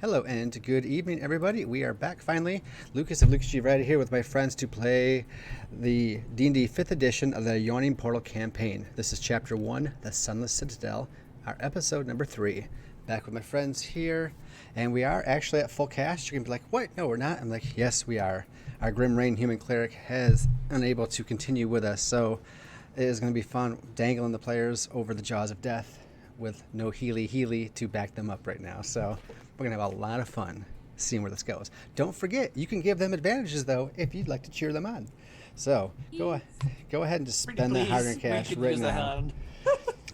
Hello and good evening, everybody. We are back finally. Lucas of lucasgvariety here with my friends to play the D&D 5th edition of the Yawning Portal campaign. This is Chapter 1, the Sunless Citadel, our episode number 3. Back with my friends here, and we are actually at full cast. You can be like, what? No, we're not. I'm like, yes, we are. Our Grim Rain human cleric has unable to continue with us, so it is going to be fun dangling the players over the jaws of death with no Healy to back them up right now. So we're going to have a lot of fun seeing where this goes. Don't forget, you can give them advantages, though, if you'd like to cheer them on. So go ahead and just spend that hard-earned cash right now.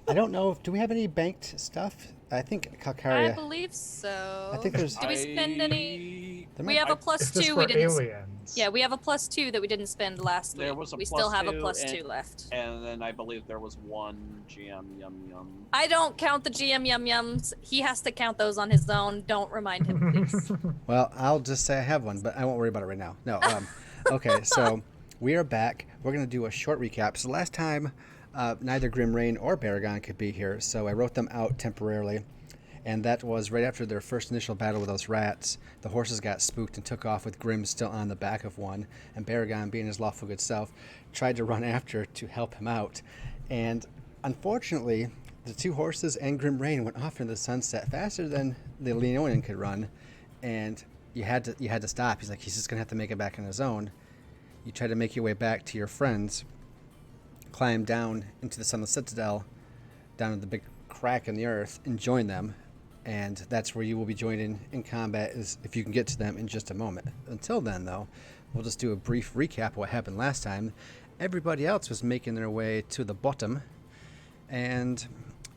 I don't know. Do we have any banked stuff? I think Calcaria. I believe so. I think there's. Did we spend any? There We might- have a plus Is this 2. for We didn't. aliens? Yeah, we have a plus 2 that we didn't spend last There week. was a We plus still have a 2 plus and- 2 left. And then I believe there was one GM yum yum. I don't count the GM yum yums. He has to count those on his own. Don't remind him, please. Well, I'll just say I have one, but I won't worry about it right now. No. Okay, so we are back. We're going to do a short recap. So last time, neither Grim Rain or Baragon could be here, so I wrote them out temporarily. And that was right after their first initial battle with those rats. The horses got spooked and took off with Grim still on the back of one. And Baragon, being his lawful good self, tried to run after to help him out. And unfortunately, the two horses and Grim Rain went off into the sunset faster than the Leonian could run. And you had to stop. He's like, he's just going to have to make it back on his own. You try to make your way back to your friends, climb down into the Sunless Citadel, down to the big crack in the earth, and join them. And that's where you will be joining in combat, is if you can get to them in just a moment. Until then, though, we'll just do a brief recap of what happened last time. Everybody else was making their way to the bottom, and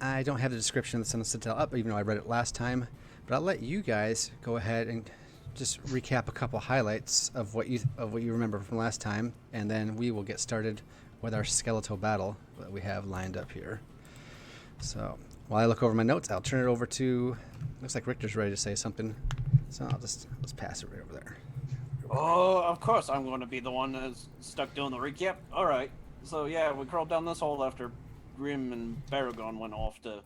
I don't have the description of the Sunless Citadel up, even though I read it last time. But I'll let you guys go ahead and just recap a couple highlights of what you remember from last time, and then we will get started with our skeletal battle that we have lined up here. So while I look over my notes, I'll turn it over to. Looks like Richter's ready to say something, so let's pass it right over there. Oh, of course I'm going to be the one that's stuck doing the recap. All right. So yeah, we crawled down this hole after Grim and Baragon went off to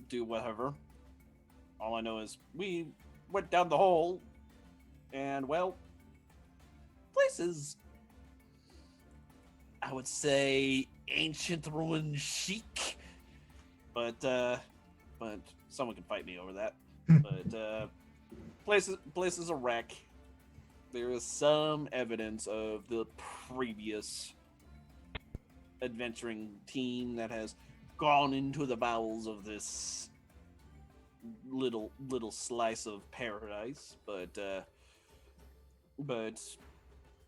do whatever. All I know is we went down the hole, and well, place is, I would say, ancient ruin chic. But someone can fight me over that. But place is a wreck. There is some evidence of the previous adventuring team that has gone into the bowels of this little slice of paradise. But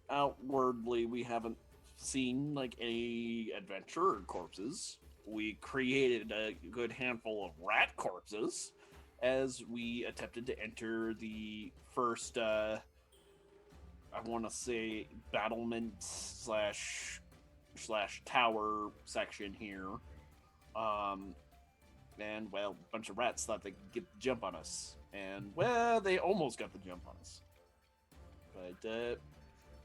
outwardly we haven't seen like any adventurer corpses. We created a good handful of rat corpses as we attempted to enter the first, I want to say, battlement slash tower section here. And, well, a bunch of rats thought they could get the jump on us. And, well, they almost got the jump on us. But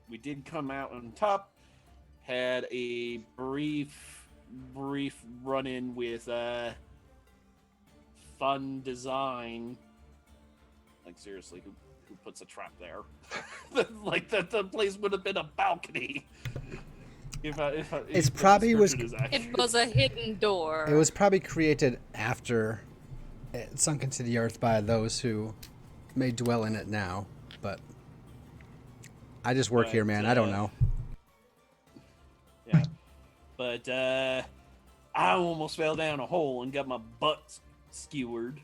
we did come out on top, had a brief run-in with fun design. Like, seriously, who puts a trap there? Like, the place would have been a balcony. It probably was. It was a hidden door. It was probably created after it sunk into the earth by those who may dwell in it now. But I just work here, man. I don't know. Yeah. But I almost fell down a hole and got my butt skewered.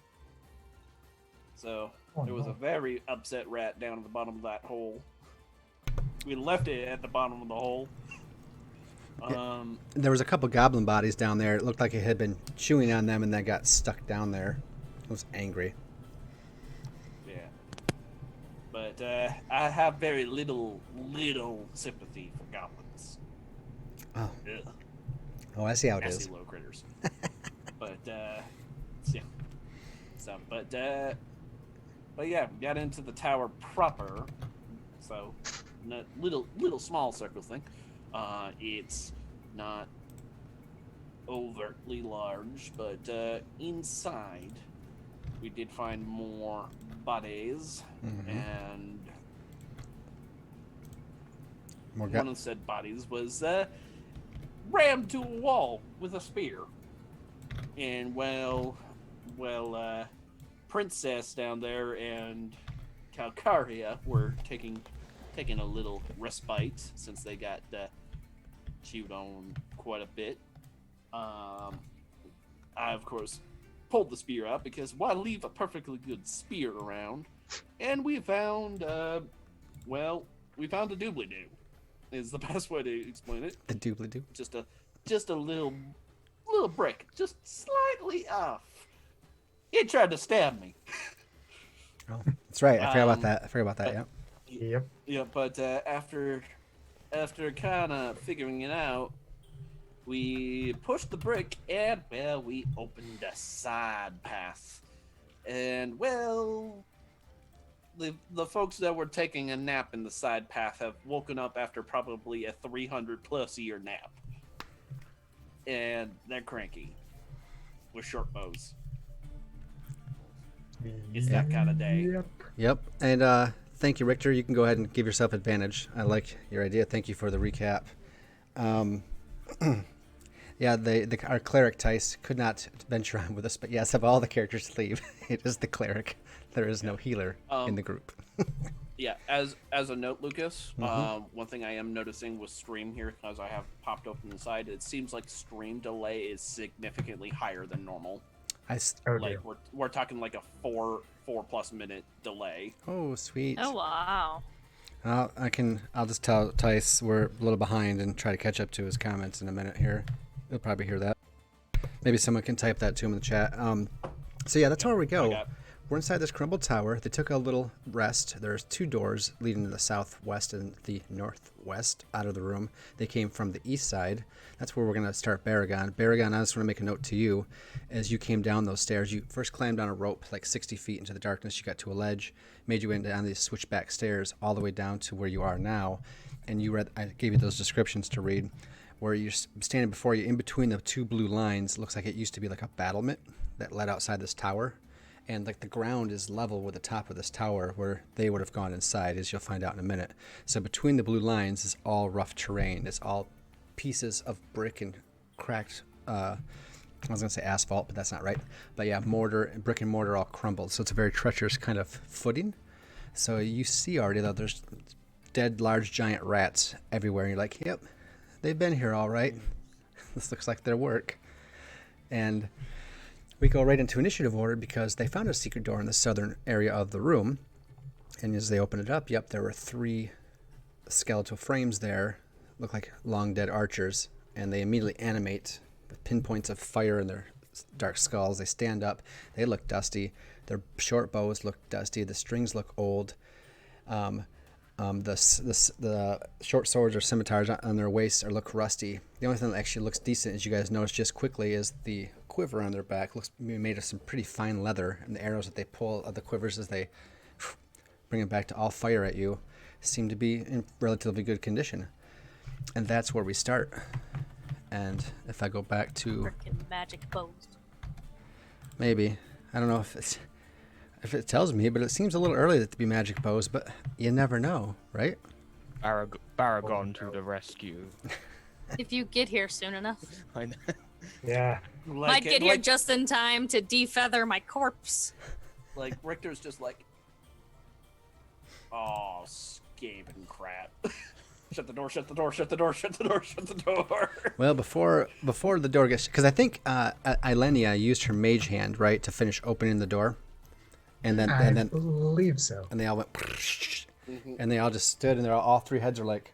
So there was a very upset rat down at the bottom of that hole. We left it at the bottom of the hole. There was a couple goblin bodies down there. It looked like it had been chewing on them and then got stuck down there. It was angry. Yeah. But I have very little sympathy for goblins. Oh. Ugh. Oh, I see how it Nasty is. little critters. But yeah. So, but yeah, got into the tower proper. So, little small circle thing. It's not overtly large, but inside we did find more bodies, and one of said bodies was rammed to a wall with a spear. And Princess down there and Calcaria were taking a little respite since they got chewed on quite a bit. I, of course, pulled the spear out because why leave a perfectly good spear around? And we found, we found a doobly-doo, is the best way to explain it. The doobly-doo? Just a little brick, just slightly off. It tried to stab me. Oh, that's right. I forgot about that. Yeah. Yep. Yeah, but after kind of figuring it out, we pushed the brick and, we opened a side path. And, the folks that were taking a nap in the side path have woken up after probably a 300+ year nap. And they're cranky with short bows. It's that kind of day. Yep. And thank you, Richter. You can go ahead and give yourself advantage. I like your idea. Thank you for the recap. Yeah, our cleric Tice could not venture on with us, but yes, of all the characters leave, it is the cleric. There is no healer in the group. Yeah, as a note, Lucas, one thing I am noticing with stream here, as I have popped open the side, it seems like stream delay is significantly higher than normal. We're talking like a 4+ minute delay. Oh, sweet. Oh, wow. I'll just tell Tice we're a little behind and try to catch up to his comments in a minute here. He'll probably hear that. Maybe someone can type that to him in the chat. So yeah, that's where we go. We're inside this crumbled tower. They took a little rest. There's 2 doors leading to the southwest and the northwest out of the room. They came from the east side. That's where we're going to start Baragon. Baragon, I just want to make a note to you. As you came down those stairs, you first climbed down a rope like 60 feet into the darkness. You got to a ledge, made your way down these switchback stairs all the way down to where you are now. And I gave you those descriptions to read. Where you're standing before you, in between the 2 blue lines, looks like it used to be like a battlement that led outside this tower. And like the ground is level with the top of this tower where they would have gone inside, as you'll find out in a minute. So between the blue lines is all rough terrain. It's all pieces of brick and cracked, I was going to say asphalt, but that's not right. But yeah, brick and mortar all crumbled. So it's a very treacherous kind of footing. So you see already that there's dead, large, giant rats everywhere. And you're like, yep, they've been here all right. This looks like their work. And we go right into initiative order because they found a secret door in the southern area of the room. And as they open it up, yep, there were 3 skeletal frames there. Look like long dead archers. And they immediately animate with pinpoints of fire in their dark skulls. They stand up. They look dusty. Their short bows look dusty. The strings look old. The short swords or scimitars on their waists look rusty. The only thing that actually looks decent, as you guys notice just quickly, is the quiver on their back. Looks made of some pretty fine leather, and the arrows that they pull of the quivers as they bring it back to all fire at you seem to be in relatively good condition. And that's where we start. And if I go back to Frickin' magic bows. maybe, I don't know if it tells me, but it seems a little early to be magic bows, but you never know, right? Baragon to the rescue. If you get here soon enough. I know. Yeah. Might get here just in time to defeather my corpse. Like, Richter's just like, oh, Skaven crap. Shut the door, shut the door, shut the door, shut the door, shut the door. Well, before the door gets, because I think Ilenia used her mage hand, right, to finish opening the door. And then I believe so. And they all went, and they all just stood, and all 3 heads are like,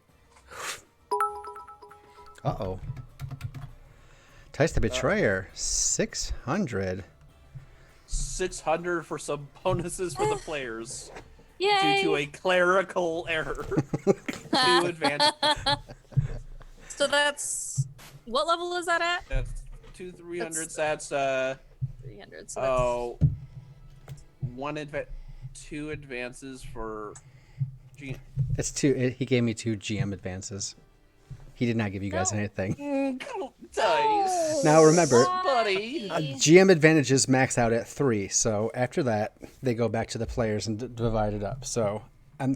uh-oh. Tice the Betrayer, 600. 600 for some bonuses for the players. Yay! Due to a clerical error. 2 advantage. So that's... What level is that at? That's 300. That's 300. So that's... 2 advances for GM. It's 2. He gave me 2 GM advances. He did not give you guys anything. Dice. Now remember, But buddy. GM advantages max out at 3, so after that, they go back to the players and divide it up. So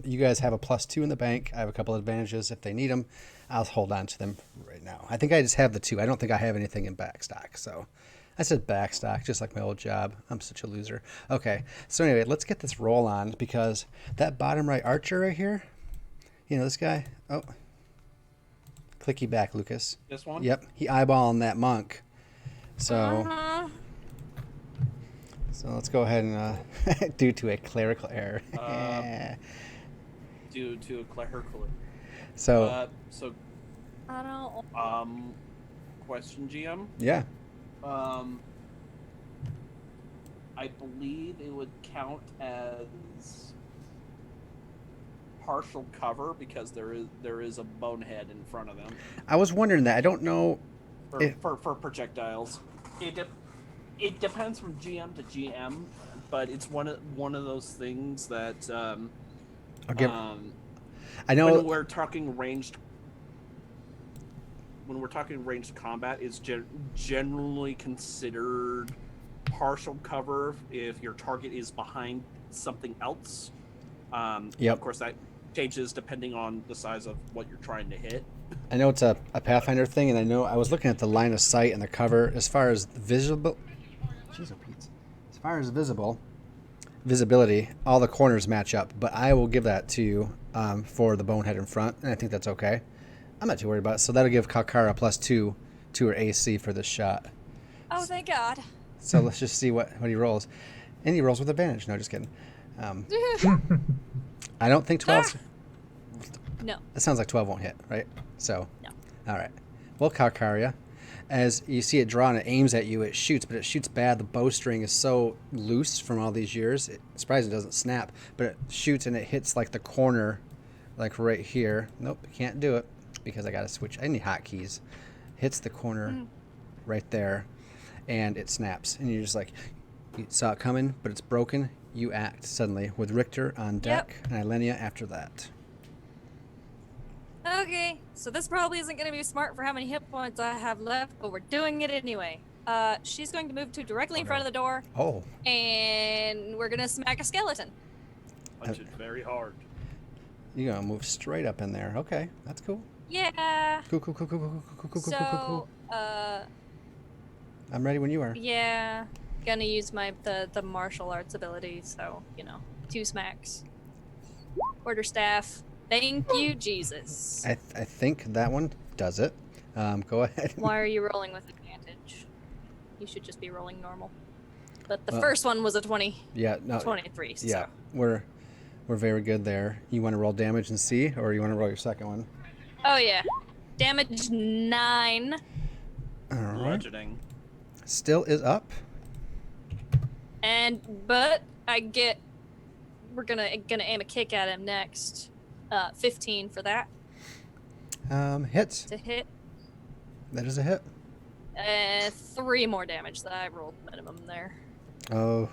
you guys have a +2 in the bank. I have a couple of advantages if they need them. I'll hold on to them right now. I think I just have the 2. I don't think I have anything in backstock, so I said backstock, just like my old job. I'm such a loser. Okay, so anyway, let's get this roll on, because that bottom right archer right here, you know this guy? Oh, clicky back, Lucas. This one? Yep, he eyeballing that monk. So, so let's go ahead and due to a clerical error. Due to a clerical. So, I don't. Question, GM. yeah. I believe it would count as partial cover because there is a bonehead in front of them I was wondering that. I don't know. for projectiles. It depends from GM to GM, but it's one of those things that I know when we're talking ranged combat, is generally considered partial cover if your target is behind something else. Yep. Of course, that changes depending on the size of what you're trying to hit. I know it's a Pathfinder thing, and I know I was looking at the line of sight and the cover as far as visible. Jeez, oh Pete. As far as visibility, all the corners match up. But I will give that to you for the bonehead in front, and I think that's okay. I'm not too worried about it. So that'll give Kakara +2 to her AC for this shot. Oh, thank God. So let's just see what he rolls. And he rolls with advantage. No, just kidding. I don't think 12. No. It sounds like 12 won't hit, right? So, No. All right. Well, Karkaria, as you see it draw and it aims at you, it shoots, but it shoots bad. The bowstring is so loose from all these years. It's surprising it doesn't snap, but it shoots and it hits like the corner, like right here. Nope, can't do it because I got to switch. I need hotkeys. Hits the corner right there, and it snaps. And you're just like, you saw it coming, but it's broken. You act suddenly with Richter on deck and Ilenia after that. Okay, so this probably isn't going to be smart for how many hit points I have left, but we're doing it anyway. She's going to move to directly in front of the door, Oh. and we're going to smack a skeleton. Punch it very hard. You're going to move straight up in there. Okay, that's cool. Yeah. Cool. So, I'm ready when you are. yeah, gonna use the martial arts ability, so, 2 smacks. Quarterstaff. Thank you, Jesus. I think that one does it. Go ahead. Why are you rolling with advantage? You should just be rolling normal. But the Well, first one was a 20. Yeah, no. 23. So. Yeah, we're very good there. You want to roll damage and see, or you want to roll your second one? Oh yeah, damage 9. All right. Bludgeoning. Still is up. But we're gonna aim a kick at him next. 15 for that Hits. to hit. That is a hit. 3 more damage that I rolled minimum there. Oh.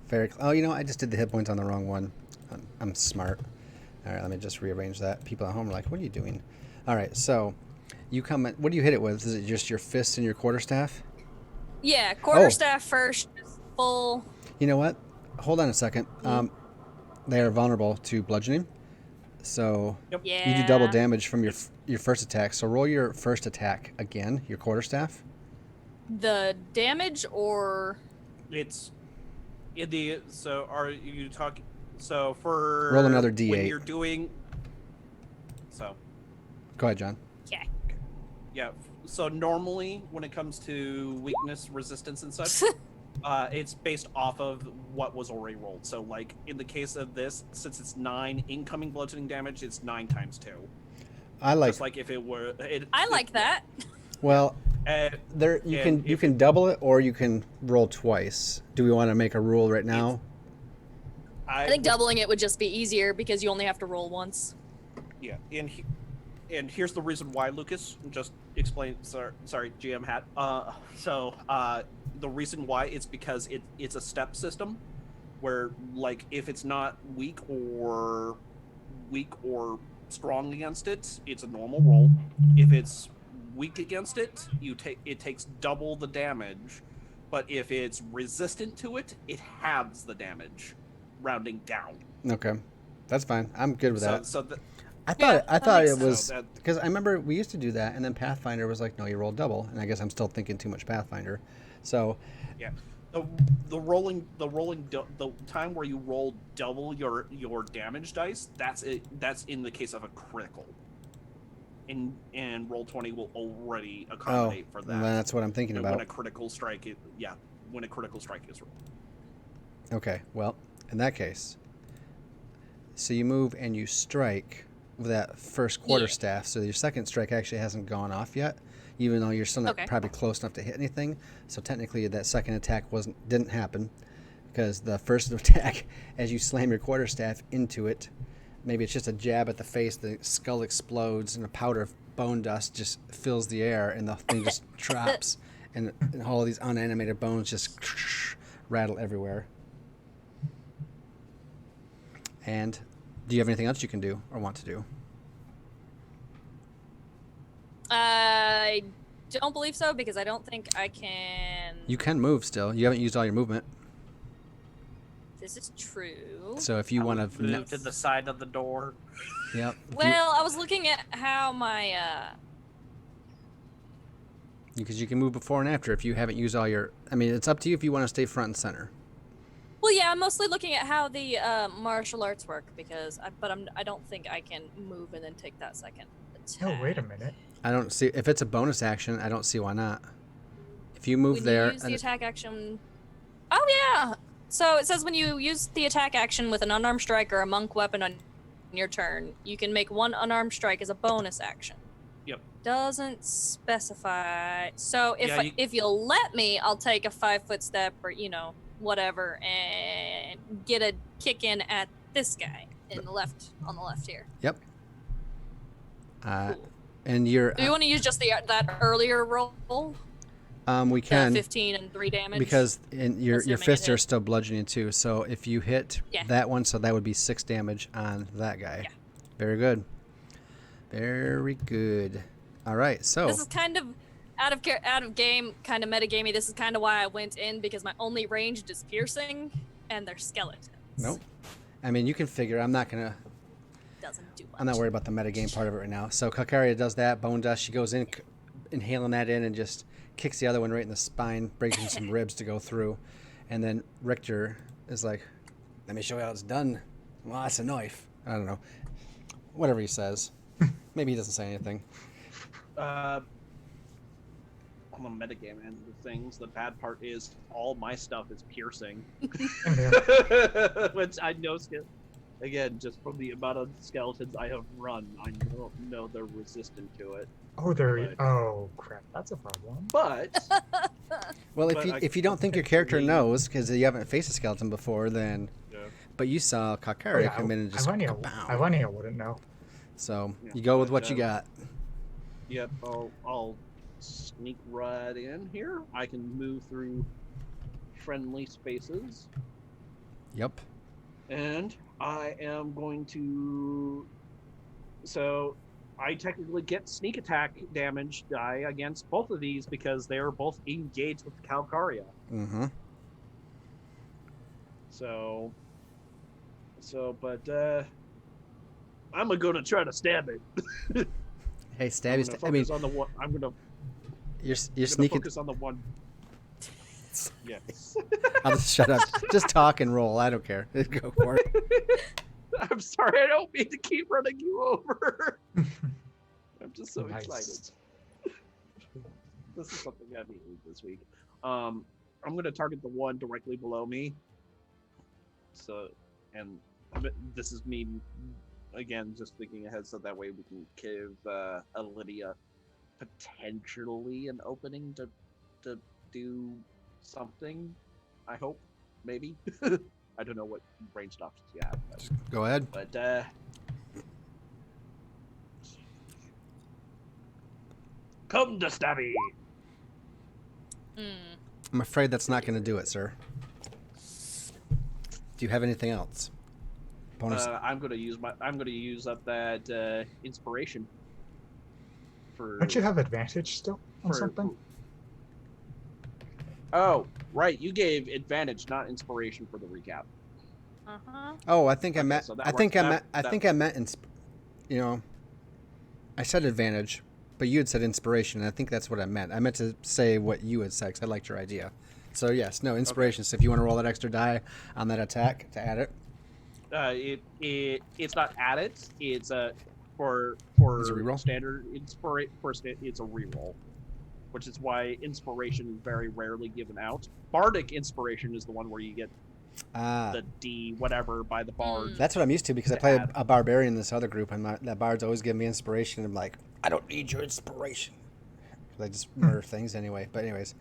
Very. Oh, I just did the hit points on the wrong one. I'm smart. All right, let me just rearrange that. People at home are like, "What are you doing?" All right, so you come. What do you hit it with? Is it just your fist and your quarterstaff? Yeah, quarterstaff first, just full. You know what? Hold on a second. They are vulnerable to bludgeoning, so Yeah. you do double damage from your first attack. So roll your first attack again. Your quarterstaff. The damage or It's in the. So are you talking? So for Roll another D8. when you're doing. So Go ahead, John. yeah. So normally when it comes to weakness, resistance, and such, it's based off of what was already rolled. So like in the case of this, since it's 9 incoming bludgeoning damage, it's 9 times 2. I like. Just like if it were. I like that. Well, And there you and can you if- can double it or you can roll twice. Do we want to make a rule right now? I think doubling it would just be easier because you only have to roll once. Yeah, and here's the reason why, Lucas. Just explain. Sorry, GM hat. The reason why it's because it's a step system, where like if it's not weak or strong against it, it's a normal roll. If it's weak against it, it takes double the damage. But if it's resistant to it, it halves the damage, rounding down. Okay, that's fine. I'm good with that. I Yeah, thought that makes it was sense. because I remember we used to do that, and then Pathfinder was like, no, you roll double, and I guess I'm still thinking too much Pathfinder. So Yeah, the time where you roll double your damage dice, that's it. That's in the case of a critical. And Roll20 will already accommodate for that. That's what I'm thinking about. When a critical strike is rolled. Okay, well, in that case, so you move and you strike with that first quarterstaff. So your second strike actually hasn't gone off yet, even though you're still not probably close enough to hit anything. So technically, that second attack didn't happen because the first attack, as you slam your quarterstaff into it, maybe it's just a jab at the face. The skull explodes, and a powder of bone dust just fills the air, and the thing just drops, and all these unanimated bones just rattle everywhere. And do you have anything else you can do or want to do? I don't believe so because I don't think I can. You can move still. You haven't used all your movement. This is true. So if you want to move to the side of the door. Yep. Well, I was looking at how my because you can move before and after if you haven't used all your. I mean, it's up to you if you want to stay front and center. Well, yeah, I'm mostly looking at how the martial arts work because, I don't think I can move and then take that second attack. Oh, wait a minute. I don't see if it's a bonus action. I don't see why not. If you move When there, you use the attack action. Oh yeah. So it says when you use the attack action with an unarmed strike or a monk weapon on your turn, you can make one unarmed strike as a bonus action. Yep. Doesn't specify. So if you'll let me, I'll take a 5-foot step or whatever and get a kick in at this guy on the left here. Yep. Cool. And you're. Do you want to use just that earlier roll? We can. 15 and 3 damage. Because your Assuming fists it are hits. still bludgeoning too. So if you hit that one, so that would be 6 damage on that guy. Yeah. Very good. Very good. All right. So this is kind of out of game, kind of metagamey. This is kind of why I went in because my only ranged is piercing, and they're skeletons. Nope. I mean, you can figure. I'm not gonna. Doesn't do much. I'm not worried about the metagame part of it right now. So Kalkaria does that. Bone dust. She goes in, inhaling that in, and just kicks the other one right in the spine, breaking some ribs to go through. And then Richter is like, "Let me show you how it's done." Well, that's a knife. I don't know. Whatever he says. Maybe he doesn't say anything. On the metagame end of things, the bad part is all my stuff is piercing. Which I know, again, just from the amount of skeletons I have run, I know they're resistant to it. Oh, oh crap, that's a problem. But well, if you don't think your character knows because you haven't faced a skeleton before, then. Yeah. But you saw Kalkaria come in and just. Ivania wouldn't know. So you go with what you got. Yep, I'll sneak right in here. I can move through friendly spaces. Yep. And I am going to. So I technically get sneak attack damage die against both of these because they are both engaged with Kalkaria. Mm-hmm. But I'm gonna try to stab it. Hey, stabby. I mean, on the one. I'm gonna. You're sneaking. Focus on the one. Yes. I'll just shut up. Just talk and roll. I don't care. Go for it. I'm sorry. I don't mean to keep running you over. I'm just so excited. This is something I need this week. I'm going to target the one directly below me. So, and this is me again, just thinking ahead, so that way we can give Lydia potentially an opening to do something. I hope, maybe. I don't know what ranged options you have. Just go ahead. But come to Stabby. I'm afraid that's not going to do it, sir. Do you have anything else? Bonus. I'm going to use up that inspiration. For Don't you have advantage still on for- something? Oh, right. You gave advantage, not inspiration, for the recap. Oh, I think I Okay, meant. so that I think works. I meant. I That- think I meant. You know, I said advantage, but you had said inspiration. And I think that's what I meant. I meant to say what you had said because I liked your idea. So yes, no inspiration. So if you want to roll that extra die on that attack to add it, it's not added. It's for Is it a reroll? standard it's a reroll, which is why inspiration is very rarely given out. Bardic inspiration is the one where you get the D whatever by the bard. That's what I'm used to because I To play add. a barbarian in this other group, and that bard's always giving me inspiration. I'm like, I don't need your inspiration. I just murder things anyway. But anyways,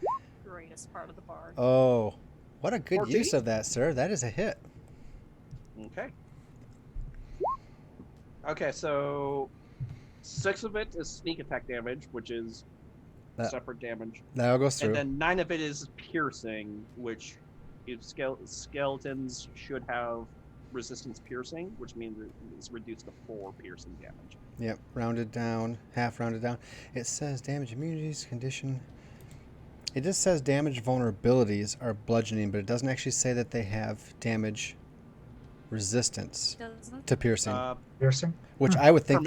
Greatest part of the bar. oh, what a good 14? use of that, sir. That is a hit. Okay. Okay, so 6 of it is sneak attack damage, which is That- separate damage, That all goes through. and then 9 of it is piercing, which if skeletons should have resistance piercing, which means it's reduced to 4 piercing damage. Yep, rounded down, half rounded down. It says damage immunities, condition. It just says damage vulnerabilities are bludgeoning, but it doesn't actually say that they have damage resistance Doesn't. to piercing, Piercing? which I would think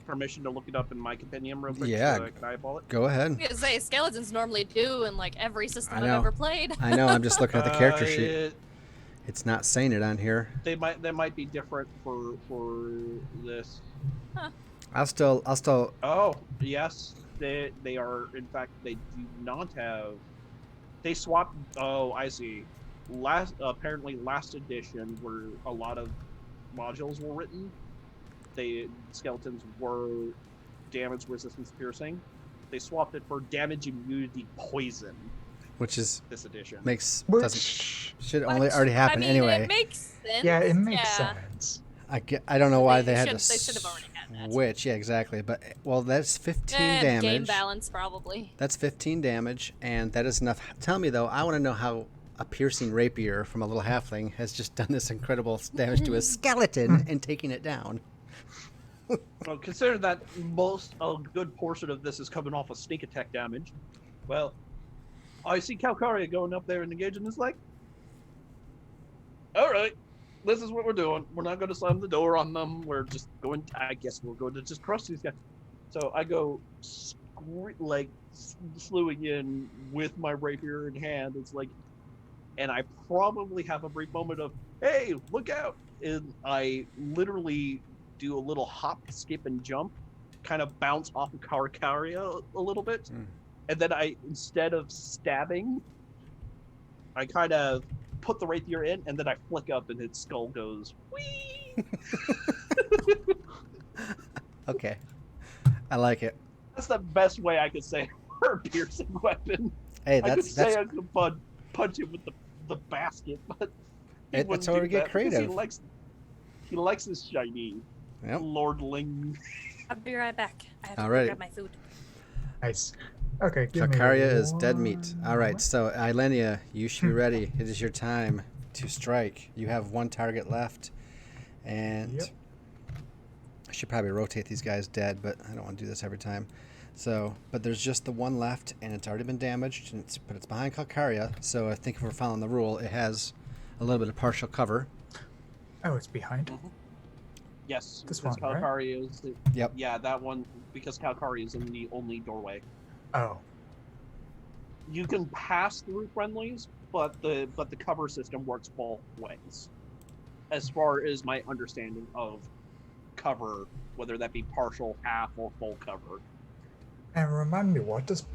Permission to look it up in my compendium real quick. Yeah. So I can eyeball it. Go ahead. I was gonna say skeletons normally do in like every system I I've know. ever played. I know. I'm just looking at the character sheet. It- It's not saying it on here. They might be different for this. I'll still. Oh yes, they are. In fact, they do not have. They swapped. Oh, I see. Apparently last edition, where a lot of modules were written, skeletons were damage resistance piercing. They swapped it for damage immunity poison Which is this edition. doesn't Which, should only already happen I mean, anyway. It makes sense. yeah, it makes yeah. sense. I don't know why They they had to should have already had that. switch. Yeah, exactly. But well, that's 15 Game damage. balance probably. That's 15 damage, and that is enough. Tell me though, I want to know how a piercing rapier from a little halfling has just done this incredible damage to a skeleton and taking it down. Well, consider that a good portion of this is coming off of sneak attack damage. Well, I see Calcaria going up there and engaging. It's like, all right, this is what we're doing. We're not going to slam the door on them. We're just going. I guess we're going to just crush these guys. So I go slewing in with my rapier in hand. It's like, and I probably have a brief moment of, hey, look out! And I literally do a little hop, skip, and jump, kind of bounce off of Calcaria a little bit. And then instead of stabbing, I kind of put the rapier in, and then I flick up, and its skull goes, whee! Okay, I like it. That's the best way I could say for a piercing weapon. Hey, I could that's say I could punch him with the basket, but he that's wouldn't how we do get that because creative. He likes his shiny Yep. lordling. I'll be right back. I have to Alrighty. grab my food. Nice. Okay, give me Calcaria is dead meat. one All right, moment. so Ilenia, you should be ready. It is your time to strike. You have one target left, and Yep. I should probably rotate these guys dead, but I don't want to do this every time. So, but there's just the one left, and it's already been damaged, but it's behind Calcaria. So I think if we're following the rule, it has a little bit of partial cover. Oh, it's behind. Yes, This because one, right? Calcaria is. Yep. Yeah, that one, because Calcaria is in the only doorway. Oh, You can pass through friendlies, but the cover system works both ways. As far as my understanding of cover, whether that be partial, half, or full cover. and remind me, what does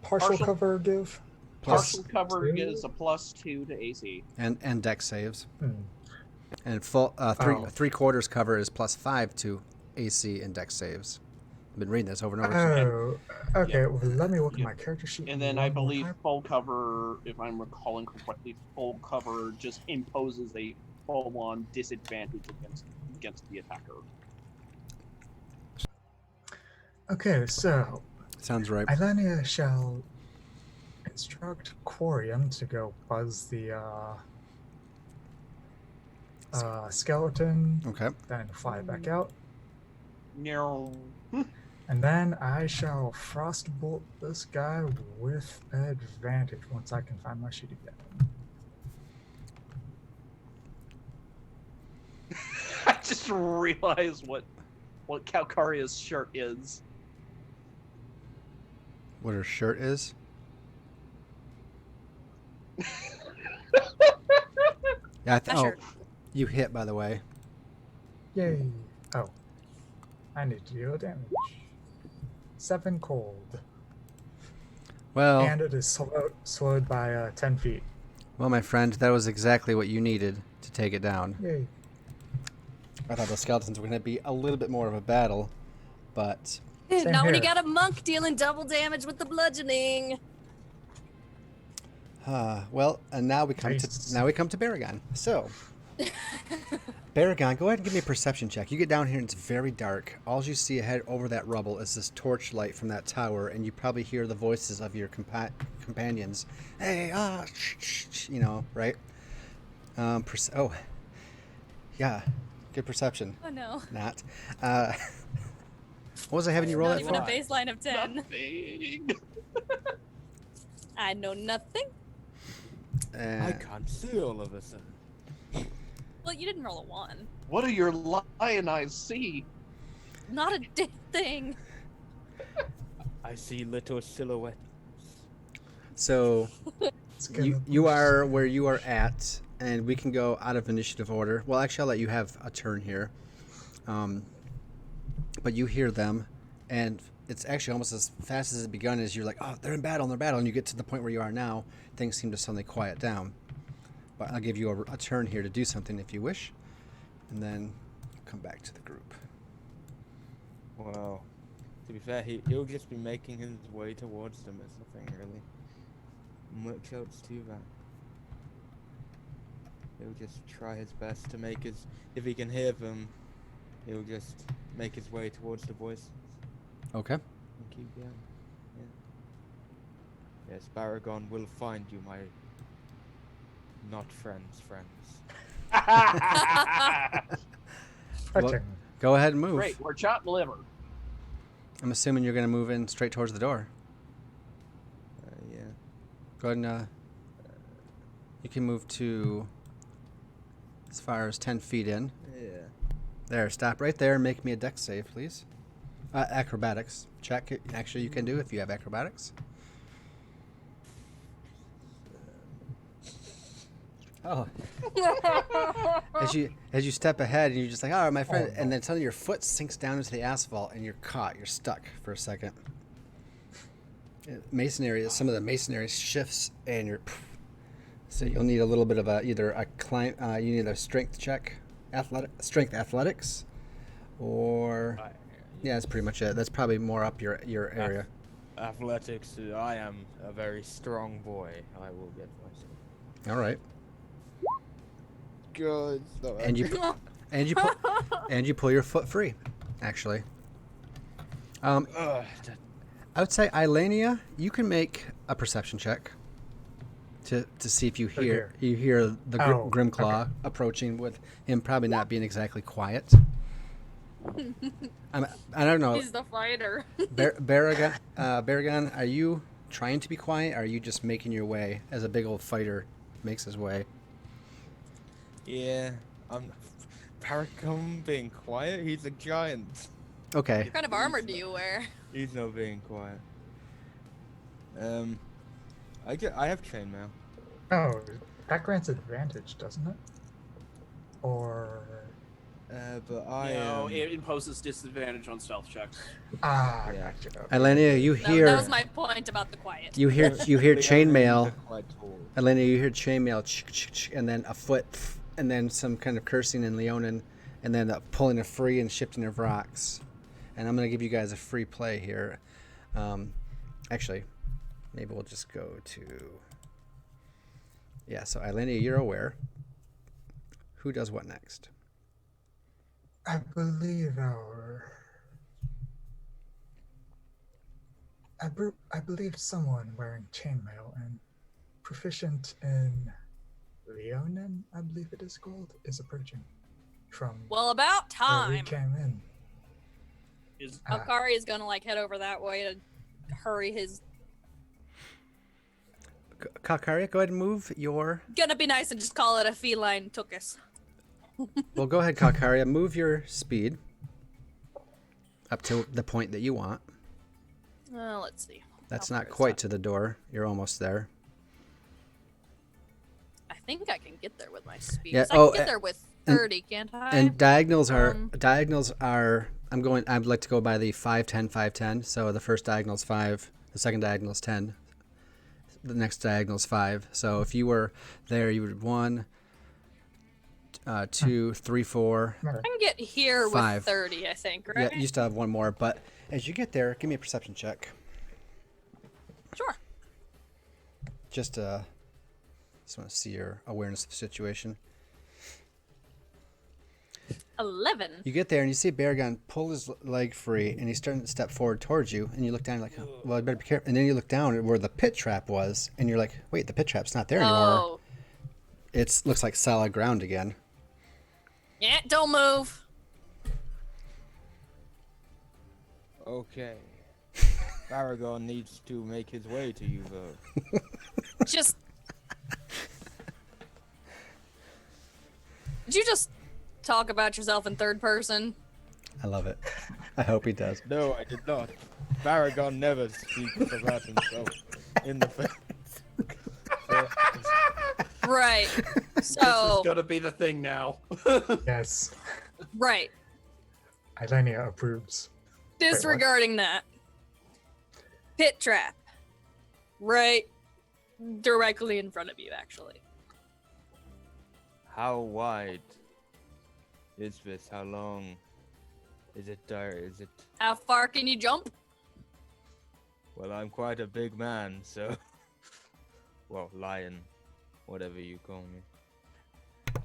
partial cover give? Partial cover 2? is a +2 to AC. And deck saves. Hmm. And full Oh. three-quarters cover is +5 to AC and deck saves. I've been reading this over and over. Oh, okay. Yeah. Well, let me look at Yeah. my character sheet. And then one I more believe time. full cover, if I'm recalling correctly, full cover just imposes a full-on disadvantage against the attacker. Okay, so Sounds right. Ilenia shall instruct Quarium to go buzz the skeleton, Okay. then fly back out. No. And then I shall frostbolt this guy with advantage once I can find my sheet again. I just realized what Calcaria's shirt is. What her shirt is? Yeah, Sure. you hit, by the way. Yay. Oh. I need to deal damage. 7 cold. Well, And it is slowed by 10 feet. well, my friend, that was exactly what you needed to take it down. Yay. I thought the skeletons were going to be a little bit more of a battle, but Same Not when you here. got a monk dealing double damage with the bludgeoning. well, and now we come Nice. to Baragon. So, Baragon, go ahead and give me a perception check. You get down here and it's very dark. All you see ahead over that rubble is this torchlight from that tower, and you probably hear the voices of your companions. Hey, you know, right? Oh, yeah, good perception. Oh no. Not. What was I having you roll Not that even for? a baseline of 10. Nothing. I know nothing. I can't see all of a sudden. Well, you didn't roll a 1. What do your lion eyes see? Not a damn thing. I see little silhouettes. So It's gonna you push are some where you are damage. at, and we can go out of initiative order. Well, actually, I'll let you have a turn here. But you hear them, and it's actually almost as fast as it begun as you're like, oh, they're in battle, and you get to the point where you are now, things seem to suddenly quiet down. But I'll give you a turn here to do something if you wish, and then come back to the group. Well, to be fair, he'll just be making his way towards them. There's nothing really much else to that. He'll just try his best to make his... If he can hear them, he'll just make his way towards the voices Okay. and keep going. Yeah. Yes, Baragon will find you, my not friends. Touching. Go ahead and move. Great, we're chopped liver. I'm assuming you're going to move in straight towards the door. Yeah. Go ahead and you can move to as far as 10 feet in. Yeah. There, stop right there and make me a dex save, please. Acrobatics check. Actually, you can do if you have acrobatics. Oh. As you step ahead and you're just like, oh, my friend, Oh, no. and then suddenly your foot sinks down into the asphalt and you're caught. You're stuck for a second. Masonry, some of the masonry shifts and you're. So you'll need a little bit of either a climb. You need a strength check, strength athletics, or yeah, that's pretty much it. That's probably more up your area. Athletics. I am a very strong boy. I will get myself. All right. Good. And you pull your foot free, actually. I would say, Ilenia, you can make a perception check to see if you hear the Grimclaw approaching, with him probably not being exactly quiet. I don't know. He's the fighter. Baragon, are you trying to be quiet, or are you just making your way as a big old fighter makes his way? Yeah, I'm Paracom being quiet. He's a giant. Okay. What kind of armor do you wear? He's not being quiet. I have chainmail. Oh, that grants advantage, doesn't it? Or But I No, it imposes disadvantage on stealth checks. yeah. Gotcha. Okay. Ilenia, you No, hear that was my point about the quiet. you hear chainmail. They're quite tall. Elena, you hear chainmail, and then a foot, and then some kind of cursing in Leonin, and then pulling a free and shifting of rocks. And I'm going to give you guys a free play here. Actually, maybe we'll just go to... Yeah, so Elena, you're aware. Who does what next? I believe I believe someone wearing chainmail and proficient in Leonin, I believe it is called, is approaching from Well, about where we time. came in. Akari is gonna like head over that way to hurry his. Kalkaria, go ahead and move your. Gonna be nice and just call it a feline tuchus. Well, go ahead, Kalkaria. Move your speed up to the point that you want. Let's see. That's How not far is quite that? to the door. You're almost there. I think I can get there with my speed. Yeah, 'Cause I can get there with 30, can't I? And diagonals are. I'd like to go by the 5, 10, 5, 10. So the first diagonal is 5. The second diagonal is 10. The next diagonal is 5. So if you were there, you would 1, 2, 3, 4. I can get here 5. with 30, I think, Yeah, right? you still have one more. But as you get there, give me a perception check. Sure. Just want to see your awareness of the situation. 11. You get there and you see Baragon pull his leg free, and he's starting to step forward towards you. And you look down, you're like, oh, well, I better be careful. And then you look down where the pit trap was, and you're like, wait, the pit trap's not there anymore. Oh. It looks like solid ground again. Yeah, don't move. Okay. Paragon needs to make his way to you, though. Just. Did you just talk about yourself in third person? I love it. I hope he does. No, I did not. Paragon never speaks about himself in the face. Right. This is So, gonna be the thing now. Yes. right. Ilenia approves. Disregarding that. Pit trap. Right directly in front of you, actually. How wide is this? How long? Is it dire? Is it? How far can you jump? Well, I'm quite a big man, so. Well, lion, whatever you call me.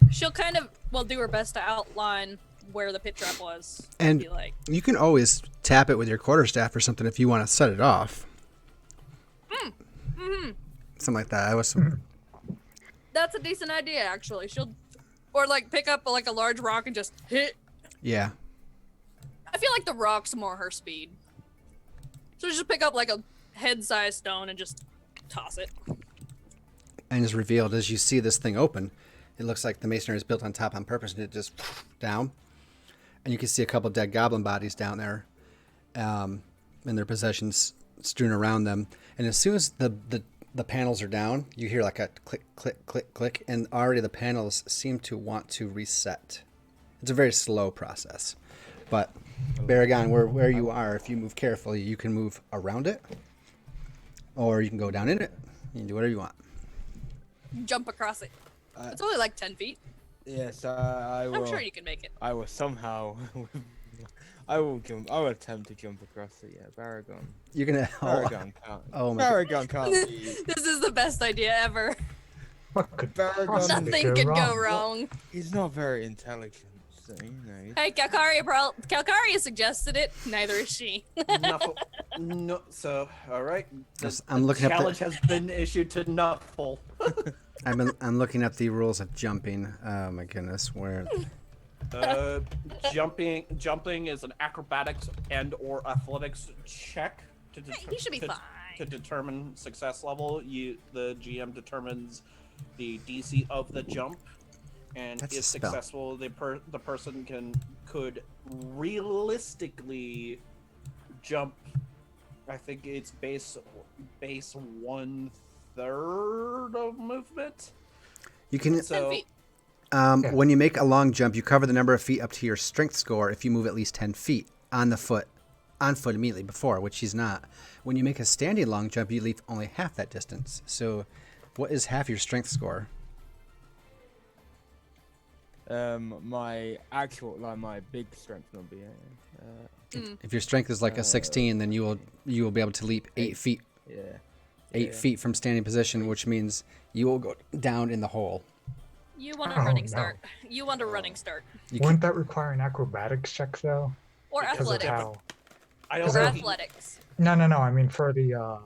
She'll kind of, do her best to outline where the pit trap was. And be like, you can always tap it with your quarterstaff or something if you want to set it off. Something like that. I was. that's a decent idea, actually. Or like pick up like a large rock and just hit. Yeah. I feel like the rock's more her speed. So just pick up like a head-sized stone and just toss it. And is revealed as you see this thing open. It looks like the masonry is built on top on purpose, and it just down. And you can see a couple dead goblin bodies down there, and their possessions strewn around them. And as soon as the panels are down, you hear like a click, click, click, click, and already the panels seem to want to reset. It's a very slow process. But Baragon, where you are, if you move carefully, you can move around it, or you can go down in it. You can do whatever you want. Jump across it. It's only like 10 feet. Yes, I will. I'm sure you can make it. I will somehow. I will attempt to jump across it. Yeah, Paragon. You're gonna. Paragon can't. Oh my God. Paragon can't be. This is the best idea ever. What could Paragon- possibly Nothing could go wrong? wrong. He's not very intelligent, so you know. Hey, Calcaria suggested it. Neither is she. Nuffle. No, so all right. I'm looking up Challenge has been issued to Nuffle. I'm looking up the rules of jumping. Oh my goodness, where? Jumping is an acrobatics and/or athletics check to He should be fine. to determine success level. The GM determines the DC of the jump, and That's a if spell. successful, the person could realistically jump. I think it's base 1/3 of movement. You can. 10 feet. When you make a long jump, you cover the number of feet up to your strength score if you move at least 10 feet on foot immediately before, which he's not. When you make a standing long jump, you leave only half that distance. So, what is half your strength score? My actual, like my big strength will be. If your strength is like a 16, then you will be able to leap 8 feet. Yeah. 8 feet from standing position, which means you will go down in the hole. You want a Oh, running no. start. You want a running start. Wouldn't that require an acrobatics check though? Or Because of athletics. how? I Or don't know. athletics. No. I mean for the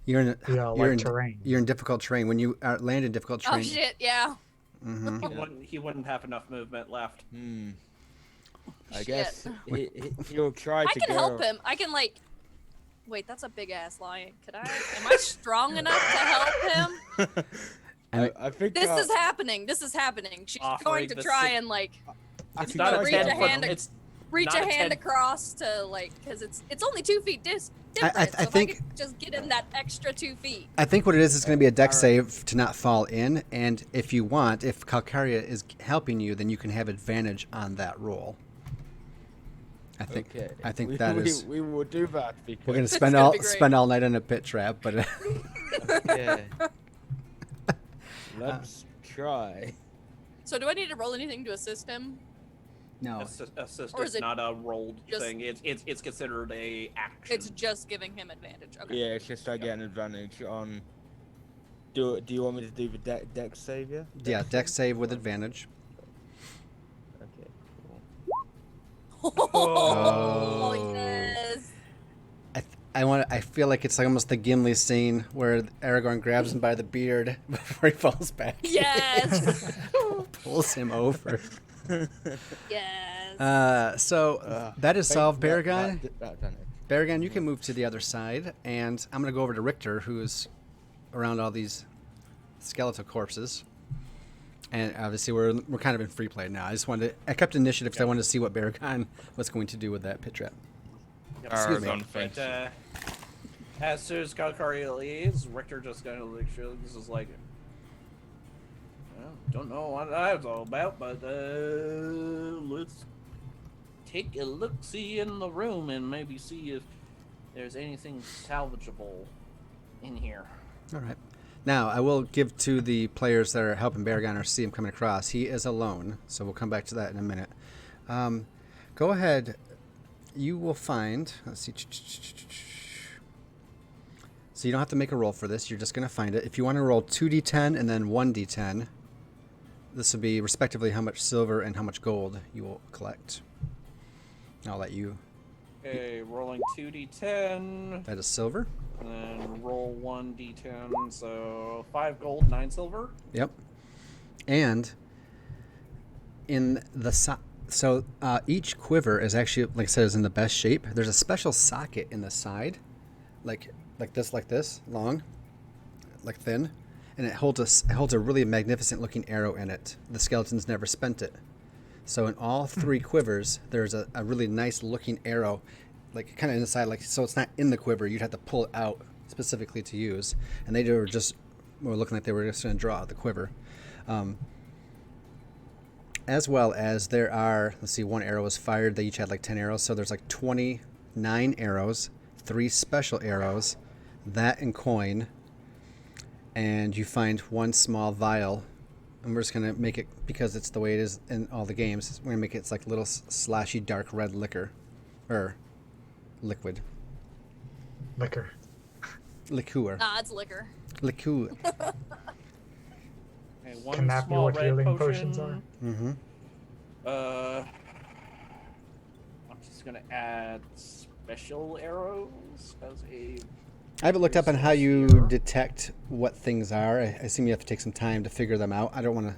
You're in light terrain. You're in difficult terrain. When you land in difficult terrain, Oh shit, yeah. Mhm. He wouldn't have enough movement left. I guess he'll try I to can go. help him. I can like. Wait, that's a big ass lion. Could I? Am I strong enough to help him? I think This is happening. This is happening. She's Offering going to the try sig- and like It's you not a try to reach a 10 hand. foot. It's reach not a a hand 10 across to like because it's only 2 feet difference. I So if think- I could just get him that extra 2 feet. I think what it is going to be a deck Alright. save to not fall in, and if you want, if Calcaria is helping you, then you can have advantage on that roll. Okay. I think we will do that because we're going to It's spend gonna all be great. spend all night on a pit trap, but Okay. Let's try. So do I need to roll anything to assist him? no. assist Or is is it not a rolled just- thing. It's considered a action. It's just giving him advantage. Okay. Yeah, it's just I get an advantage on. Do you want me to do the deck save? Yeah, deck save with advantage. Okay. Oh, Oh. yes. I feel like it's like almost the Gimli scene where Aragorn grabs him by the beard before he falls back. Yes. Pulls him over. Yes. So that is solved, Baragon. That advantage. Baragon, you can move to the other side, and I'm going to go over to Richter, who's around all these skeletal corpses. And obviously, we're kind of in free play now. I kept initiative because I wanted to see what Baragon was going to do with that pit trap. Excuse me. Aragon thinks- As soon as Calcaria leaves, Richter just kind of like this is like, well, don't know what that was all about, but let's take a look-see in the room and maybe see if there's anything salvageable in here. All right. Now, I will give to the players that are helping Baragon or see him coming across. He is alone, so we'll come back to that in a minute. Go ahead. You will find... Let's see. So you don't have to make a roll for this. You're just going to find it. If you want to roll 2d10 and then 1d10, this will be respectively how much silver and how much gold you will collect. I'll let you... Okay, rolling 2d10, That is silver. and then roll 1d10, so 5 gold, 9 silver. Yep. And in the each quiver is actually, like I said, is in the best shape. There's a special socket in the side, like this, long, like thin, and it holds a really magnificent looking arrow in it. The skeletons never spent it. So in all 3 quivers, there's a really nice looking arrow, like kind of inside, like so it's not in the quiver. You'd have to pull it out specifically to use, and they were looking like they were just going to draw out the quiver. As well as there are, let's see, 1 arrow was fired. They each had like 10 arrows, so there's like 29 arrows, 3 special arrows, that and coin, and you find 1 small vial. And we're just going to make it, because it's the way it is in all the games, we're going to make it like little slashy dark red liquor. Or liquid. Liquor. Liqueur. Nah, it's liquor. Liqueur. Okay, 1 Can that be small what red healing potion. potions are? Mm-hmm. I'm just gonna add special arrows as a. I haven't looked up on how you Here. detect what things are. I assume you have to take some time to figure them out. I don't want to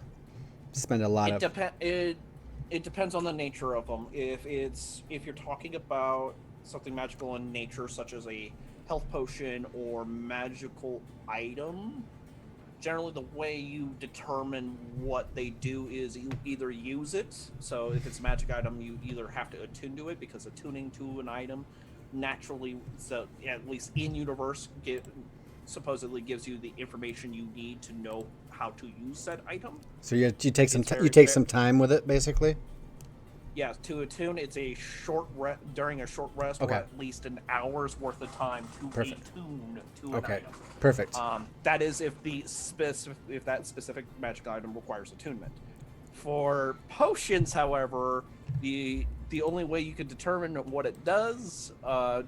spend a lot of... It depends on the nature of them. If you're talking about something magical in nature, such as a health potion or magical item, generally the way you determine what they do is you either use it. So if it's a magic item, you either have to attune to it, because attuning to an item naturally, so at least in universe, supposedly gives you the information you need to know how to use said item. So you take some It's you very take fair. some time with it, basically. Yeah, to attune, it's a short during a short rest, Okay. or at least an hour's worth of time to Perfect. attune to an Okay, item. perfect. That is if if that specific magic item requires attunement. For potions, however, the only way you can determine what it does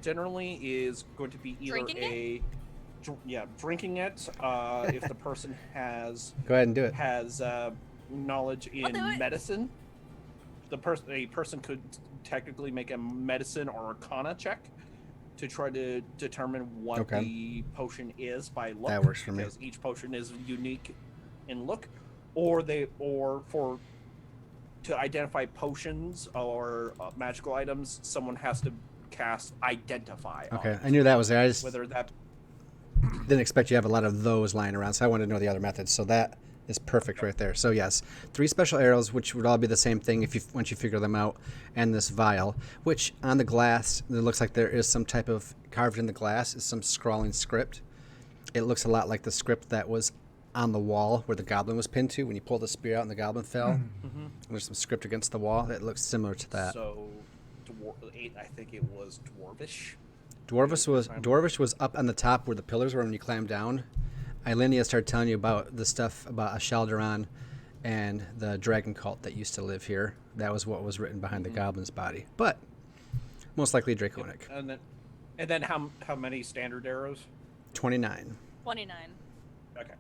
generally is going to be either Drinking drinking it. If the person has Go ahead and do it. knowledge I'll do in it. medicine, a person could technically make a medicine or arcana check to try to determine what Okay. the potion is by look. That works for me. Because each potion is unique in look, or for to identify potions or magical items, someone has to cast Identify. Okay, I knew that was there. I just Whether that didn't expect you to have a lot of those lying around, so I wanted to know the other methods. So that is perfect right there. So yes, 3 special arrows, which would all be the same thing once you figure them out, and this vial, which on the glass, it looks like there is some type of carved in the glass is some scrawling script. It looks a lot like the script that was on the wall where the goblin was pinned to when you pulled the spear out and the goblin fell. Mhm. There's some script against the wall that looks similar to that. So, I think it was Dwarvish. Dwarvish was up on the top where the pillars were when you climbed down. Ilenia started telling you about the stuff about Ashaldaran and the dragon cult that used to live here. That was what was written behind the goblin's body. But most likely Draconic. And then how many standard arrows? 29. 29. Okay.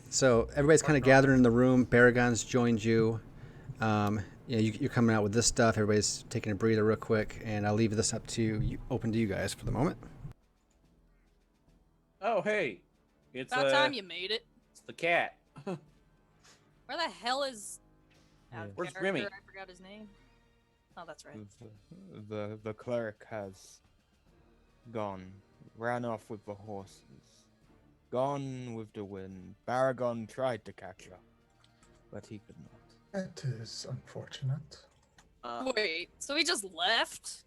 So everybody's kind of gathering in the room. Baragon's joined you. You're coming out with this stuff. Everybody's taking a breather real quick, and I'll leave this up to you, open to you guys for the moment. Oh, hey. It's About time you made it. It's the cat. Where the hell is... out of Where's character, Grimmy? I forgot his name. Oh, that's right. The cleric has gone, ran off with the horses, gone with the wind. Baragon tried to catch up, but he could not. That is unfortunate. Wait, so he just left?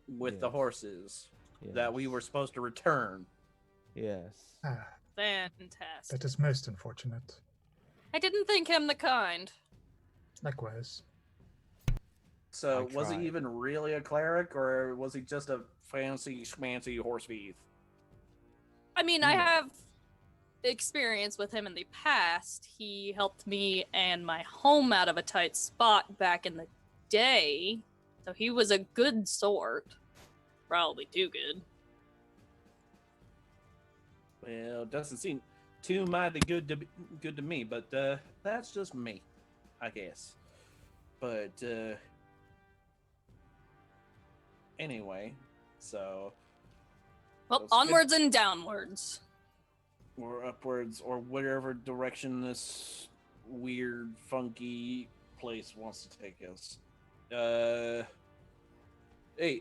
With the Yes. horses Yes. that we were supposed to return. Yes. Ah, Fantastic. that is most unfortunate. I didn't think him the kind. Likewise. So I was he tried. even really a cleric, or was he just a fancy schmancy horse thief? I mean, I have experience with him in the past. He helped me and my home out of a tight spot back in the day. So he was a good sort. Probably too good. Well, doesn't seem too mighty good to me, but that's just me, I guess. But anyway, so Well, That's good. onwards and downwards. or upwards or whatever direction this weird, funky place wants to take us. Hey,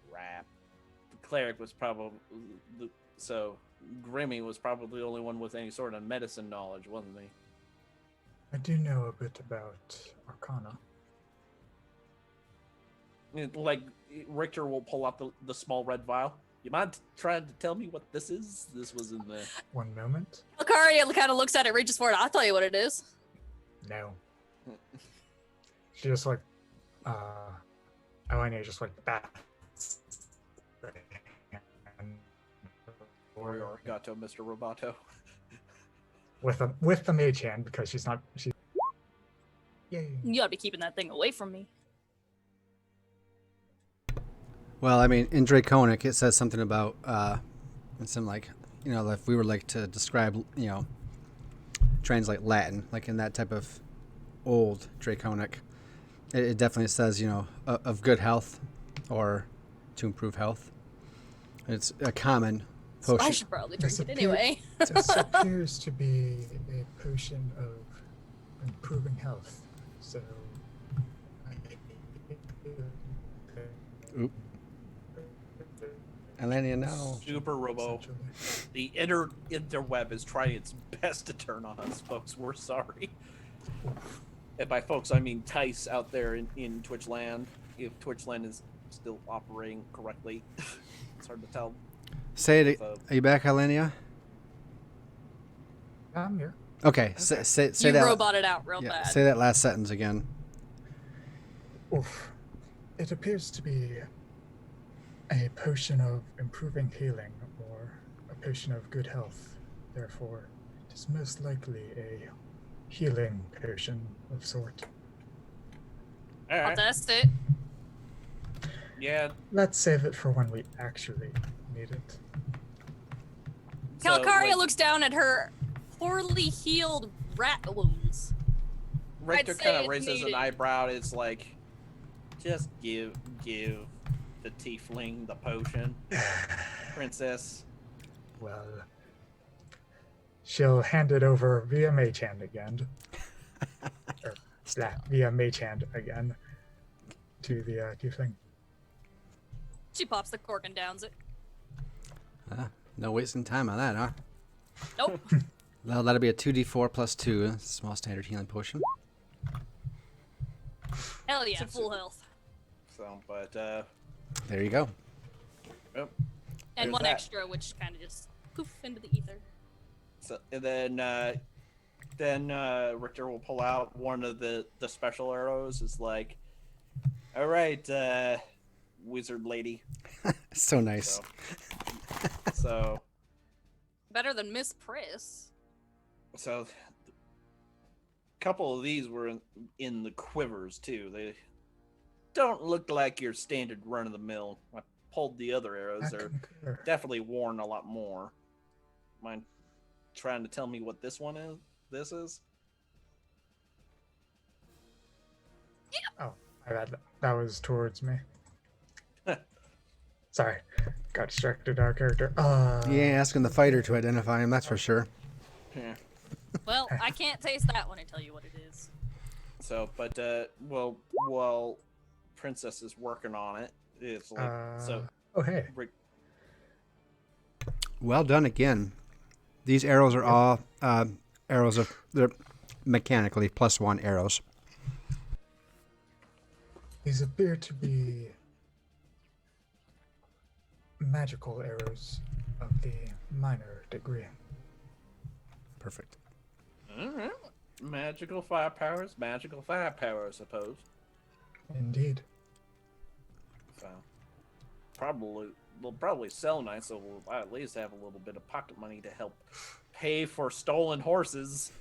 crap. The cleric was probably so Grimmy was probably the only one with any sort of medicine knowledge, wasn't he? I do know a bit about Arcana. Like Richter will pull out the small red vial. You mind trying to tell me what this is? This was in the. One moment. Lucaria kind of looks at it, reaches for it. I'll tell you what it is. No. She just like, Elenia just like that. Arigato, Mr. Roboto. With the mage hand because she's not. Yay. You ought to be keeping that thing away from me. Well, I mean, in Draconic, it says something about, something like, if we were like to describe, translate Latin, like in that type of old Draconic, it definitely says, of good health or to improve health. It's a common So potion. I should probably drink it Disappear- anyway. This appears to be a potion of improving health. So. Oop. Elenia, no. Super Robo. Essentially. The interweb is trying its best to turn on us, folks. We're sorry. And by folks, I mean Tice out there in Twitch land. If Twitch land is still operating correctly, it's hard to tell. Say it. So, Are you back, Elenia? I'm here. Okay. Say You that. roboted out real Yeah, bad. say that last sentence again. Oof. It appears to be a potion of improving healing or a potion of good health. Therefore, it is most likely a healing potion of sort. all I'll right. test it. Yeah. Let's save it for when we actually need it. so, Calcaria like, looks down at her poorly healed rat wounds. Richter I'd say kind of it's raises an needed. eyebrow. It's like, just give the tiefling the potion, princess. Well, she'll hand it over via mage hand again. via mage hand again to the tiefling. She pops the cork and downs it. No wasting time on that, huh? Nope. Well, that'll be a 2d4 plus 2, small standard healing potion. Hell yeah, full health. So, but There you go. yep. And There's one that. extra, which kind of just poof into the ether. So, and then Richter will pull out one of the special arrows. It's like, all right, wizard lady. So nice. So Better than Miss Priss. a couple of these were in the quivers too. They don't look like your standard run of the mill. I pulled the other arrows. They're definitely worn a lot more. Mind trying to tell me what this one is? This is? Oh, that was towards me. Sorry, got distracted. Our character. You ain't asking the fighter to identify him, that's for sure. Yeah. Well, I can't taste that one and tell you what it is. So, but while Princess is working on it, it's like so. Oh hey. Well done again. These arrows are all arrows of, they're mechanically +1 arrows. These appear to be magical arrows of the minor degree. Perfect. All right. Magical firepower, I suppose. Indeed. So, they'll probably sell nice, so we'll at least have a little bit of pocket money to help pay for stolen horses.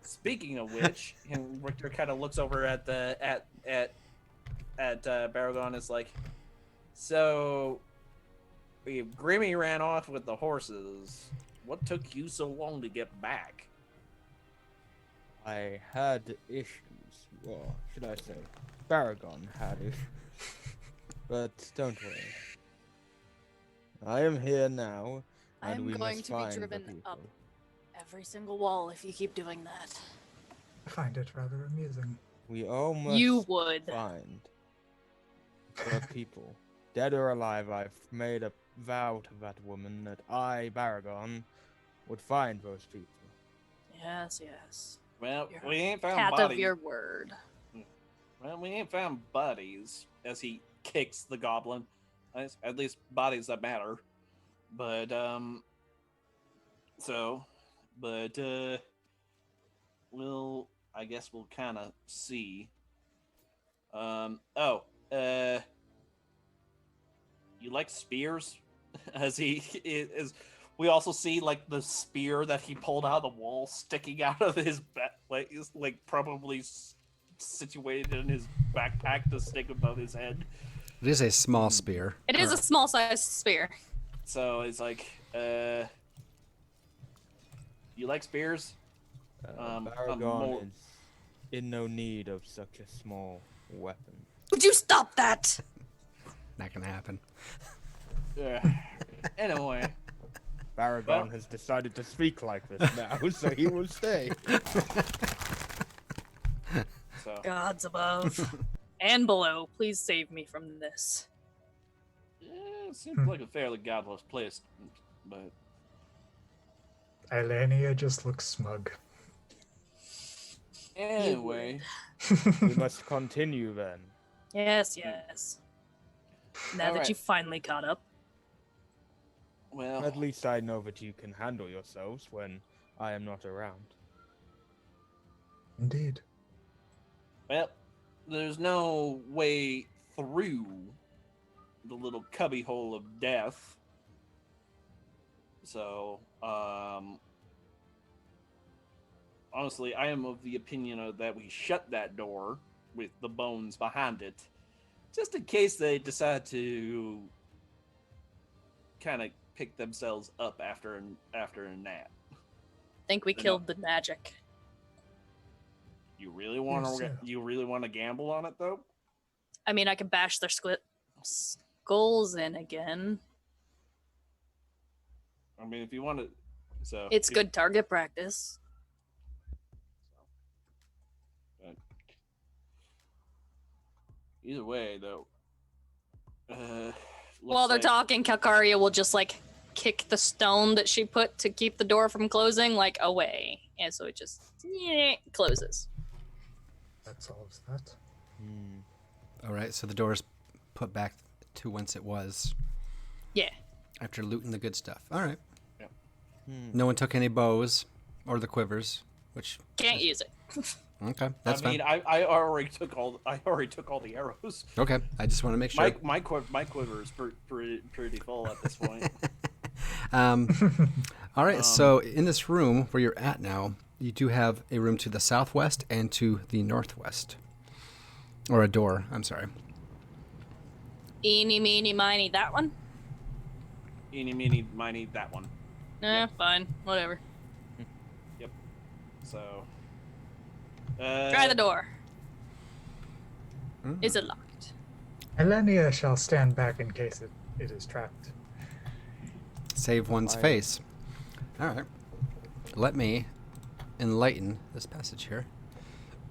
Speaking of which, and Richter kind of looks over at Baragon, is like, so if Grimmy ran off with the horses, what took you so long to get back? I had issues. Well, should I say, Baragon had issues. But don't worry. I am here now, and I'm we going must to be find the driven people. up every single wall if you keep doing that. I find it rather amusing. We all must You would. find the people. Dead or alive, I've made a vow to that woman that I, Baragon, would find those people. Yes, yes. Well, You're we ain't found Cat bodies. of your word. Well, we ain't found bodies, as he kicks the goblin. At least bodies that matter. But, I guess we'll kind of see. You like spears? As we also see, like, the spear that he pulled out of the wall sticking out of his back, like probably situated in his backpack to stick above his head. It is a small spear. It is a small sized spear. So it's like, you like spears? Baragon is in no need of such a small weapon. Would you stop that? Not gonna happen. Anyway. Baragon has decided to speak like this now, so he will stay. So. Gods above and below, please save me from this. Yeah, it seems like a fairly godless place, but Elenia just looks smug. anyway. We must continue then. Yes, yes. Now that Alright. you finally caught up. Well, At least I know that you can handle yourselves when I am not around. Indeed. well, there's no way through the little cubbyhole of death. So, honestly, I am of the opinion that we shut that door with the bones behind it, just in case they decide to kind of pick themselves up after a nap. Think we They're killed the magic. You really want to? Yes, You really want to gamble on it, though? I mean, I can bash their skulls in again. I mean, if you want to, so It's good target practice. But Either way, though. While they're talking, Calcaria will just like kick the stone that she put to keep the door from closing like away, and so it just closes. That solves that. All right, so the door's put back to whence it was. Yeah. After looting the good stuff. All right. Yep. No one took any bows or the quivers, which Can't use it. okay, that's I mean, fine. I already took all the arrows. Okay, I just want to make sure. My quiver is pretty full at this point. All right, so in this room where you're at now, you do have a room to the southwest and to the northwest. Or a door, I'm sorry. Eeny, meeny, miny, that one? Eeny, meeny, miny, that one. Fine. Whatever. Yep. So... Try the door. Is it locked? Elenia shall stand back in case it is trapped. Save one's face. All right. Let me enlighten this passage here.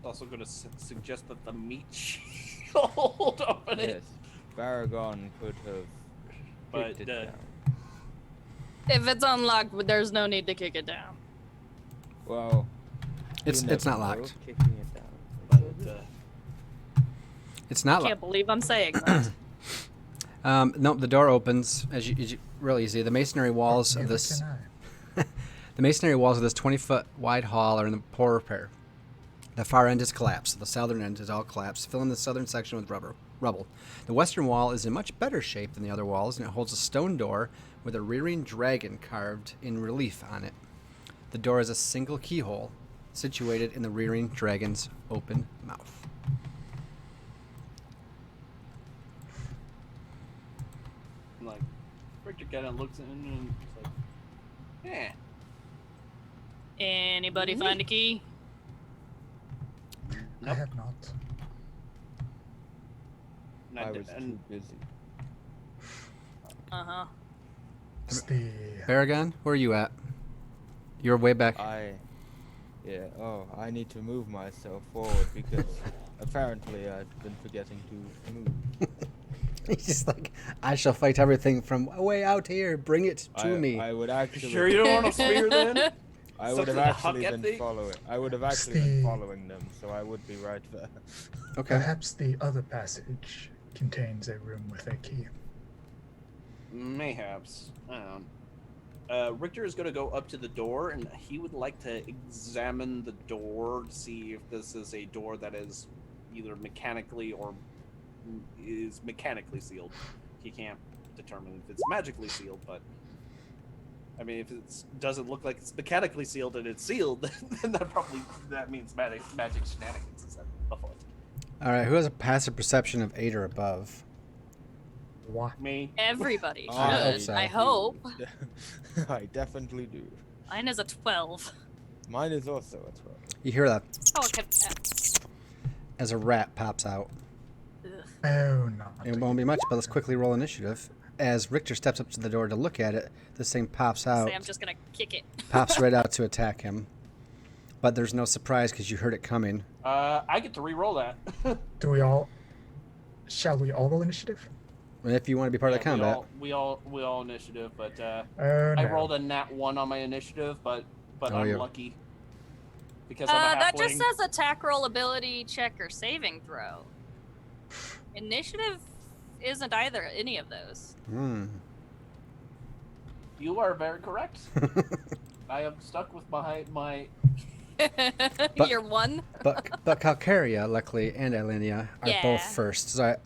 Also going to suggest that the meat shield open Yes, it. Baragon could have But, kicked it down. If it's unlocked, there's no need to kick it down. Well, It's you not never know, locked. kicking it down. But, It's not Can't locked. believe I'm saying that. Nope, the door opens as you real easy. The masonry walls of Neither this can I. the masonry walls of this 20-foot wide hall are in poor repair. The far end is collapsed. The southern end is all collapsed, filling the southern section with rubble. The western wall is in much better shape than the other walls, and it holds a stone door with a rearing dragon carved in relief on it. The door is a single keyhole situated in the rearing dragon's open mouth. like, Richter kind of looks in and he's like, yeah. Anybody find a key? I Nope. have not. I was too busy. Uh-huh. It's the Baragon, where are you at? You're way back. I need to move myself forward because apparently I've been forgetting to move. He's just like, I shall fight everything from way out here. Bring it to me. I would actually. Sure you don't want a spear then? I would have Something to huck actually at been thee? following. I would have actually been following them, so I would be right there. Okay. perhaps the other passage contains a room with a key. Mayhaps. I don't know. Richter is going to go up to the door, and he would like to examine the door to see if this is a door that is either mechanically or is mechanically sealed. He can't determine if it's magically sealed, but I mean, if it doesn't look like it's mechanically sealed and it's sealed, then that means magic shenanigans is afoot. All right. Who has a passive perception of 8 or above? What? Me. Everybody should. I hope so. I hope. I definitely do. Mine is a 12. Mine is also a 12. You hear that Oh, okay. as a rat pops out. Ugh. Oh, no. It won't be much, but let's quickly roll initiative. As Richter steps up to the door to look at it, this thing pops out. Say I'm just gonna kick it. Pops right out to attack him. But there's no surprise because you heard it coming. I get to re-roll that. Shall we all roll initiative? And if you want to be part of the combat. We all initiative, but Oh, no. I rolled a nat 1 on my initiative, but I'm yeah. lucky because I'm a halfling. That just says attack roll, ability check, or saving throw. Initiative isn't either any of those. You are very correct. I am stuck with my. But- You're one. But Calcaria, luckily, and Elenia are both Yeah. first. So,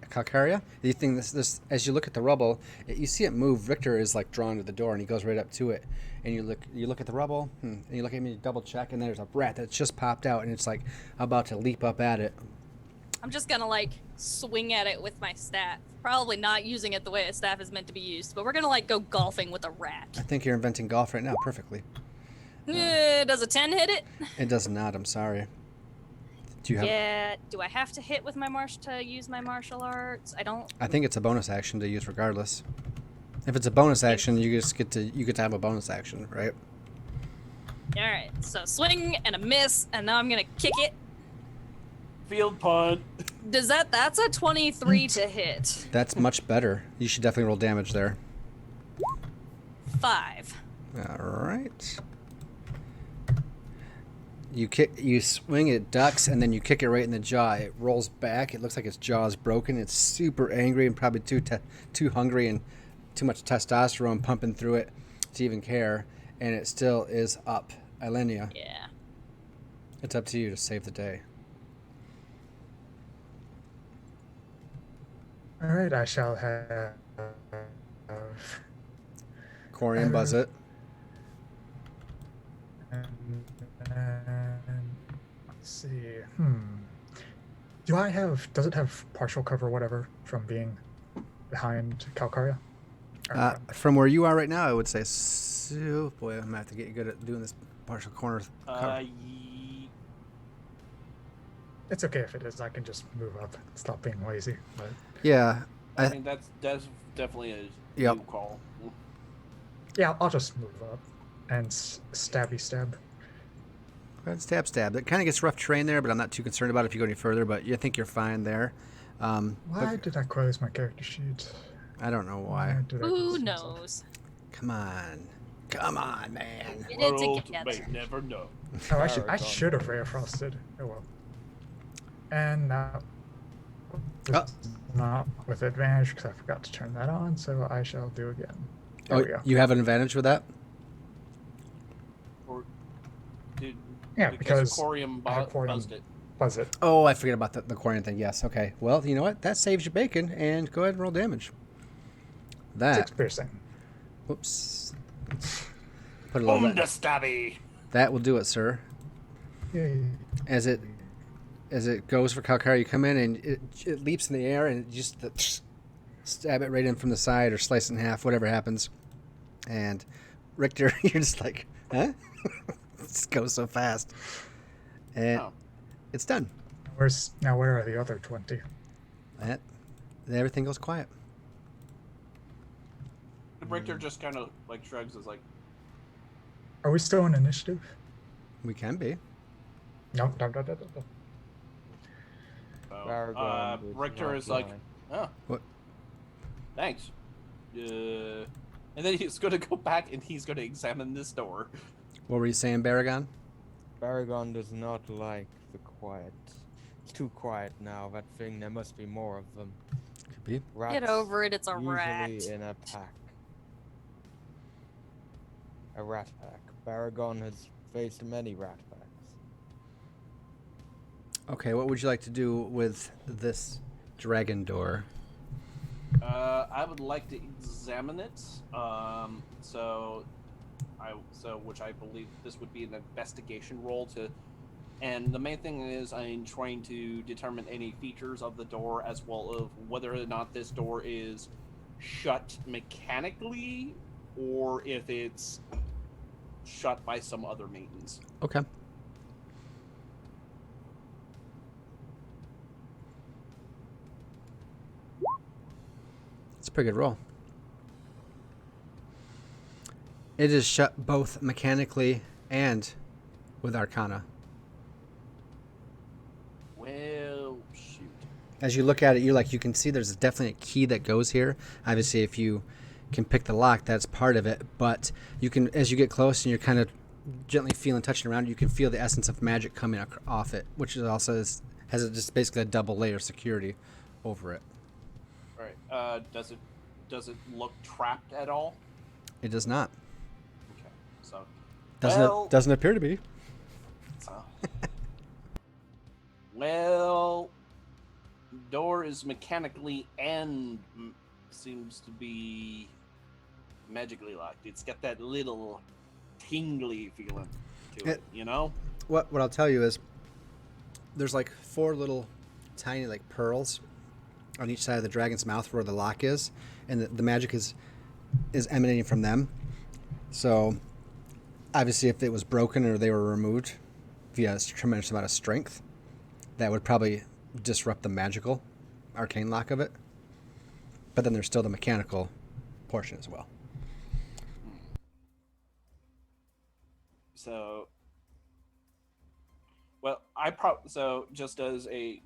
Calcaria, do you think this as you look at the rubble, you see it move? Richter is like drawn to the door, and he goes right up to it. And you look at the rubble, and you look at me, double check, and there's a rat that's just popped out, and it's like about to leap up at it. I'm just gonna like swing at it with my staff. Probably not using it the way a staff is meant to be used, but we're gonna like go golfing with a I rat. think you're inventing golf right now perfectly. Does a 10 hit it? It does not. I'm sorry. Do you have? Yeah. Do I have to hit with my to use my martial arts? I don't. I think it's a bonus action to use regardless. If it's a bonus action, you get to have a bonus action, right? All right. So swing and a miss, and now I'm gonna kick it. Field punt. That's a 23 to hit. That's much better. You should definitely roll damage there. 5. All right. You swing it, ducks, and then you kick it right in the jaw. It rolls back. It looks like its jaw is broken. It's super angry and probably too hungry and too much testosterone pumping through it to even care. And it still is up. Ilenia, Yeah. it's up to you to save the day. All right, I shall have. Corian buzz it. And let's see. Does it have partial cover, whatever, from being behind Calcaria? From where you are right now, I would say, boy, I'm going to have to get you good at doing this partial corner cover. It's okay if it is. I can just move up. Stop being lazy. But Yeah. I mean, that's definitely a Yep. new call. yeah, I'll just move up and stabby stab. Go ahead, stab. It kind of gets rough terrain there, but I'm not too concerned about it if you go any further, but I think you're fine there. Why did I close my character sheet? I don't know why. Did I Who close myself? knows? Come on, man. Get it World together. may never know. Oh, I should have Ray Frosted. Oh well. And now, not with advantage because I forgot to turn that on, so I shall do again. There we go. You have an advantage with that? Or did Yeah, because Corium I have Corium buzzed it. buzz it. Oh, I forget about the Corian thing. Yes, okay. Well, you know what? That saves your bacon, and go ahead and roll damage. 6 piercing. Whoops. Put a little bit. Stabby. That will do it, sir. Yay. As it goes for Calcaria, you come in and it leaps in the air and it just stab it right in from the side or slice it in half, whatever happens. And Richter, you're just like, huh? This goes so fast. And it's done. Where are the other 20? Then everything goes quiet. Richter just kind of like shrugs, is like, Are we still in initiative? We can be. No. Richter is like, oh, What? Thanks. And then he's going to go back and he's going to examine this door. What were you saying, Baragon? Baragon does not like the quiet. It's too quiet now. That thing, there must be more of them. Could be. Rats Get over it, it's a usually rat. in a pack. A rat pack. Baragon has faced many rat packs. Okay, what would you like to do with this dragon door? I would like to examine it. Which I believe this would be an investigation roll to, and the main thing is I'm trying to determine any features of the door as well as whether or not this door is shut mechanically or if it's shut by some other means. Okay. It's a pretty good roll. It is shut both mechanically and with Arcana. Well, shoot. As you look at it, you can see there's definitely a key that goes here. Obviously, if you can pick the lock, that's part of it. But you can, as you get close and you're kind of gently touching around, you can feel the essence of magic coming off it, which is also has just basically a double layer of security over it. All right. Does it look trapped at all? It does not. Okay. So Doesn't appear to be. Well, door is mechanically and seems to be magically locked. It's got that little tingly feeling to it, you know? What I'll tell you is there's like 4 little tiny like pearls on each side of the dragon's mouth where the lock is, and the magic is emanating from them. So obviously if it was broken or they were removed via a tremendous amount of strength, that would probably disrupt the magical arcane lock of it. But then there's still the mechanical portion as well. So Well, so just as a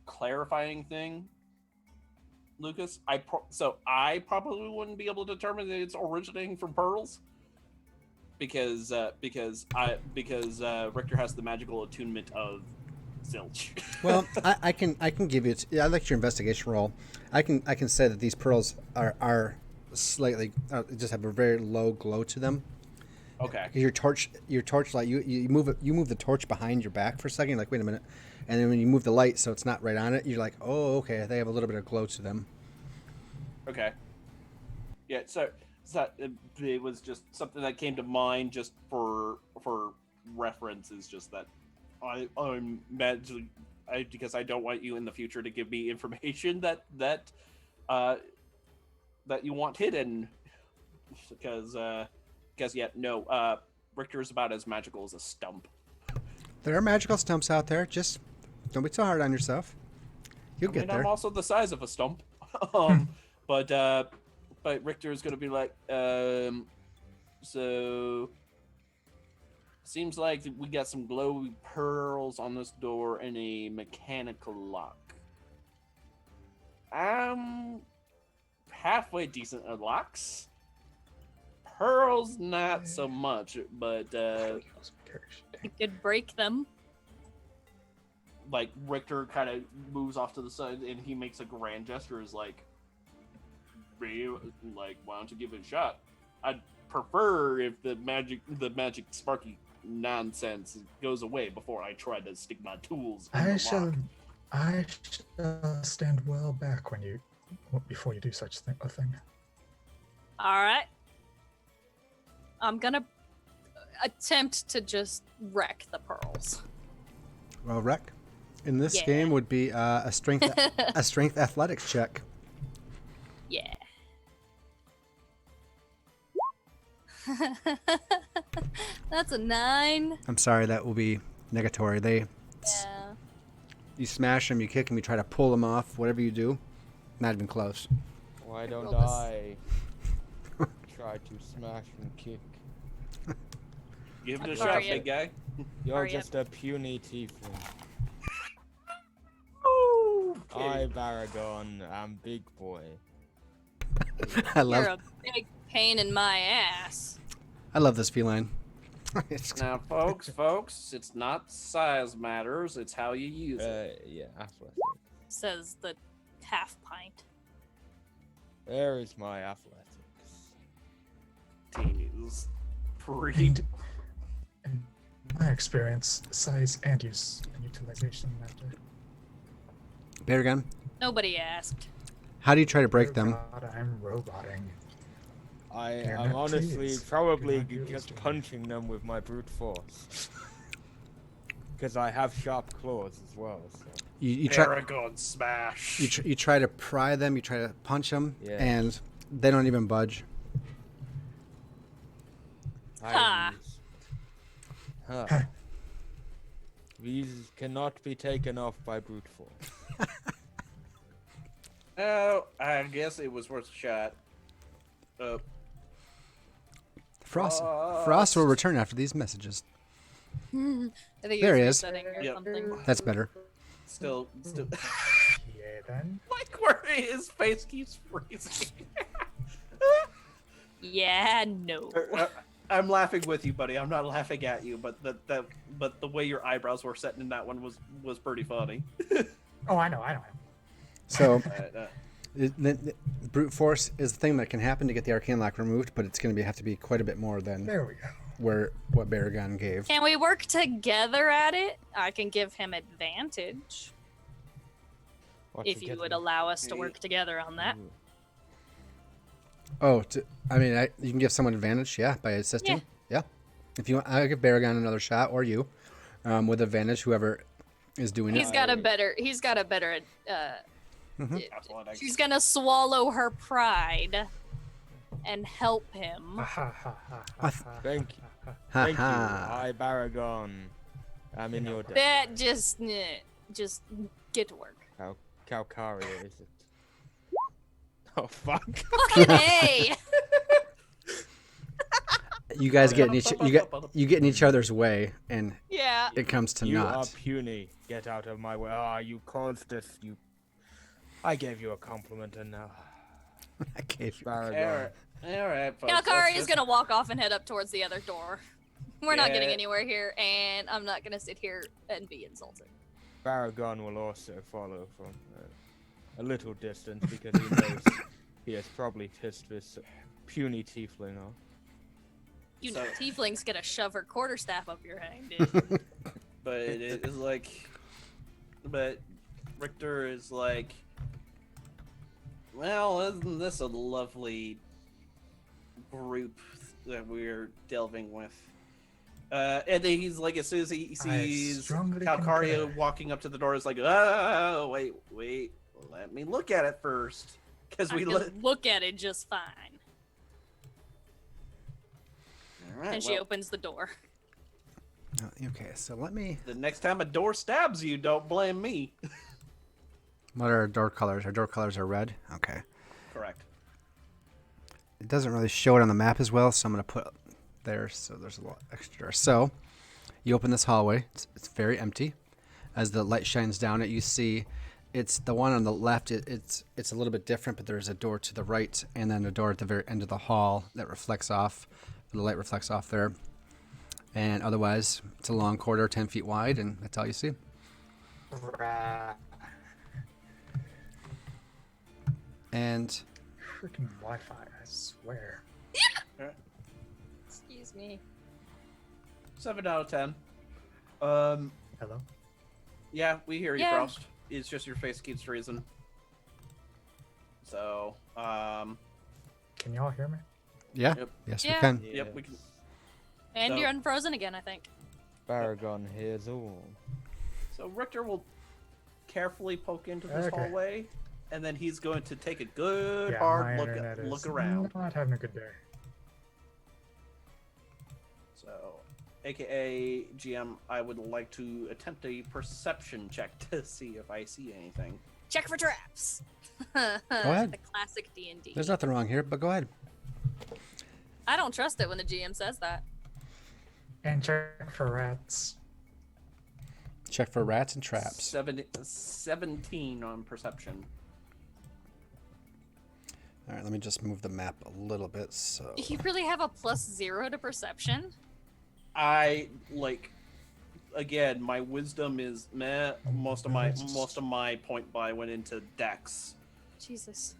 clarifying thing, Lucas, I probably wouldn't be able to determine that it's originating from pearls because Richter has the magical attunement of zilch. Well, I can give you. I like your investigation roll. I can say that these pearls are slightly just have a very low glow to them. Okay. Your torchlight, you move the torch behind your back for a second. You're like, wait a minute, and then when you move the light so it's not right on it, you're like, oh, okay, they have a little bit of glow to them. Okay. Yeah. So it was just something that came to mind just for reference. Is just that I'm magically because I don't want you in the future to give me information that you want hidden because. Richter's about as magical as a stump. There are magical stumps out there. Just don't be so hard on yourself. You'll get there. I'm also the size of a stump. But Richter is going to be like, so seems like we got some glowy pearls on this door and a mechanical lock. Halfway decent at locks. Pearls, not so much, but You could break them. like Richter kind of moves off to the side and he makes a grand gesture. Is like, why don't you give it a shot? I'd prefer if the magic sparky nonsense goes away before I try to stick my tools in the lock. I shall stand well back before you do such a thing. All right. I'm gonna attempt to just wreck the pearls. Well, wreck in this Yeah. game would be a strength athletics check. Yeah. That's a 9. I'm sorry, that will be negatory. Yeah. You smash them, you kick them, you try to pull them off. Whatever you do, not even close. Why don't roll this. I try to smash and kick? Give it a I'm shot, sorry. big guy. You're Hurry just a puny tiefling. Okay. I, Baragon, am big boy. I You're love a big pain in my ass. this feline. Now, folks, it's not size matters; it's how you use it. Yeah, athletic. Says the half pint. There is my athletics. Tease. Pretty. In my experience, size and use and utilization matter. Baragon, Nobody asked. how do you try to break them? God, I'm roboting. They're I'm not honestly kids. probably You're not just used to it. punching them with my brute force. Because I have sharp claws as well. So. You try Paragon smash. you try to pry them, you try to punch them, Yeah. and they don't even budge. Ha. Huh. These cannot be taken off by brute force. Oh, I guess it was worth a shot. Frost will return after these messages. I think There it's he is. resetting or Yep. something. That's better. Still. Yeah, then. Like where his face keeps freezing. Yeah, no. I'm laughing with you, buddy. I'm not laughing at you, but the way your eyebrows were set in that one was pretty funny. Oh, I know. So, Uh, the brute force is the thing that can happen to get the arcane lock removed, but it's going to have to be quite a bit more than There we go. what Baragon gave. Can we work together at it? I can give him advantage if you would allow us to work together on that. Oh, you can give someone advantage, yeah, by assisting. Yeah. If you want, I'll give Baragon another shot, or you, with advantage, whoever is doing He's it. got a better. athletics. She's gonna swallow her pride and help him. Thank you. Ha Thank you. ha. I, Baragon, am in your debt. That just get to work. How Calcaria is it? Oh, fuck. Fucking A. You guys get in each other's way, and Yeah. it comes to You naught. are puny. Get out of my way. Ah, you caused this. I gave you a compliment, and now. I gave you. Baragon. All right, folks. Kalkari is let's gonna walk off and head up towards the other door. We're not getting Yeah. anywhere here, and I'm not gonna sit here and be insulted. Baragon will also follow from a little distance because he knows he has probably pissed this puny tiefling off. You know, So- tiefling's gonna shove her quarterstaff up your hang, dude. But it is like, but Richter is like, well, isn't this a lovely group that we're delving with? And then he's like, as soon as he sees strongly Calcaria concur. walking up to the door, it's like, oh, wait, let me look at it first, because I we can look at it just fine. All right, And she opens the door. Okay, so let me. the next time a door stabs you, don't blame me. What are our door colors? Our door colors are red. Okay. Correct. It doesn't really show it on the map as well, so I'm going to put there so there's a lot extra. So you open this hallway. It's very empty. As the light shines down it, you see it's the one on the left. It's a little bit different, but there's a door to the right and then a door at the very end of the hall that reflects off. The light reflects off there. And otherwise, it's a long corridor, 10 feet wide, and that's all you see. And Freaking Wi-Fi, I swear. Excuse me. 7 out of 10. Hello? Yeah, we hear you, Yeah. Frost. It's just your face keeps freezing. So, Can y'all hear me? yeah, Yep. yes, we Yeah. can. yep, we can. And So- you're unfrozen again, I think. Baragon hears all. So Richter will carefully poke into this Okay. hallway, and then he's going to take a good Yeah, hard my look internet is around. not having a good day. So, AKA GM, I would like to attempt a perception check to see if I see anything. Check for traps. ahead. The classic D&D. There's nothing wrong here, but go ahead. I don't trust it when the GM says that. And check for rats. Check for rats and traps. 17 on perception. All right, let me just move the map a little bit. So You really have a +0 to perception? I like. Again, my wisdom is meh. Most of my point buy went into Dex. Jesus.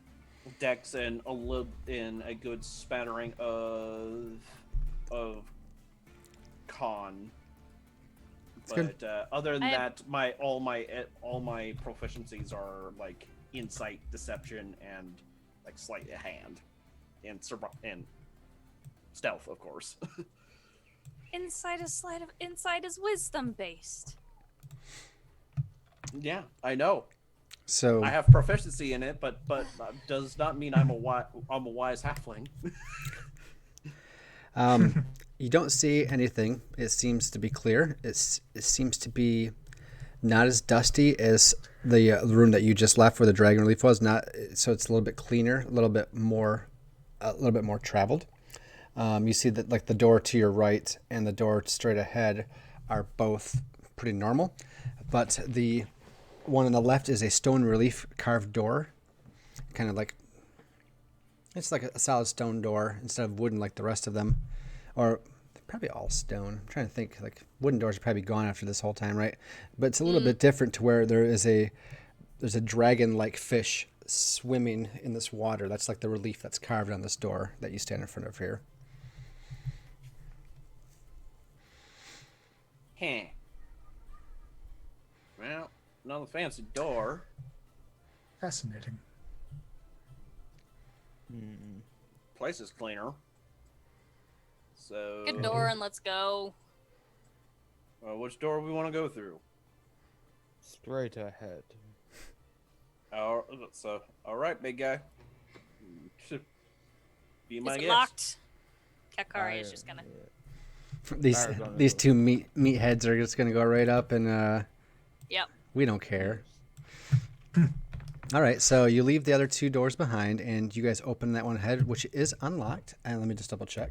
Dex and a good spattering of con. It's But good. other than I- that, all my proficiencies are like insight, deception, and like sleight of hand, and stealth, of course. Insight is wisdom based. Yeah, I know. So I have proficiency in it, but does not mean I'm a wise halfling. you don't see anything. It seems to be clear. It seems to be not as dusty as the room that you just left, where the dragon relief was. Not so it's a little bit cleaner, a little bit more traveled. You see that like the door to your right and the door straight ahead are both pretty normal, but the one on the left is a stone relief carved door, kind of like it's like a solid stone door instead of wooden like the rest of them, or probably all stone. I'm trying to think, like wooden doors are probably gone after this whole time, right? But it's a little bit different to where there's a dragon-like fish swimming in this water. That's like the relief that's carved on this door that you stand in front of here. Heh. Well, another fancy door. Fascinating. Place is cleaner. So, Good door and let's go. Which door we want to go through? Straight ahead. All right, big guy. Be my Is it guest. locked? Kakari is just gonna. These two meatheads are just gonna go right up and Yep. we don't care. All right, so you leave the other two doors behind, and you guys open that one ahead, which is unlocked. And let me just double check.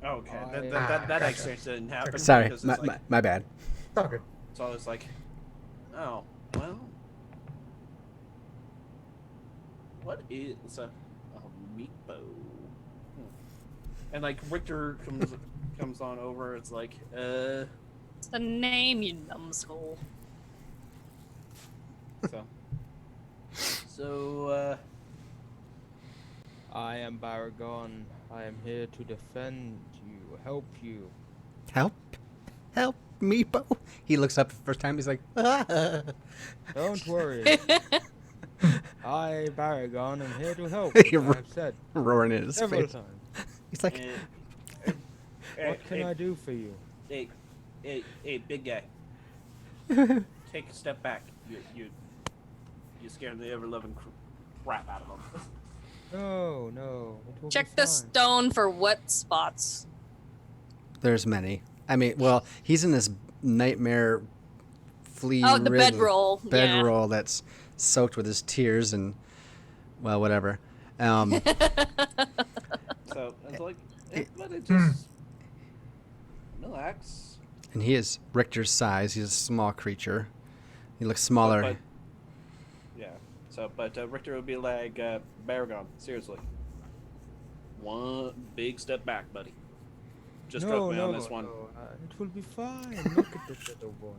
Okay, that exchange didn't happen. Sorry, because it's my bad. Oh, good. So I was like, oh, well. What is a meatball? And like Richter comes on over. It's like, It's the name, you numbskull. So, I am Baragon. I am here to defend you, help you. Help Meepo. He looks up the first time. He's like, ah. Don't worry. I, Baragon, am here to help. You're I've said roaring in his several face. times. He's like, What can I do for you? Hey, big guy. Take a step back. You scaring the ever-loving crap out of them. No. It will Check be the fine. stone for wet spots. there's many. I mean, well, he's in this nightmare flea. Oh, the bedroll. Bedroll that's soaked with his tears and, well, whatever. So it's like, let it just relax. And he is Richter's size. He's a small creature. He looks smaller. But Richter would be like, Baragon, seriously. One big step back, buddy. Just trust me on this one. It will be fine. Look at this little boy.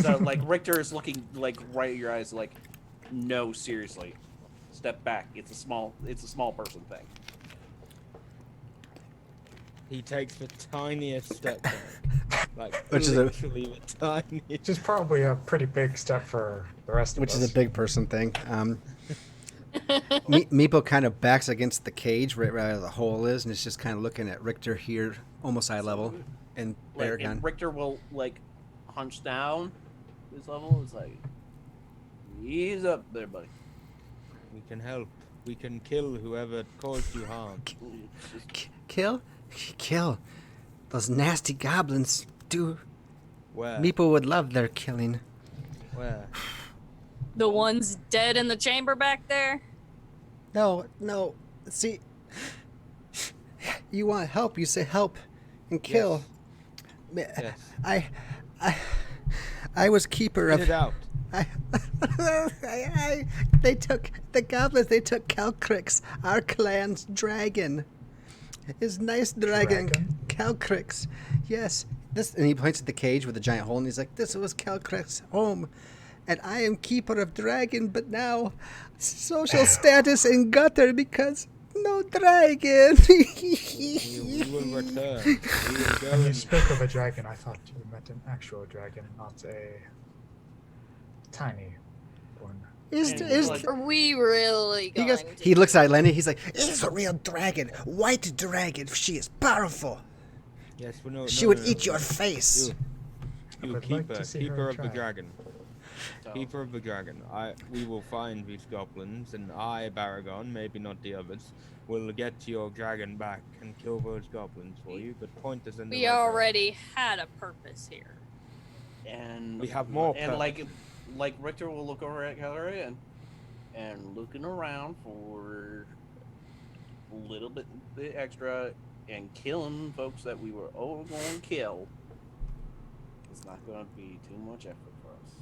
So, like, Richter is looking, like, right at your eyes, like, no, seriously. Step back. It's a small person thing. He takes the tiniest step back. Like, Which is literally the tiniest. Which is probably a pretty big step for the rest of Which us. is a big person thing. Meepo kind of backs against the cage right where the hole is, and it's just kind of looking at Richter here, almost eye level, and Like, Baragon. and Richter will, like, hunch down his level. It's like, ease up there, buddy. We can help. We can kill whoever caused you harm. Kill. Those nasty goblins. Where? Meepo would love their killing. Where? The one's dead in the chamber back there. No. See, you want help. You say help and kill. Yes. I was keeper Get of. it out. They took the goblins. They took Calcrix, our clan's dragon. His nice dragon, Calcrix. Yes. This, and he points at the cage with the giant hole, and he's like, "This was Calcrix's home, and I am keeper of dragon. But now, social status in gutter because no dragon." We will return. We will go When you and spoke of a dragon, I thought you meant an actual dragon, not a tiny one. Are we really going He looks at Lenny. He's like, "It's a real dragon, white dragon. She is powerful. Yes, well, no, She no, would no, eat no. your face." You would like keeper, to see keeper her of the try. dragon. So, Keeper of the dragon. We will find these goblins, and I, Baragon, maybe not the others, will get your dragon back and kill those goblins for you. But point us in the We right already had a purpose here. and We have more And purpose. like Richter will look over at Calorie and looking around for a little bit extra and killing folks that we were all going to kill. It's not going to be too much effort for us.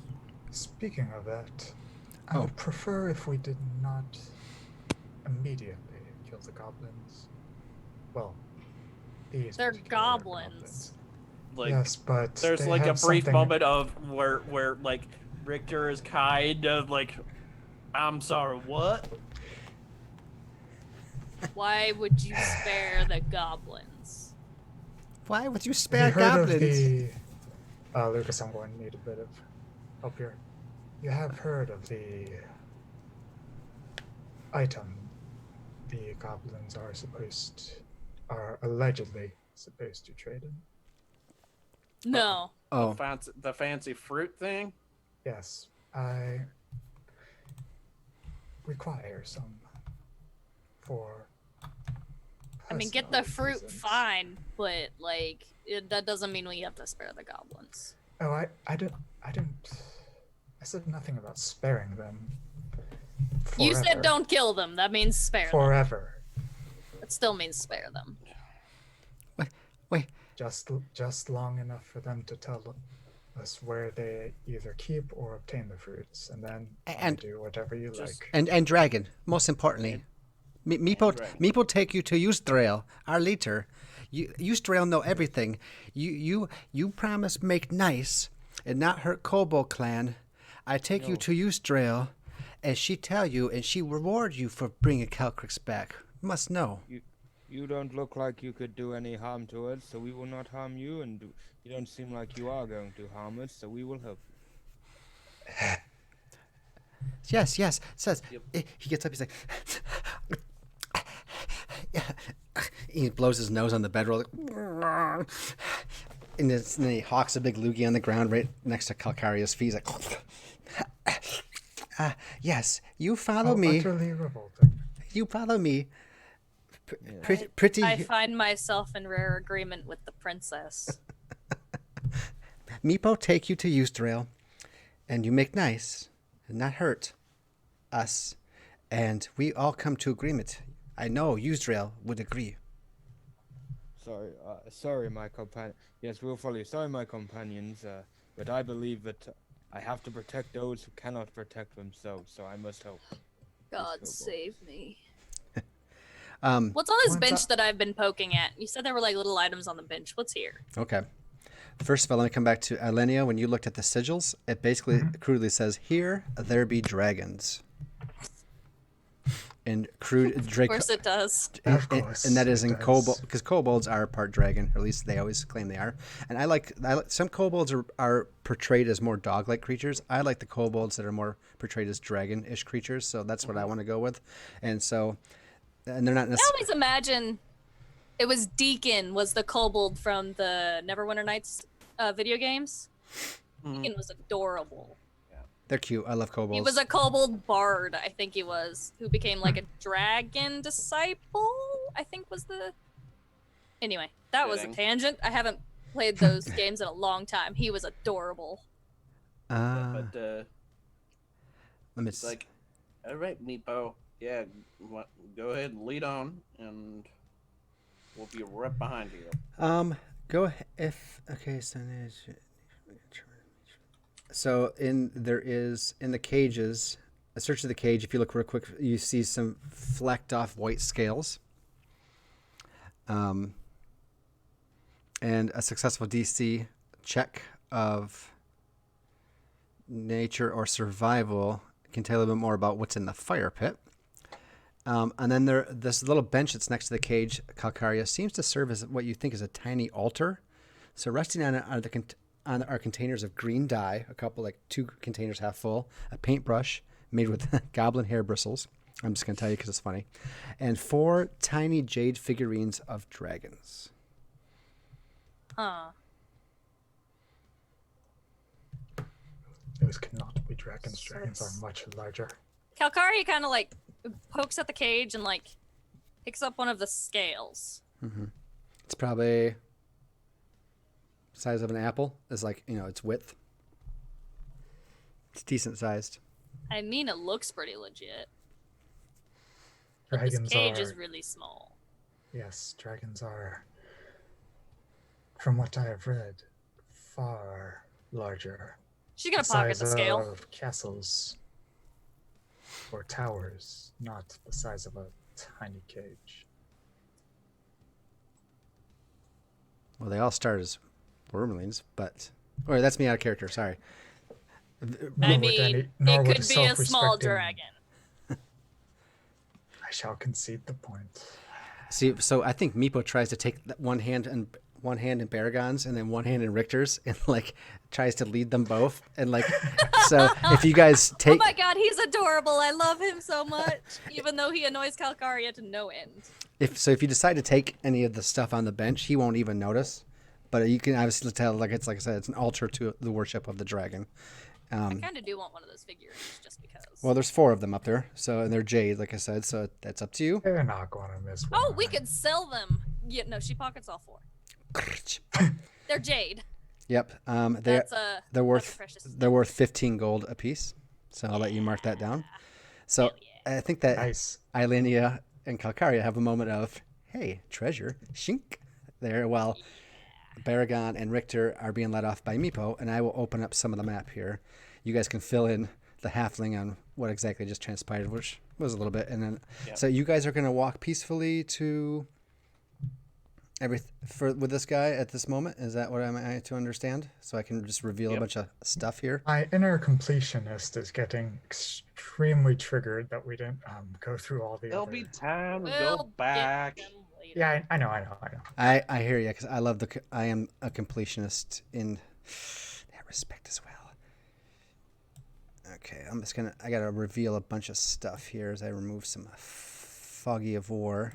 Speaking of that, I would prefer if we did not immediately kill the goblins. Well, these They're particular goblins. Like, yes, but there's they like a have brief something- moment of where like Richter is kind of like, I'm sorry, what? Why would you spare the goblins? Why would you Have spare you heard of goblins? the Lucas, I'm going to need a bit of help here. You have heard of the item the goblins are allegedly supposed to trade in? No. Oh, The fancy fruit thing? Yes, I require some for. I mean, get the personal fruit reasons. fine, but like that doesn't mean we have to spare the goblins. Oh, I don't. I said nothing about sparing them. You said Forever. don't kill them. That means spare them. Forever. It still means spare them. Wait. Just long enough for them to tell us where they either keep or obtain the fruits, and then do whatever you like. And dragon, most importantly. Meepo take you to Eustrail, our leader. Eustrail know everything. You promise make nice and not hurt Kobold clan. I take you to Eustrail, and she tell you, and she reward you for bringing Calcrix back. Must know. You don't look like you could do any harm to us, so we will not harm you, and you don't seem like you are going to harm us, so we will help you. Yes. Says he gets up. He's like, he blows his nose on the bedroll, and then he hawks a big loogie on the ground right next to Calcaria's feet. He's like, yes, you follow me. Utterly revolting. You follow me. Pretty. I find myself in rare agreement with the princess. Meepo take you to Eustrail, and you make nice and not hurt us, and we all come to agreement. I know Eustrail would agree. Sorry, my companion. Yes, we'll follow you. Sorry, my companions, but I believe that I have to protect those who cannot protect themselves, so I must help. God save me. What's on this bench that I've been poking at? You said there were like little items on the bench. What's here? Okay. First of all, let me come back to Alenia. When you looked at the sigils, it basically crudely says, "Here there be dragons." And Of course it does. And that is in kobold, because kobolds are part dragon, or at least they always claim they are. And I like some kobolds are portrayed as more dog-like creatures. I like the kobolds that are more portrayed as dragon-ish creatures, so that's what I want to go with. And so, and they're not necessarily. I always imagine it was Deacon was the kobold from the Neverwinter Nights video games. Deacon was adorable. They're cute. I love kobolds. He was a kobold bard, I think he was, who became like a dragon disciple, I think was the... Anyway, that was a tangent. I haven't played those games in a long time. He was adorable. Let me it's like, all right, Meepo. Yeah, go ahead and lead on, and we'll be right behind you. Go ahead. So in the cages, a search of the cage, if you look real quick, you see some flecked off white scales. And a successful DC check of nature or survival can tell you a little bit more about what's in the fire pit. And then this little bench that's next to the cage, Calcaria, seems to serve as what you think is a tiny altar. So resting on it are containers of green dye, two containers half full, a paintbrush made with goblin hair bristles. I'm just going to tell you because it's funny. And 4 tiny jade figurines of dragons. Huh. Those cannot be dragons. Dragons are much larger. Calcaria kind of like pokes at the cage and like picks up one of the scales. Mm-hmm. It's probably size of an apple. Is like, its width. It's decent sized. I mean, it looks pretty legit. Dragons this cage is really small. Yes, dragons are, from what I have read, far larger. She's gonna pocket the scale. Of castles or towers, not the size of a tiny cage. Well, they all start as wormlings, but that's me out of character. Sorry. I mean, it could be a small dragon. I shall concede the point. See, so I think Meepo tries to take one hand in Baragon's and then one hand in Richter's and tries to lead them both. And so if you guys take... Oh my god, he's adorable. I love him so much, even though he annoys Calcaria to no end. If you decide to take any of the stuff on the bench, he won't even notice. But you can obviously tell, like I said, it's an altar to the worship of the dragon. I kind of do want one of those figurines just because. Well, there's 4 of them up there, and they're jade, like I said, so that's up to you. They're not going to miss one. Oh, we could sell them. Yeah, no, she pockets all 4. They're jade. Yep. They're worth 15 gold apiece. So I'll let you mark that down. So I think that nice. Ilenia and Calcaria have a moment of, hey, treasure, shink. there while Baragon and Richter are being led off by Meepo, and I will open up some of the map here. You guys can fill in the halfling on what exactly just transpired, which was a little bit, and then so you guys are going to walk peacefully to with this guy at this moment. Is that what I'm to understand? So I can just reveal a bunch of stuff here. My inner completionist is getting extremely triggered that we didn't go through all the. There'll be time to go back. Yeah, I know. I hear you, because I am a completionist in that respect as well. Okay, I gotta reveal a bunch of stuff here as I remove some foggy of war.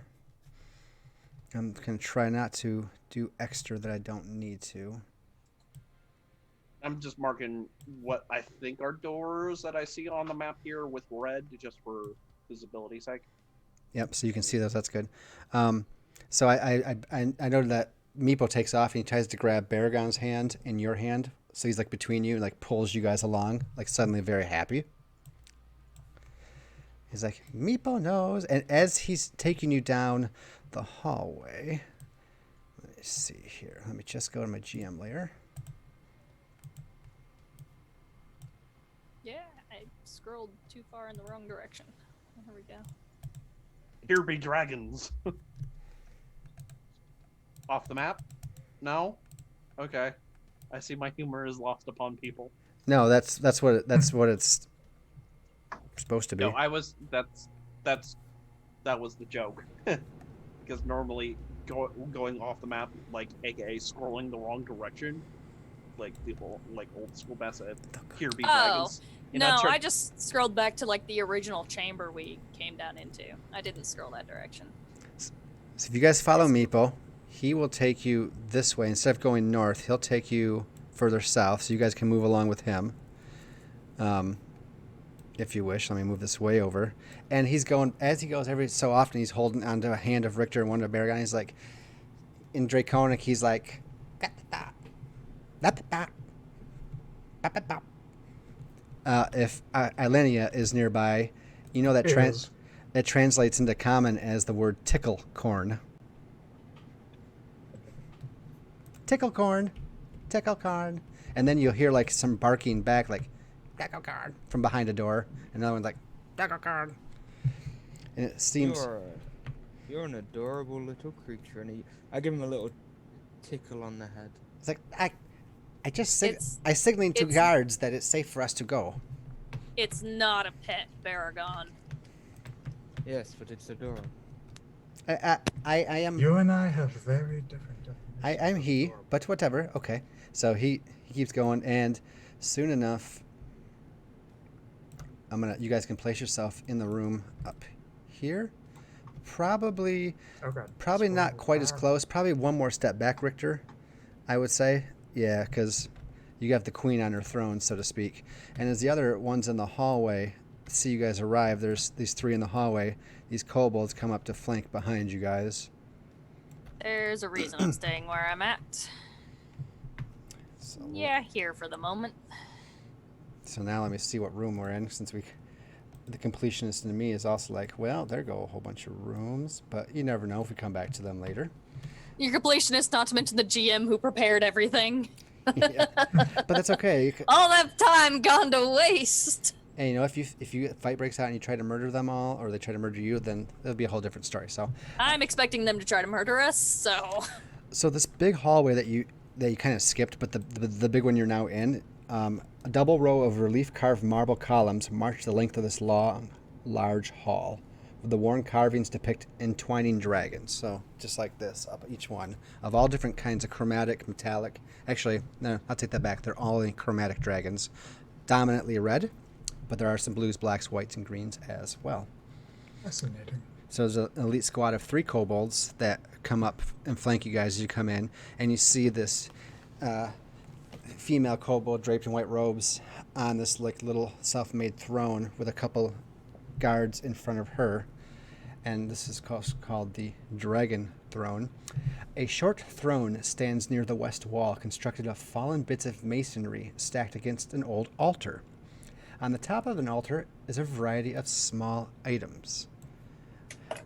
I'm gonna try not to do extra that I don't need to. I'm just marking what I think are doors that I see on the map here with red, just for visibility's sake. Yep, so you can see those. That's good. So I noted that Meepo takes off and he tries to grab Baragon's hand in your hand. So he's like between you and like pulls you guys along, like suddenly very happy. He's like, Meepo knows. And as he's taking you down the hallway, let me see here. Let me just go to my GM layer. Yeah, I scrolled too far in the wrong direction. Here we go. Here be dragons. Off the map? No? Okay. I see my humor is lost upon people. No, that's what it's supposed to be. No, that was the joke. Because normally going off the map, like aka scrolling the wrong direction, like people like old school method. Here be dragons. No, I just scrolled back to like the original chamber we came down into. I didn't scroll that direction. So if you guys follow Meepo, he will take you this way. Instead of going north, he'll take you further south, so you guys can move along with him. If you wish. Let me move this way over. And he's going, as he goes every so often, he's holding onto a hand of Richter and one of Baragon. He's like, in Draconic, he's like, if Ilenia is nearby, you know that that translates into common as the word tickle corn. Tickle corn. Tickle corn. And then you'll hear like some barking back, like, tickle corn, from behind a door. And another one's like, tickle corn. And it seems... You're an adorable little creature. And I give him a little tickle on the head. It's like, I signaling to guards that it's safe for us to go. It's not a pet, Baragon. Yes, but it's adorable. I am... You and I have very different definitions. I'm he, but whatever. Okay. So he keeps going, and soon enough, you guys can place yourself in the room up here. Probably not quite as close. Probably one more step back, Richter, I would say. Yeah, because you have the queen on her throne, so to speak. And as the other ones in the hallway see you guys arrive, there's these three in the hallway. These kobolds come up to flank behind you guys. There's a reason I'm staying where I'm at. So, yeah, here for the moment. So now let me see what room we're in, since the completionist in me is also like, well, there go a whole bunch of rooms, but you never know if we come back to them later. Your completionist, not to mention the GM who prepared everything. Yeah. But that's okay. All that time gone to waste. And you know, if you fight breaks out and you try to murder them all, or they try to murder you, then it'll be a whole different story. So I'm expecting them to try to murder us. So this big hallway that you kind of skipped, but the big one you're now in, a double row of relief carved marble columns march the length of this long, large hall. The worn carvings depict entwining dragons. So just like this, up each one, of all different kinds of chromatic, metallic. Actually, no, I'll take that back. They're all chromatic dragons, dominantly red, but there are some blues, blacks, whites, and greens as well. Fascinating. So there's an elite squad of 3 kobolds that come up and flank you guys as you come in, and you see this female kobold draped in white robes on this like little self-made throne with a couple guards in front of her. And this is called the Dragon Throne. A short throne stands near the west wall, constructed of fallen bits of masonry stacked against an old altar. On the top of an altar is a variety of small items.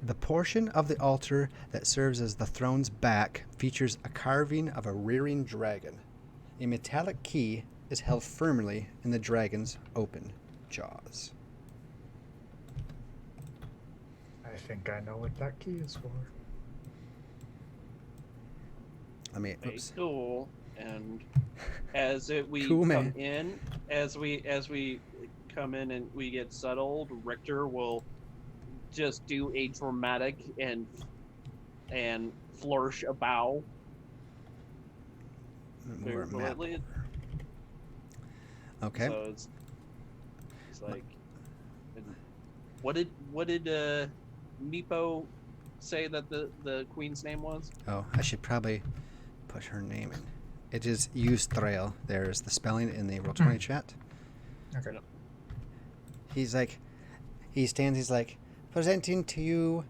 The portion of the altar that serves as the throne's back features a carving of a rearing dragon. A metallic key is held firmly in the dragon's open jaws. I think I know what that key is for. Very cool. And as we Cool, come man. in, as we come in and we get settled, Richter will just do a dramatic and flourish a bow. Move our map. Politely. Okay. So it's like, what did Meepo say that the queen's name was? Oh, I should probably put her name in. It is Eustrail. There's the spelling in the Roll20 chat. Okay. He's like, he's like, presenting to you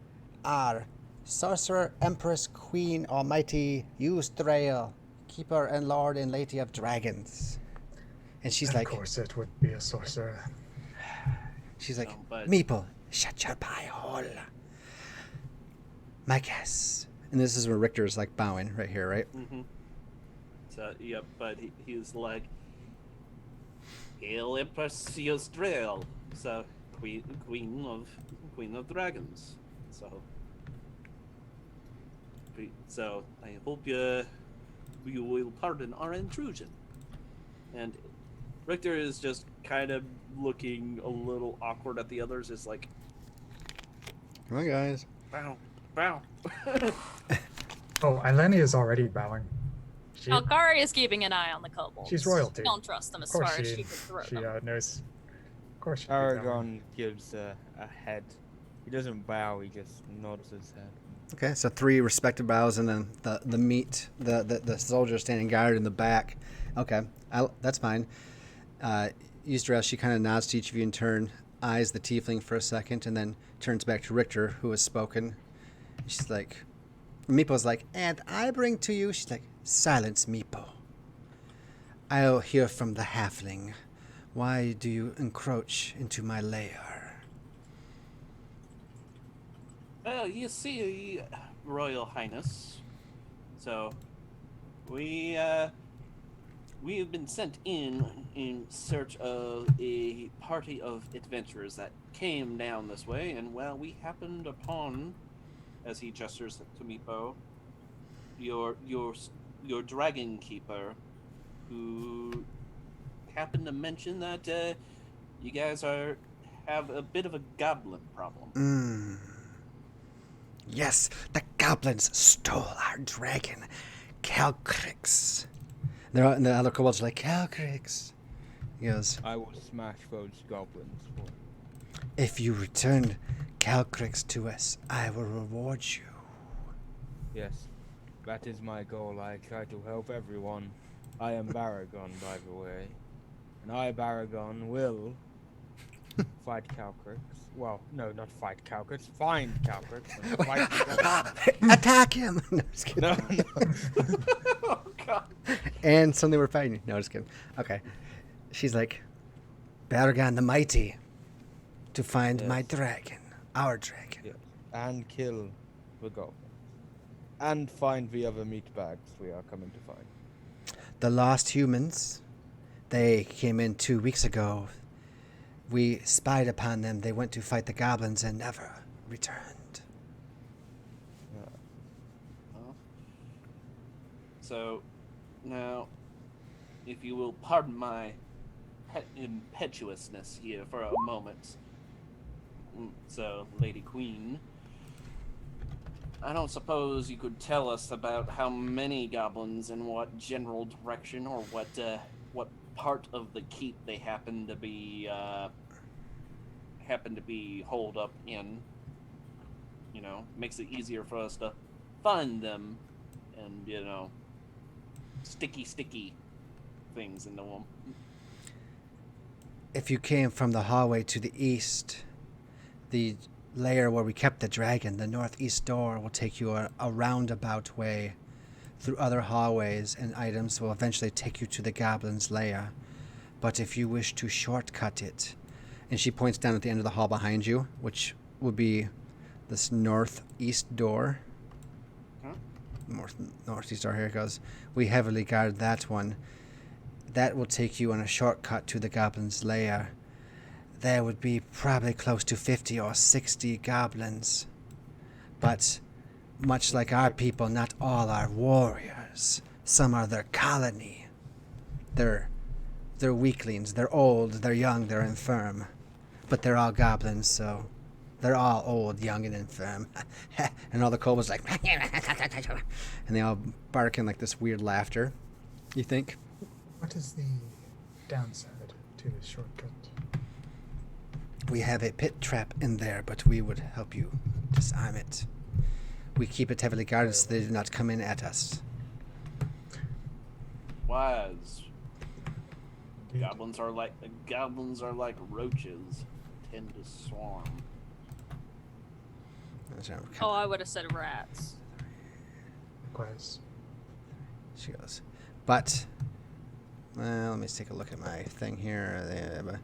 our Sorcerer, Empress, Queen, Almighty Eustrail, Keeper and Lord and Lady of Dragons. And she's like, of course it would be a sorcerer. she's like, No, but- Meeple, shut your pie hole. My guess. And this is where Richter's like bowing right here, right? Mm-hmm. So yep, but he's like, Hail Empress Eustrail, so Queen of Dragons. So I hope you will pardon our intrusion. And Richter is just kind of looking a little awkward at the others. It's like, Come on, guys. bow. Oh, Ileni is already bowing. She, Alkari is keeping an eye on the kobolds. She's royalty. Don't trust them as of far course as she she, can throw she them. knows. Of course she'd be bowing. Aragon gives a head. He doesn't bow, he just nods his head. Okay, so 3 respective bows, and then the soldier standing guard in the back. Okay, that's fine. Eustrail, she kind of nods to each of you in turn, eyes the tiefling for a second, and then turns back to Richter, who has spoken. She's like, Meepo's like, and I bring to you, she's like, silence, Meepo. I'll hear from the halfling. Why do you encroach into my lair? Well, you see, Royal Highness. So, we have been sent in search of a party of adventurers that came down this way, and well, we happened upon, as he gestures to Meepo, your dragon keeper, who happened to mention that you guys have a bit of a goblin problem. Yes, the goblins stole our dragon, Calcrix. And the other kobolds are like, Calcrix. He goes, I will smash those goblins for you. if you return Calcrix to us, I will reward you. Yes, that is my goal. I try to help everyone. I am Baragon, by the way. And I, Baragon, will fight Calcrix. Well, no, not fight Calcrix. Find Calcrix. And fight Calcrix. Attack him! No, just kidding. No, Oh God! And suddenly we're fighting. No, just kidding. Okay. She's like, Baragon the Mighty, to find my Yes. dragon, our dragon. yes. And kill the goblins. And find the other meat bags we are coming to find. The lost humans, they came in 2 weeks ago. We spied upon them. They went to fight the goblins and never returned. So, now, if you will pardon my impetuousness here for a moment. So, Lady Queen, I don't suppose you could tell us about how many goblins in what general direction or what part of the keep they happen to be holed up in. You know, makes it easier for us to find them and, you know, sticky things into them. If you came from the hallway to the east, the lair where we kept the dragon, the northeast door, will take you a roundabout way through other hallways, and items will eventually take you to the goblin's lair. But if you wish to shortcut it, and she points down at the end of the hall behind you, which would be this northeast door. Huh? Northeast door, here it goes. We heavily guard that one. That will take you on a shortcut to the goblins' lair. There would be probably close to 50 or 60 goblins. But much like our people, not all are warriors. Some are their colony. They're weaklings. They're old, they're young, they're infirm. But they're all goblins, so they're all old, young, and infirm. And all the kobolds like, and they all bark in like this weird laughter. You think? What is the downside to this shortcut? We have a pit trap in there, but we would help you disarm it. We keep it heavily guarded so they do not come in at us. Wise. Goblins are like roaches, tend to swarm. Oh, I would have said rats. Likewise. She goes, but let me take a look at my thing here.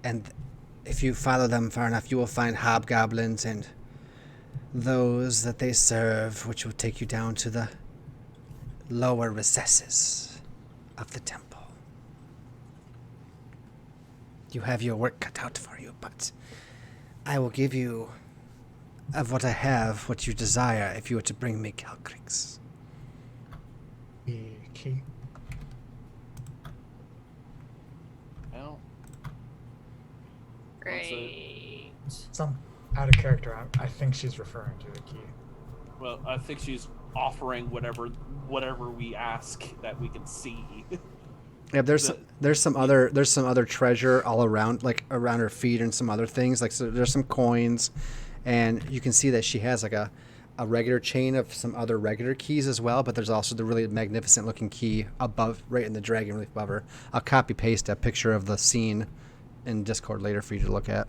And if you follow them far enough, you will find hobgoblins and those that they serve, which will take you down to the lower recesses of the temple. You have your work cut out for you, but I will give you of what I have, what you desire, if you were to bring me Calcrix. The key. Well, Great. Some out of character. I think she's referring to the key. well, I think she's offering whatever we ask that we can see. Yeah, there's some other treasure all around, like around her feet, and some other things. Like, so there's some coins, and you can see that she has like a regular chain of some other regular keys as well. But there's also the really magnificent looking key above, right in the dragon relief above her. I'll copy paste a picture of the scene in Discord later for you to look at.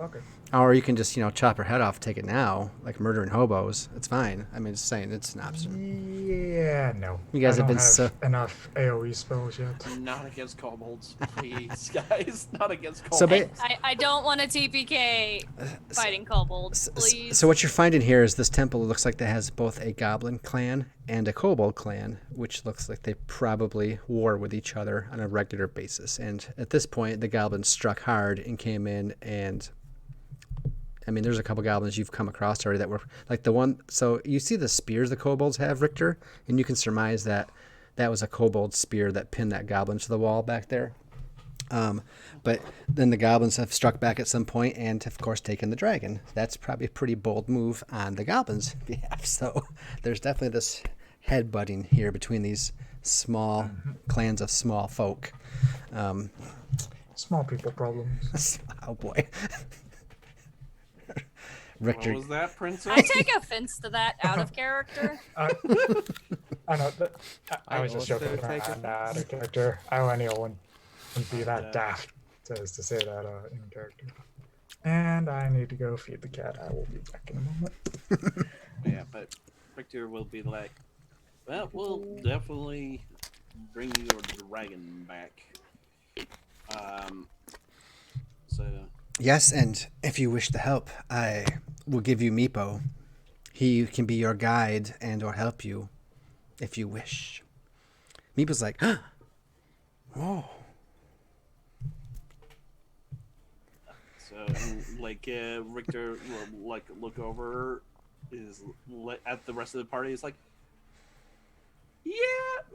Okay. Or you can just, chop her head off, take it now, like murdering hobos. It's fine. I mean, just saying, it's an option. Yeah, no. You guys I have don't been so... enough AoE spells yet. Not against kobolds, please, guys. Not against kobolds. So I don't want a TPK fighting kobolds, please. So what you're finding here is this temple looks like that has both a goblin clan and a kobold clan, which looks like they probably war with each other on a regular basis. And at this point, the goblins struck hard and came in and... I mean, there's a couple goblins you've come across already that were like the one. So you see the spears the kobolds have, Richter, and you can surmise that that was a kobold spear that pinned that goblin to the wall back there. But then the goblins have struck back at some point and, of course, taken the dragon. That's probably a pretty bold move on the goblins' behalf. So there's definitely this headbutting here between these small clans of small folk. Small people problems. Oh, boy. Richter. What was that, princess? I take offense to that out of character. I know. I was just joking around out of character. Anyone wouldn't be that daft as to say that in character. And I need to go feed the cat. I will be back in a moment. Yeah, but Richter will be like, well, we'll definitely bring your dragon back. So... Yes, and if you wish to help, I will give you Meepo. He can be your guide and or help you if you wish. Meepo's like, oh. So, Richter will, look over at the rest of the party. Is like, yeah,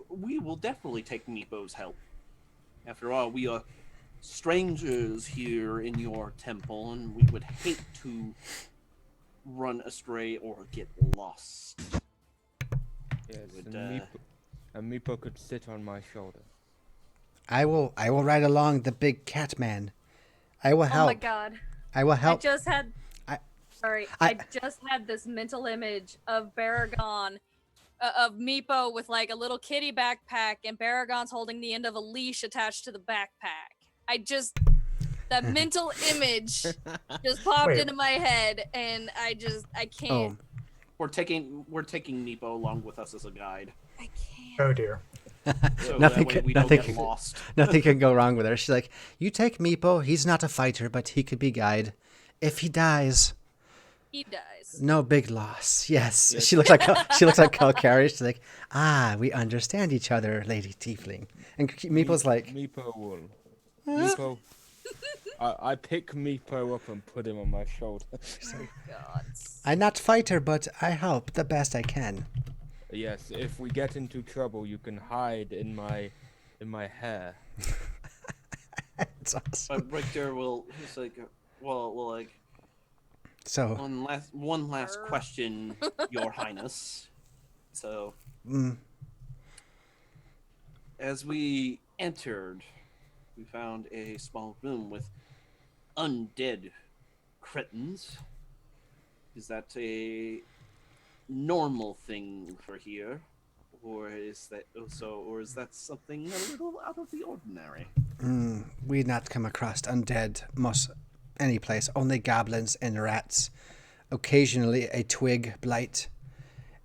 we will definitely take Meepo's help. After all, we are strangers here in your temple, and we would hate to run astray or get lost. Yes, and Meepo could sit on my shoulder. I will ride along the big cat man. I will help. Oh my god. I will help. I just had this mental image of Baragon, of Meepo with like a little kitty backpack, and Baragon's holding the end of a leash attached to the backpack. That mental image just popped into my head, and I can't. Oh. We're taking Meepo along with us as a guide. I can't. Oh dear. So that way we don't get lost. Nothing can go wrong with her. She's like, you take Meepo. He's not a fighter, but he could be guide. If he dies, He dies. no big loss. Yes. Yes. She looks like Calcari. She's like, we understand each other, Lady Tiefling. And Meeple's like, Meepo will. Meepo. I pick Meepo up and put him on my shoulder. Oh, God. I'm not fighter, but I help the best I can. Yes, if we get into trouble, you can hide in my hair. It's awesome. But Richter will. He's like, well, like. So, One last question, Your Highness. So, as we entered, we found a small room with undead cretins. Is that a normal thing for here, or is that something a little out of the ordinary? we not come across undead any place. Only goblins and rats. Occasionally a twig blight.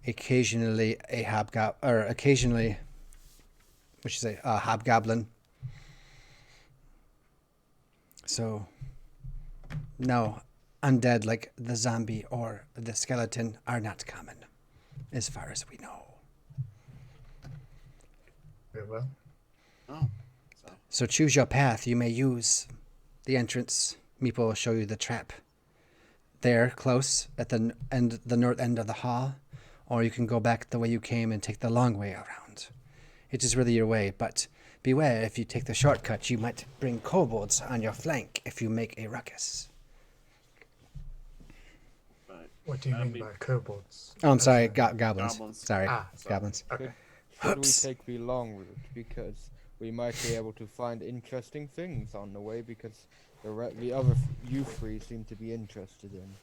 Occasionally a hobgoblin. So, no, undead like the zombie or the skeleton are not common, as far as we know. Very well. Oh, So choose your path. You may use the entrance. Meeple will show you the trap. There, close at the north end of the hall, or you can go back the way you came and take the long way around. It is really your way, but beware, if you take the shortcut, you might bring kobolds on your flank if you make a ruckus. right. What do you mean by kobolds? Oh, I'm sorry, That's goblins. Goblins. Sorry, sorry. goblins. Okay. Should we Oops. take the long route? Because we might be able to find interesting things on the way, because the other you three seem to be interested in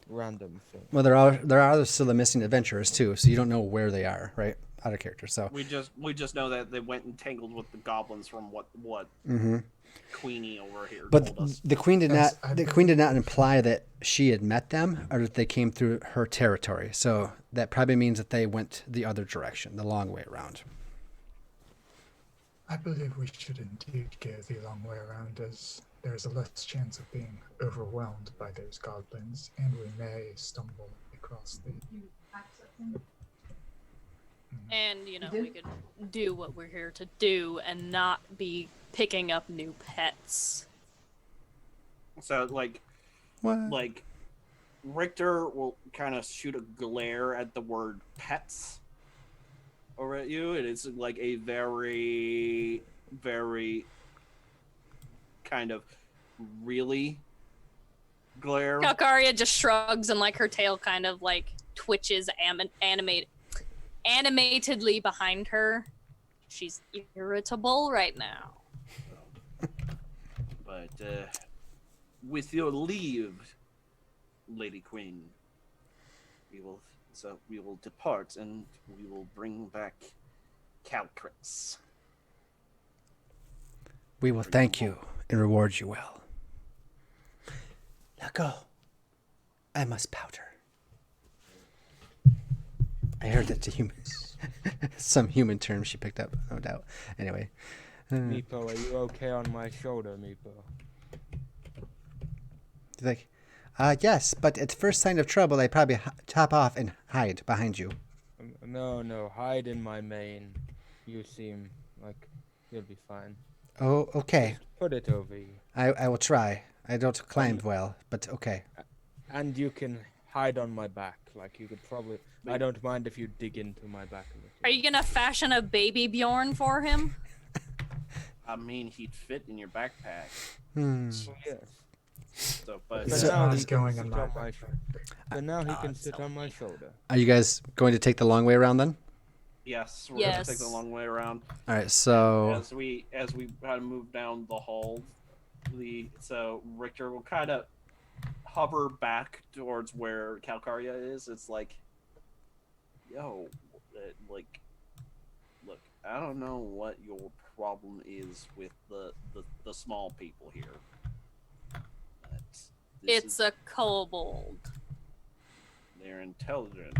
random things. Well, there are still the missing adventurers too, so you don't know where they are, right? Out of character. So We just know that they went and tangled with the goblins from what Queenie over here But told us. the queen did Yes, not. The queen did not imply that she had met them, or that they came through her territory. So that probably means that they went the other direction, the long way around. I believe we should indeed go the long way around, as there is a less chance of being overwhelmed by those goblins, and we may stumble across the... And, we could do what we're here to do and not be picking up new pets. So like Richter will kind of shoot a glare at the word pets over at you, and it's like a very, very kind of really glare. Calcaria just shrugs and her tail kind of twitches animatedly behind her. She's irritable right now. But with your leave, Lady Queen, we will depart, and we will bring back Calcrits. We will thank you and reward you well. Now go. I must powder. I heard that's a human, some human term she picked up, no doubt. Anyway. Meepo, are you okay on my shoulder, Meepo? He's like, yes, but at first sign of trouble, I probably top off and hide behind you. No, hide in my mane. You seem like you'll be fine. Oh, okay. Just put it over you. I will try. I don't climb well, but okay. And you can hide on my back. You could probably... I don't mind if you dig into my back a little. Are you gonna fashion a baby Bjorn for him? I mean, he'd fit in your backpack. Yes. So, but This now is he going can on sit my on my backpack. But now he can sit on my shoulder. Are you guys going to take the long way around then? yes, we're gonna take the long way around. All right, so As we kind of move down the hall, so Richter will kind of hover back towards where Calcaria is. It's like, yo, look, I don't know what your problem is with the small people here. It's a kobold. They're intelligent.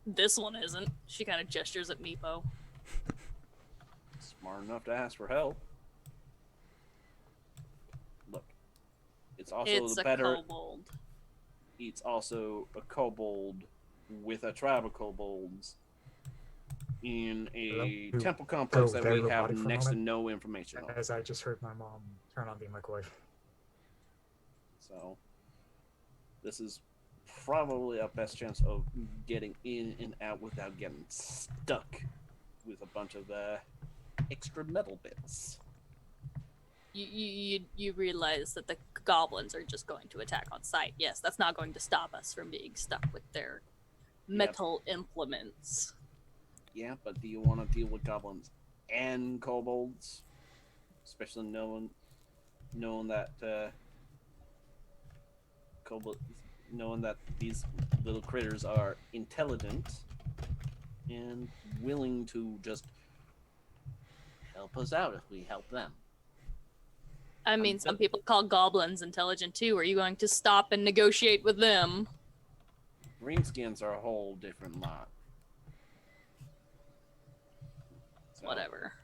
This one isn't. She kind of gestures at Meepo. Smart enough to ask for help. Look, It's also It's the a better. kobold. It's also a kobold with a tribe of kobolds in a Hello? temple complex Go that very we have robotic for a next to moment. no information on. As I just heard my mom turn on the microwave. So this is probably our best chance of getting in and out without getting stuck with a bunch of extra metal bits. You realize that the goblins are just going to attack on sight. Yes, that's not going to stop us from being stuck with their metal implements. Yeah, but do you want to deal with goblins and kobolds? Especially knowing that knowing that these little critters are intelligent and willing to just help us out if we help them. I mean, some people call goblins intelligent too. Are you going to stop and negotiate with them? Greenskins are a whole different lot. So, Whatever.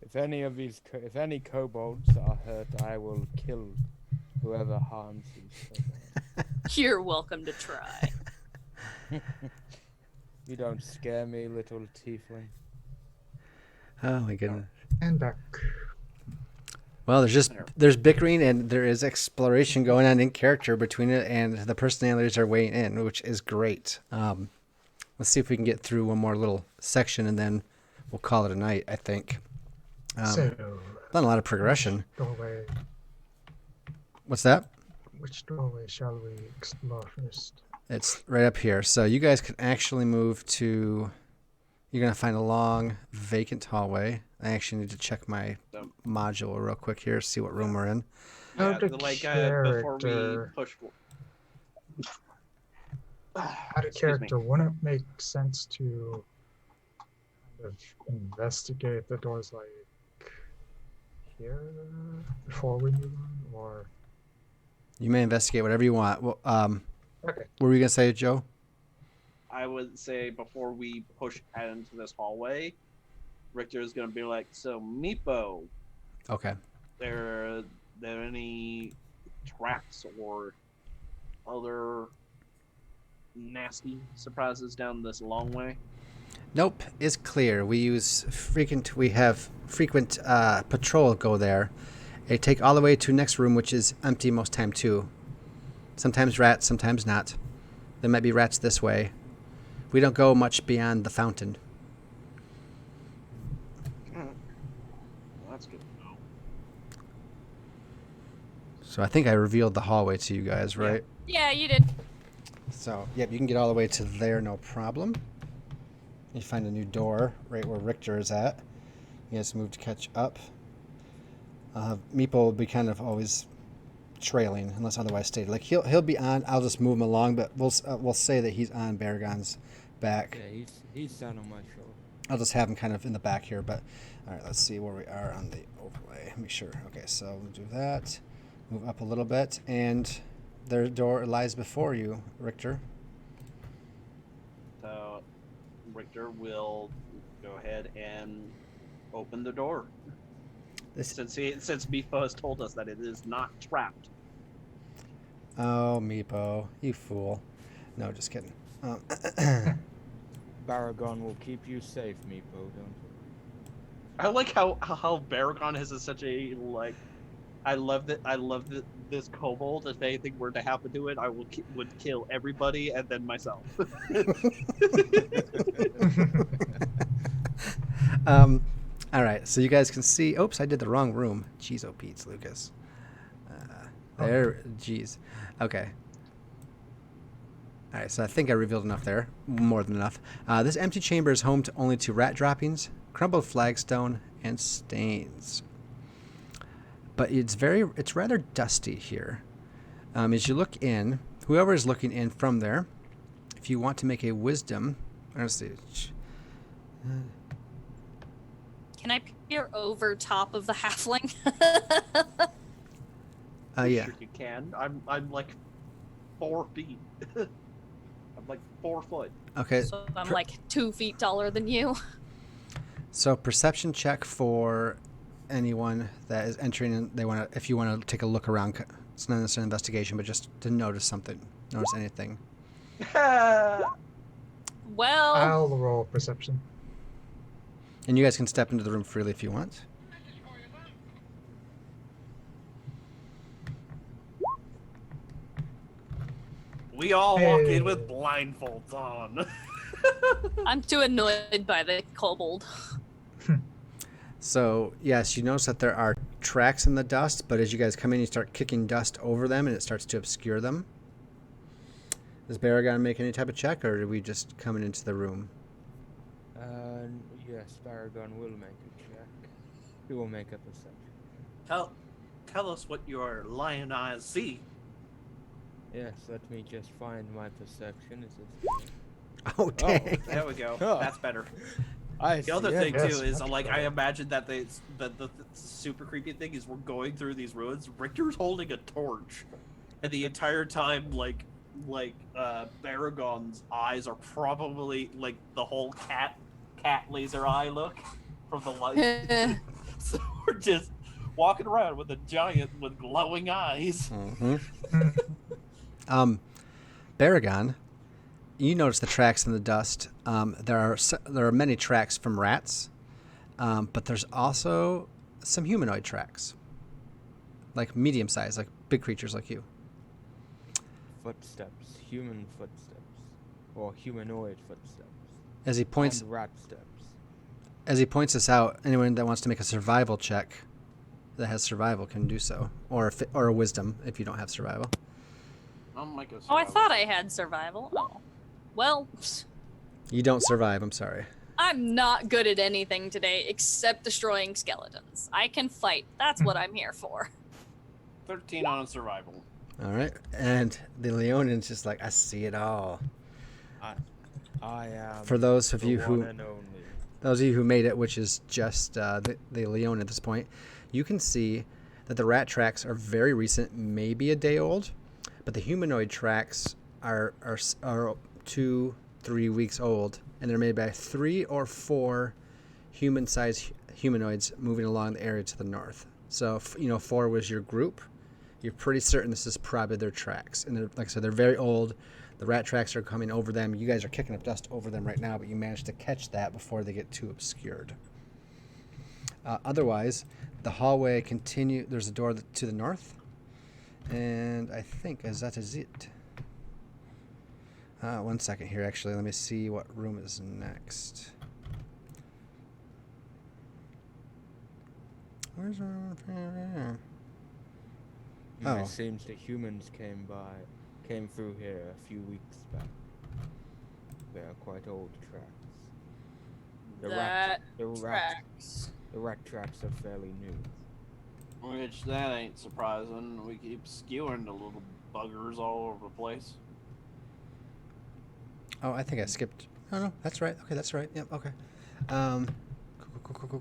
If any kobolds are hurt, I will kill whoever harms these kobolds. You're welcome to try. You don't scare me, little tiefling. Oh my goodness. And back. Well, there's bickering and there is exploration going on in character between it, and the personalities are weighing in, which is great. Let's see if we can get through one more little section, and then we'll call it a night, I think. So, done a lot of progression. doorway. What's that? Which doorway shall we explore first? It's right up here. So you guys can actually move to... You're going to find a long, vacant hallway. I actually need to check my module real quick here, see what room we're in. yeah, Out of before we character. push. Out of character, wouldn't it make sense to kind of investigate the doors like here before we move on, or? You may investigate whatever you want. Well, Okay. what were you going to say, Joe? I would say before we push out into this hallway, Richter is going to be like, so Meepo, Okay. there any traps or other nasty surprises down this long way? Nope, it's clear. We have frequent patrol go there. They take all the way to next room, which is empty most time too. Sometimes rats, sometimes not. There might be rats this way. We don't go much beyond the fountain. Well, that's good to know. So I think I revealed the hallway to you guys, right? Yeah, you did. So, yep, you can get all the way to there, no problem. You find a new door right where Richter is at. You guys move to catch up. Meepo will be kind of always trailing unless otherwise stated. Like he'll be on. I'll just move him along, but we'll say that he's on Baragon's back. Yeah, he's down on my shoulder. I'll just have him kind of in the back here. But all right, let's see where we are on the overlay. Make sure. Okay, so we'll do that. Move up a little bit, and their door lies before you, Richter. So Richter will go ahead and open the door. Since Meepo has told us that it is not trapped. Oh, Meepo, you fool. No, just kidding. Baragon will keep you safe, Meepo, don't worry. I like how Baragon has such a like. I love that this kobold. If anything were to happen to it, I would kill everybody and then myself. All right, so you guys can see. Oops, I did the wrong room. Jeez, oh Pete's, Lucas. Jeez. Okay. All right, so I think I revealed enough there. More than enough. This empty chamber is home only to rat droppings, crumbled flagstone, and stains. But it's rather dusty here. As you look in, whoever is looking in from there, if you want to make a wisdom, let's see. Can I peer over top of the halfling? Yeah. Sure you can. I'm like 4 feet. I'm like 4 foot. Okay. So I'm like 2 feet taller than you. So perception check for anyone that is entering and they want to, if you want to take a look around, it's not necessarily an investigation, but just to notice something, notice anything. Well, I'll roll perception. And you guys can step into the room freely if you want. We all walk in with blindfolds on. I'm too annoyed by the kobold. So, yes, you notice that there are tracks in the dust, but as you guys come in, you start kicking dust over them, and it starts to obscure them. Does Baragon make any type of check, or are we just coming into the room? Yes, Baragon will make a check. He will make a perception. Tell us what your lion eyes see. Yes, let me just find my perception. Is it? Oh, dang. There we go. Oh. That's better. I The other see. thing Yes, too is much like I better. imagine that the super creepy thing is we're going through these ruins. Richter's holding a torch, and the entire time Baragon's eyes are probably like the whole cat laser eye look from the light. So we're just walking around with a giant with glowing eyes. Mm-hmm. Baragon, you notice the tracks in the dust. There are many tracks from rats, but there's also some humanoid tracks, like medium size, like big creatures like you. Footsteps, human footsteps, or humanoid footsteps. As he points, And rat steps. as he points this out, anyone that wants to make a survival check that has survival can do so, or a wisdom if you don't have survival. Oh my god. Oh, I thought I had survival. Oh. Well, You don't survive. I'm sorry. I'm not good at anything today except destroying skeletons. I can fight. That's what I'm here for. 13 on survival. All right, and the Leonan's just like, I see it all. I am. For those of the you one who and only. Those of you who made it, which is just the Leon at this point, you can see that the rat tracks are very recent, maybe a day old, but the humanoid tracks are 2-3 weeks old, and they're made by 3 or 4 human-sized humanoids moving along the area to the north. So, 4 was your group. You're pretty certain this is probably their tracks, and like I said, they're very old. The rat tracks are coming over them. You guys are kicking up dust over them right now, but you managed to catch that before they get too obscured. Otherwise, the hallway continue. There's a door to the north, and I think that is it. 1 second here, actually. Let me see what room is next. Where's our... Oh. It seems the humans came through here a few weeks back. They are quite old tracks. The rat tracks are fairly new. Which that ain't surprising. We keep skewing the little buggers all over the place. Oh, I think I skipped. Oh, no, that's right. Okay, that's right. Yep, okay.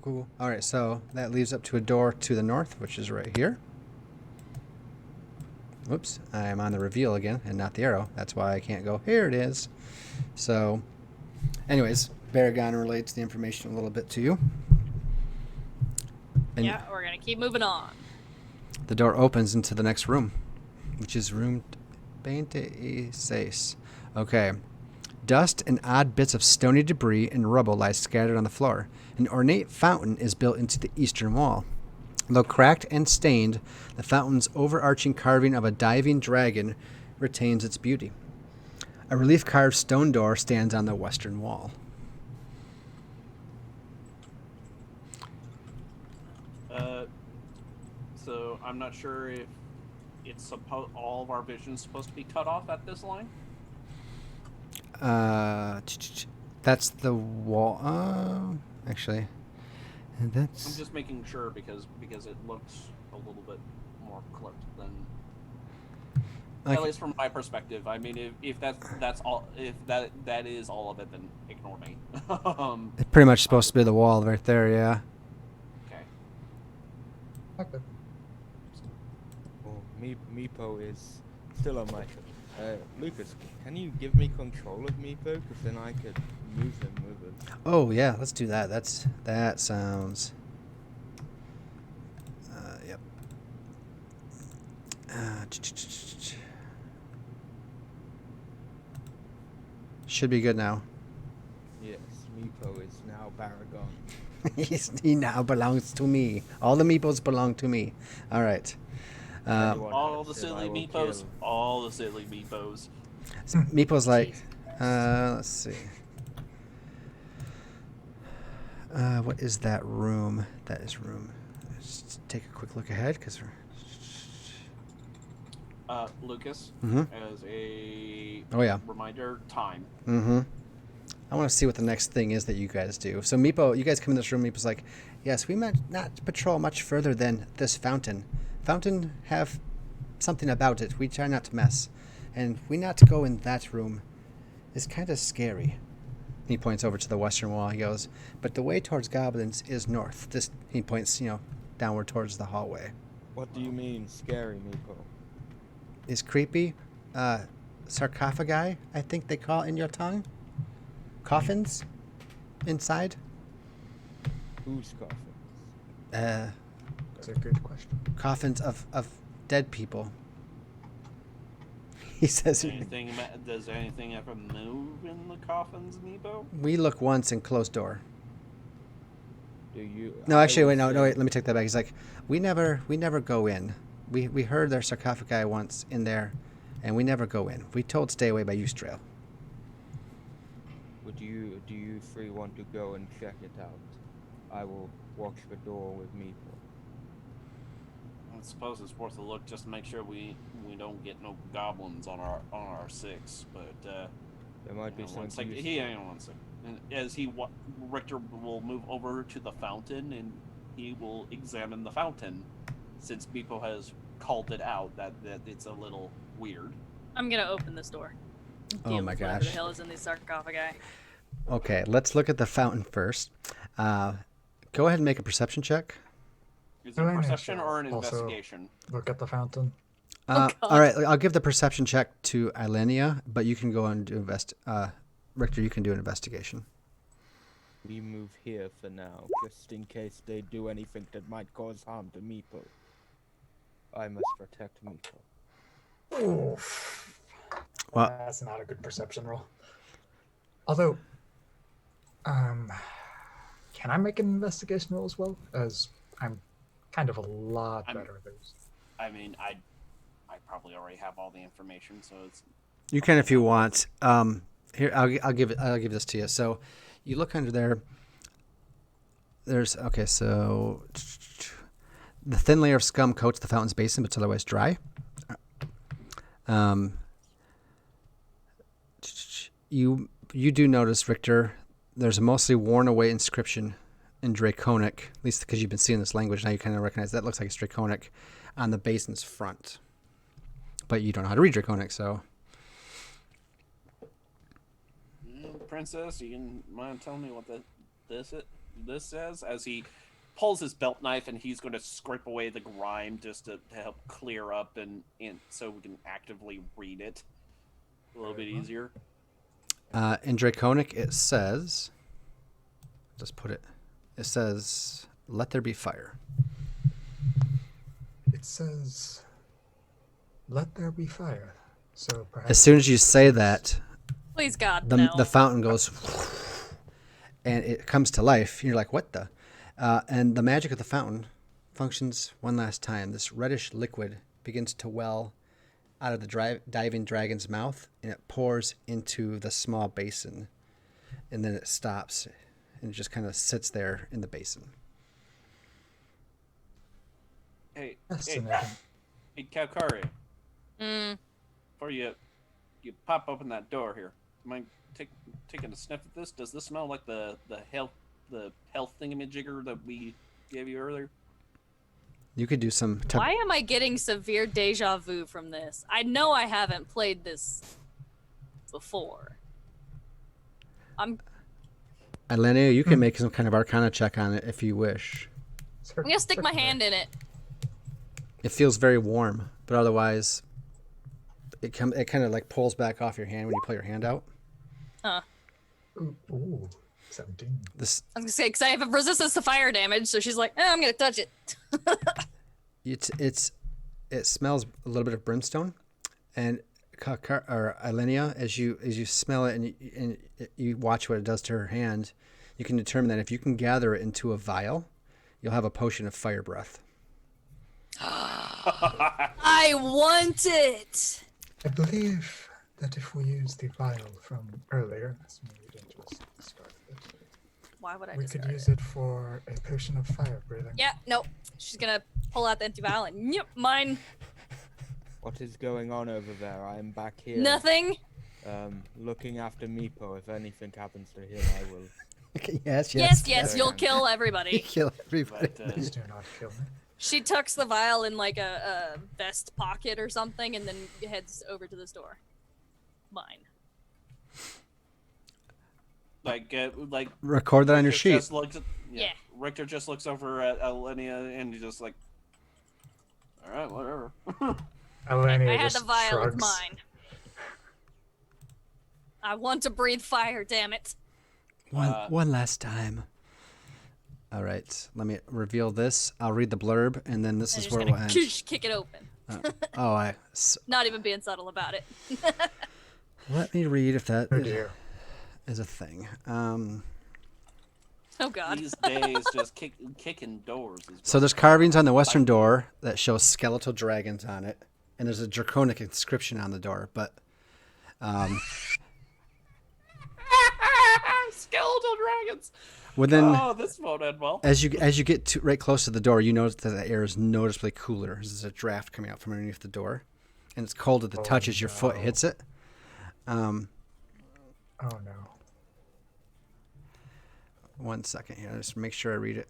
Cool. All right, so that leads up to a door to the north, which is right here. Whoops, I am on the reveal again and not the arrow. That's why I can't go, here it is. So, anyways, Baragon relates the information a little bit to you. And Yeah, we're gonna keep moving on. the door opens into the next room, which is room 26. Okay. Dust and odd bits of stony debris and rubble lie scattered on the floor. An ornate fountain is built into the eastern wall. Though cracked and stained, the fountain's overarching carving of a diving dragon retains its beauty. A relief-carved stone door stands on the western wall. So I'm not sure if it's all of our vision's supposed to be cut off at this line. That's the wall. Actually, I'm that's... just making sure because it looks a little bit more clipped than. At least from my perspective. I mean, if that's all, if that is all of it, then ignore me. It's pretty much supposed to be the wall right there, yeah. Okay. Okay. Well, Meepo is still on my... Lucas, can you give me control of Meepo? Because then I could move him with it. Oh, yeah, let's do that. That sounds... Should be good now. Yes, Meepo is now Baragon. He now belongs to me. All the meeples belong to me. All right. Anyone All the hurts him, silly I will meepos. kill. All the silly meepos. Meeple's like, Jesus. let's see. What is that room? That is room. Let's take a quick look ahead because we're. Lucas, Mhm. as a Oh, yeah. reminder, time. Mm-hmm. I want to see what the next thing is that you guys do. So Meepo, you guys come in this room. Meepo's like, yes, we might not patrol much further than this fountain. Fountain have something about it. We try not to mess. And we not to go in that room is kind of scary. He points over to the western wall. He goes, but the way towards goblins is north. This, he points, downward towards the hallway. What do you mean, scary, Meepo? Is creepy. Sarcophagi, I think they call it in your tongue. Coffins inside. Whose coffins? That's a good question. Coffins of dead people. He says Does anything ever move in the coffins, Meepo? we look once and close door. Do you? No, I actually, will wait, no, say- wait. Let me take that back. He's like, we never go in. We heard their sarcophagi once in there, and we never go in. We told stay away by Eustrail. Do you three want to go and check it out? I will watch the door with Meepo. I suppose it's worth a look just to make sure we don't get no goblins on our six. But There might be hang on one something. second. Hang on one second. And as Richter will move over to the fountain and he will examine the fountain, since Meepo has called it out that it's a little weird. I'm gonna open this door. Oh Deal my with whatever gosh. the hell is in these sarcophagi. Okay, let's look at the fountain first. Go ahead and make a perception check. Is it Oh, a I know. perception or an Also- investigation? Look at the fountain. God. All right, I'll give the perception check to Ilenia, but you can go and do Richter, you can do an investigation. We move here for now, just in case they do anything that might cause harm to Meepo. I must protect Meepo. Oof. Well- That's not a good perception roll. Although, can I make an investigation roll as well? As I'm kind of a lot better at those. I mean, I probably already have all the information, so it's You can if you want. Here, I'll give this to you. So, you look under there. There's so the thin layer of scum coats the fountain's basin, but it's otherwise dry. You do notice, Richter, there's a mostly worn away inscription in Draconic, at least because you've been seeing this language now. You kind of recognize that looks like it's Draconic on the basin's front, but you don't know how to read Draconic, so. Princess, you can mind telling me what this says? As he pulls his belt knife and he's going to scrape away the grime just to help clear up and so we can actively read it a little bit easier. In Draconic, it says, it says, let there be fire. It says, "Let there be fire." So perhaps As soon as you say that, Please God, no. the fountain goes, and it comes to life. You're like, what the? And the magic of the fountain functions one last time. This reddish liquid begins to well out of the diving dragon's mouth, and it pours into the small basin, and then it stops, and it just kind of sits there in the basin. Hey, fascinating. hey, Kalkari, Mm, before you pop open that door here, mind taking a sniff at this? Does this smell like the health thingamajigger that we gave you earlier? You could do some. why am I getting severe deja vu from this? I know I haven't played this before. Ilenia, you can make some kind of Arcana check on it if you wish. I'm gonna stick my hand in it. It feels very warm, but otherwise, it kind of like pulls back off your hand when you pull your hand out. Huh. Ooh, 17. This I was gonna say, because I have a resistance to fire damage, so she's like, I'm gonna touch it. it's it smells a little bit of brimstone, and Ilenia, as you smell it and you watch what it does to her hand, you can determine that if you can gather it into a vial, you'll have a potion of fire breath. I want it. I believe that if we use the vial from earlier, assuming we didn't just discard it, Why would I we discard could use it for a potion of fire breathing. Yeah, nope. She's gonna pull out the empty vial and yep, mine. What is going on over there? I am back here. Nothing. Looking after Meepo. If anything happens to him, I will. Yes, you'll kill everybody. Kill everybody. Please do not kill me. She tucks the vial in like a vest pocket or something and then heads over to the store. Mine. Like Record that on your sheet. Just looks at, Yeah. Richter just looks over at Alenia and he's just like, all right, whatever. Elenia I had just the vial shrugs. of mine. I want to breathe fire, damn it. One last time. All right, let me reveal this. I'll read the blurb, and then this And is you're where just we'll gonna end. kick it open. Not even being subtle about it. Let me read if that Oh dear. is a thing. Oh god. These days, just kicking doors. So there's carvings on the western door that show skeletal dragons on it, and there's a draconic inscription on the door. But skeletal dragons. within, Oh, this won't end well. as you get to right close to the door, you notice that the air is noticeably cooler. There's a draft coming out from underneath the door, and it's cold at the touch as your foot hits it. Oh no. One second here, just make sure I read it.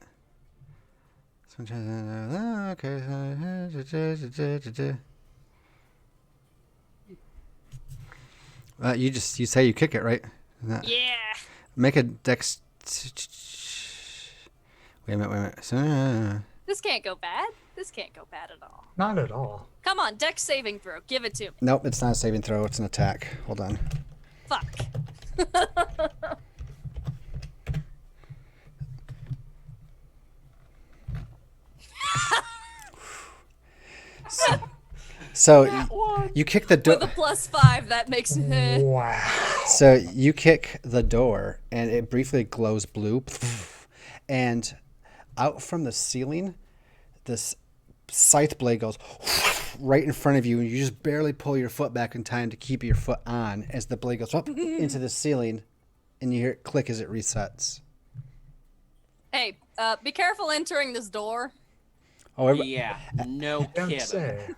Okay. You say you kick it, right? Yeah. Make a dex. Wait a minute. This can't go bad. This can't go bad at all. Not at all. Come on, dex saving throw. Give it to me. Nope, it's not a saving throw. It's an attack. Hold on. Fuck. So you kick the door. With a +5, that makes Wow. So you kick the door, and it briefly glows blue, and out from the ceiling, this scythe blade goes right in front of you, and you just barely pull your foot back in time to keep your foot on as the blade goes up into the ceiling, and you hear it click as it resets. Hey, be careful entering this door. Oh, Yeah, no Don't kidding. say.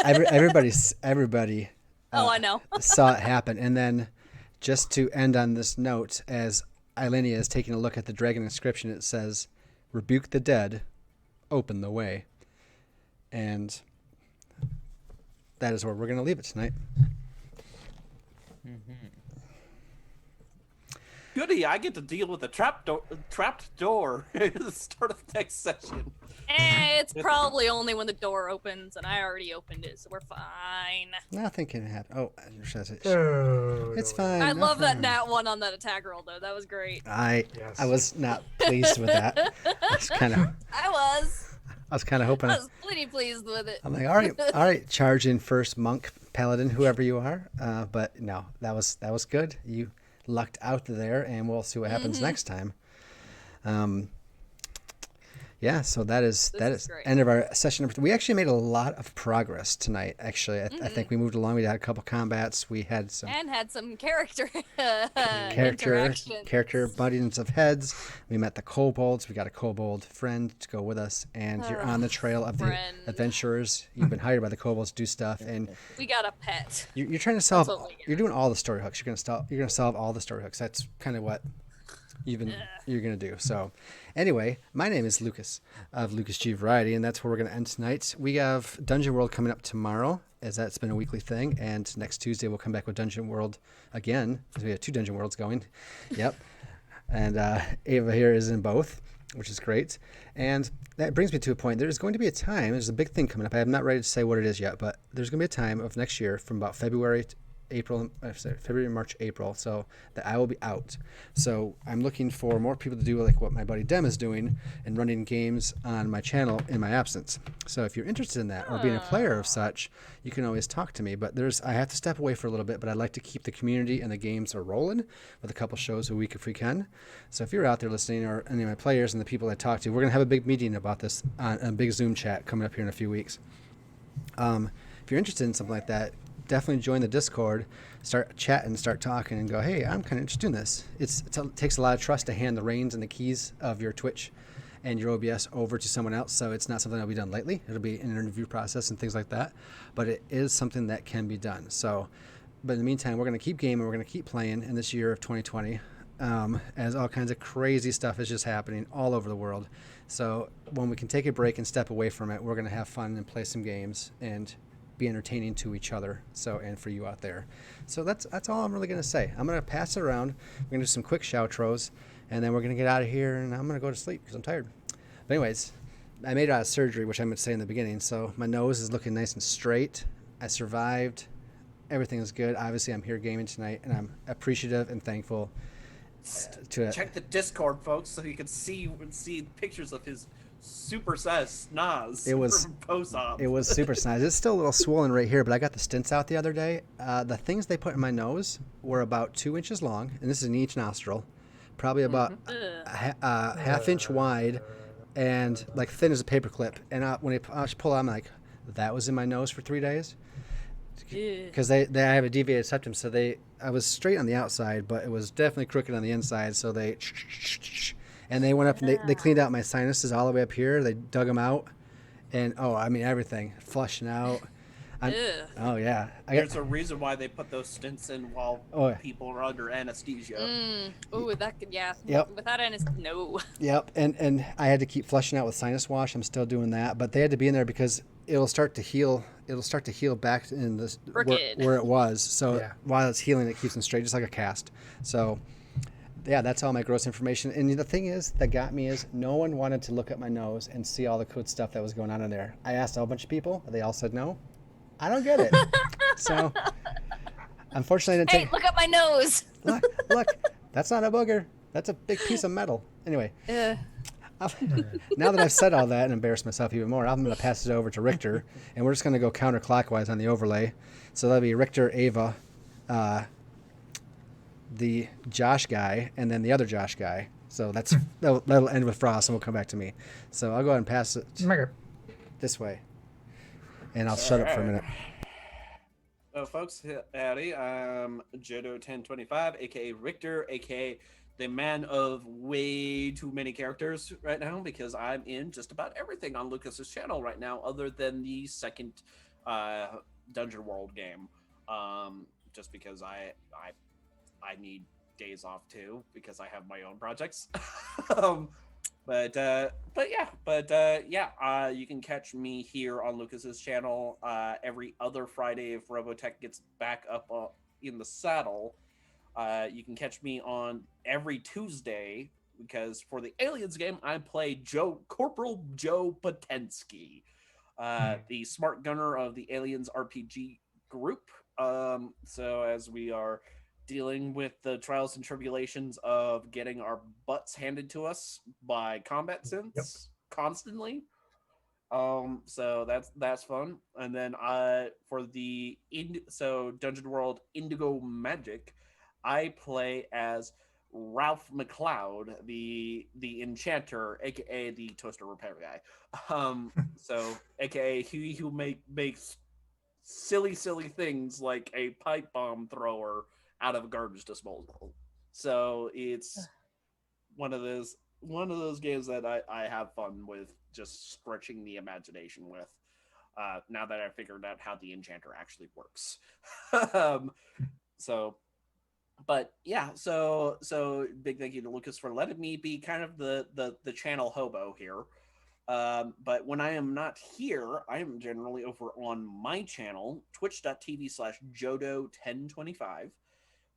everybody Oh, I know. saw it happen. And then, just to end on this note, as Ilenia is taking a look at the dragon inscription, it says, "Rebuke the dead, open the way." And that is where we're going to leave it tonight. Goody, I get to deal with a trapped door at the start of the next session. It's probably only when the door opens, and I already opened it, so we're fine. Nothing can happen. Oh, Oh, it's fine. I love that nothing. nat one on that attack roll, though. That was great. I Yes. was not pleased with that. I was kind of hoping. I was pretty pleased with it. I'm like, all right, charge in first, monk, paladin, whoever you are. But no, that was good. You lucked out there, and we'll see what happens next time. Yeah, so that is great. end of our session number 3. We actually made a lot of progress tonight. Actually, I think we moved along. We had a couple combats. We had some And had some character character interactions. buttons of heads. We met the kobolds. We got a kobold friend to go with us, and you're on the trail of the friend. adventurers. You've been hired by the kobolds to do stuff, and We got a pet. you're trying to solve. That's what we got. You're doing all the story hooks. You're gonna solve all the story hooks. That's kind of what you're gonna do. So anyway, my name is Lucas of lucasgvariety, and that's where we're gonna end tonight. We have Dungeon World coming up tomorrow, as that's been a weekly thing, and next Tuesday we'll come back with Dungeon World again, because we have 2 Dungeon Worlds going. Yep. And Ava here is in both, which is great. And that brings me to a point. There's going to be a time, there's a big thing coming up. I'm not ready to say what it is yet, but there's going to be a time of next year from about February February, March, April. So that I will be out. So I'm looking for more people to do like what my buddy Dem is doing and running games on my channel in my absence. So if you're interested in that or being a player of such, you can always talk to me. But I have to step away for a little bit, but I'd like to keep the community and the games are rolling with a couple shows a week if we can. So if you're out there listening, or any of my players and the people I talk to, we're going to have a big meeting about this on a big Zoom chat coming up here in a few weeks. If you're interested in something like that, definitely join the Discord, start chatting, start talking, and go, hey, I'm kind of interested in this. It takes a lot of trust to hand the reins and the keys of your Twitch and your OBS over to someone else, so it's not something that'll be done lightly. It'll be an interview process and things like that, but it is something that can be done. So, but in the meantime, we're going to keep gaming, we're going to keep playing in this year of 2020, as all kinds of crazy stuff is just happening all over the world. So when we can take a break and step away from it, we're going to have fun and play some games and be entertaining to each other, and for you out there. So that's all I'm really going to say. I'm going to pass it around. We're going to do some quick shoutros, and then we're going to get out of here, and I'm going to go to sleep because I'm tired. But anyways, I made it out of surgery, which I meant to say in the beginning, so my nose is looking nice and straight. I survived. Everything is good. Obviously, I'm here gaming tonight, and I'm appreciative and thankful to check the Discord, folks, so you can see pictures of his super-sized snaz. Post-op. It was super snaz. It's still a little swollen right here, but I got the stents out the other day. The things they put in my nose were about 2 inches long, and this is in each nostril, probably about a half-inch wide, and like thin as a paperclip. And when I pull out, I'm like, that was in my nose for 3 days? Because they have a deviated septum, so I was straight on the outside, but it was definitely crooked on the inside, so they went up and they cleaned out my sinuses all the way up here. They dug them out, and everything flushing out. Oh yeah, there's a reason why they put those stints in while people are under anesthesia. That could Yep. Without anesthesia, no. Yep, and I had to keep flushing out with sinus wash. I'm still doing that, but they had to be in there because it'll start to heal. It'll start to heal back in this where it was. So while it's healing, it keeps them straight, just like a cast. So. Yeah, that's all my gross information. And the thing is that got me is no one wanted to look at my nose and see all the good stuff that was going on in there. I asked a whole bunch of people. They all said no. I don't get it. So, unfortunately, I didn't look at my nose. Look, that's not a booger. That's a big piece of metal. Anyway, now that I've said all that and embarrassed myself even more, I'm going to pass it over to Richter, and we're just going to go counterclockwise on the overlay. So that'll be Richter, Ava, the Josh guy, and then the other Josh guy. So that'll end with Frost, and we'll come back to me. So I'll go ahead and pass it this way, and I'll shut up for a minute. So, folks, howdy. I'm Jodo1025, aka Richter, aka the man of way too many characters right now, because I'm in just about everything on Lucas's channel right now, other than the second Dungeon World game. Just because I need days off too, because I have my own projects. You can catch me here on Lucas's channel every other Friday if Robotech gets back up in the saddle. You can catch me on every Tuesday, because for the Aliens game I play Corporal Joe Potensky, the smart gunner of the Aliens RPG group. So as we are dealing with the trials and tribulations of getting our butts handed to us by combat synths constantly. So that's fun. And then for the Dungeon World Indigo Magic, I play as Ralph McLeod, the enchanter, aka the toaster repair guy. So aka he who makes silly things like a pipe bomb thrower out of a garbage disposal. So it's one of those games that I have fun with, just stretching the imagination with, now that I figured out how the enchanter actually works. So big thank you to Lucas for letting me be kind of the channel hobo here. But when I am not here, I am generally over on my channel, twitch.tv/Jodo1025,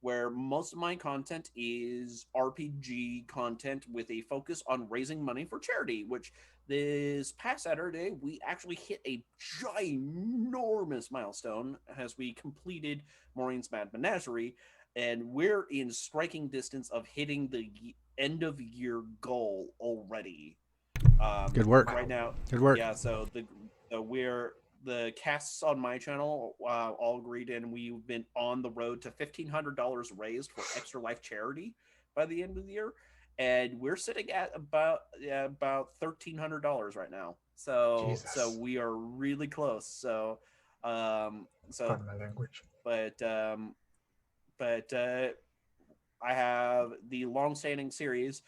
where most of my content is RPG content with a focus on raising money for charity, which this past Saturday we actually hit a ginormous milestone as we completed Maureen's Mad Menagerie, and we're in striking distance of hitting the end of year goal already. Good work. Right now. Good work. Yeah, so the casts on my channel all agreed, and we've been on the road to $1,500 raised for Extra Life charity by the end of the year, and we're sitting at about $1,300 right now. So Jesus. we are really close. Pardon my language. But I have the long-standing series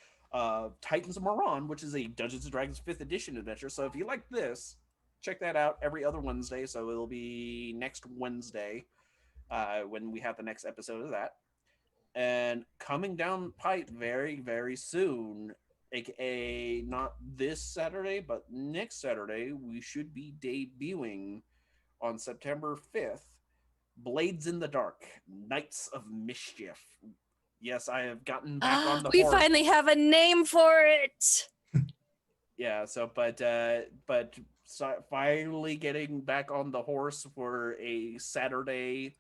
Titans of Moran, which is a Dungeons and Dragons 5th edition adventure. So if you like this, check that out every other Wednesday. So it'll be next Wednesday when we have the next episode of that. And coming down the pipe very, very soon, aka not this Saturday, but next Saturday, we should be debuting on September 5th, Blades in the Dark, Knights of Mischief. Yes, I have gotten back on the We horse. finally have a name for it. Yeah, so finally getting back on the horse for a Saturday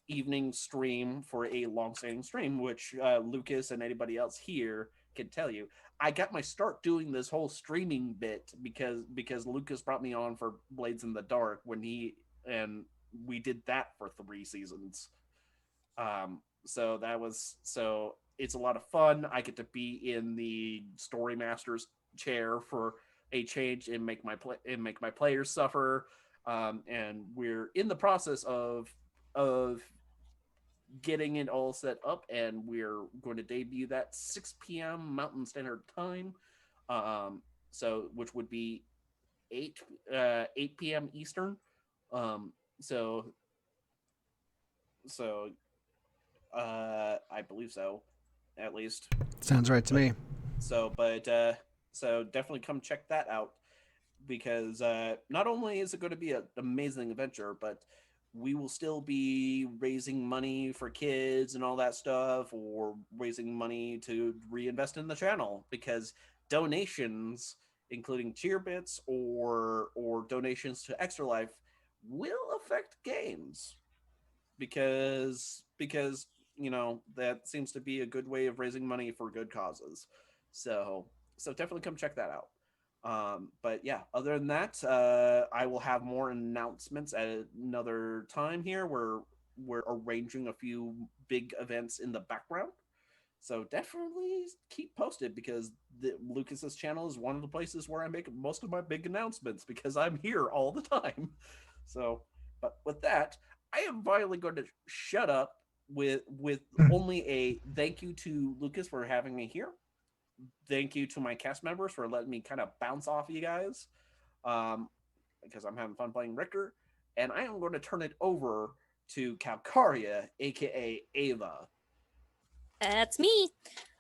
evening stream, for a long-standing stream, which Lucas and anybody else here can tell you. I got my start doing this whole streaming bit because Lucas brought me on for Blades in the Dark when we did that for 3 seasons. So it's a lot of fun. I get to be in the story master's chair for a change and make my players suffer. And we're in the process of getting it all set up, and we're going to debut that 6 p.m. Mountain Standard Time. So which would be 8 p.m. Eastern. So I believe so, at least. Sounds right to me. So definitely come check that out, because not only is it going to be an amazing adventure, but we will still be raising money for kids and all that stuff, or raising money to reinvest in the channel, because donations, including cheer bits or donations to Extra Life, will affect games, because that seems to be a good way of raising money for good causes. So definitely come check that out. But yeah, other than that, I will have more announcements at another time here. We're arranging a few big events in the background. So definitely keep posted, because Lucas's channel is one of the places where I make most of my big announcements, because I'm here all the time. So, but with that, I am finally going to shut up with only a thank you to Lucas for having me here. Thank you to my cast members for letting me kind of bounce off you guys, because I'm having fun playing Richter. And I am going to turn it over to Calcaria, aka Ava. That's me.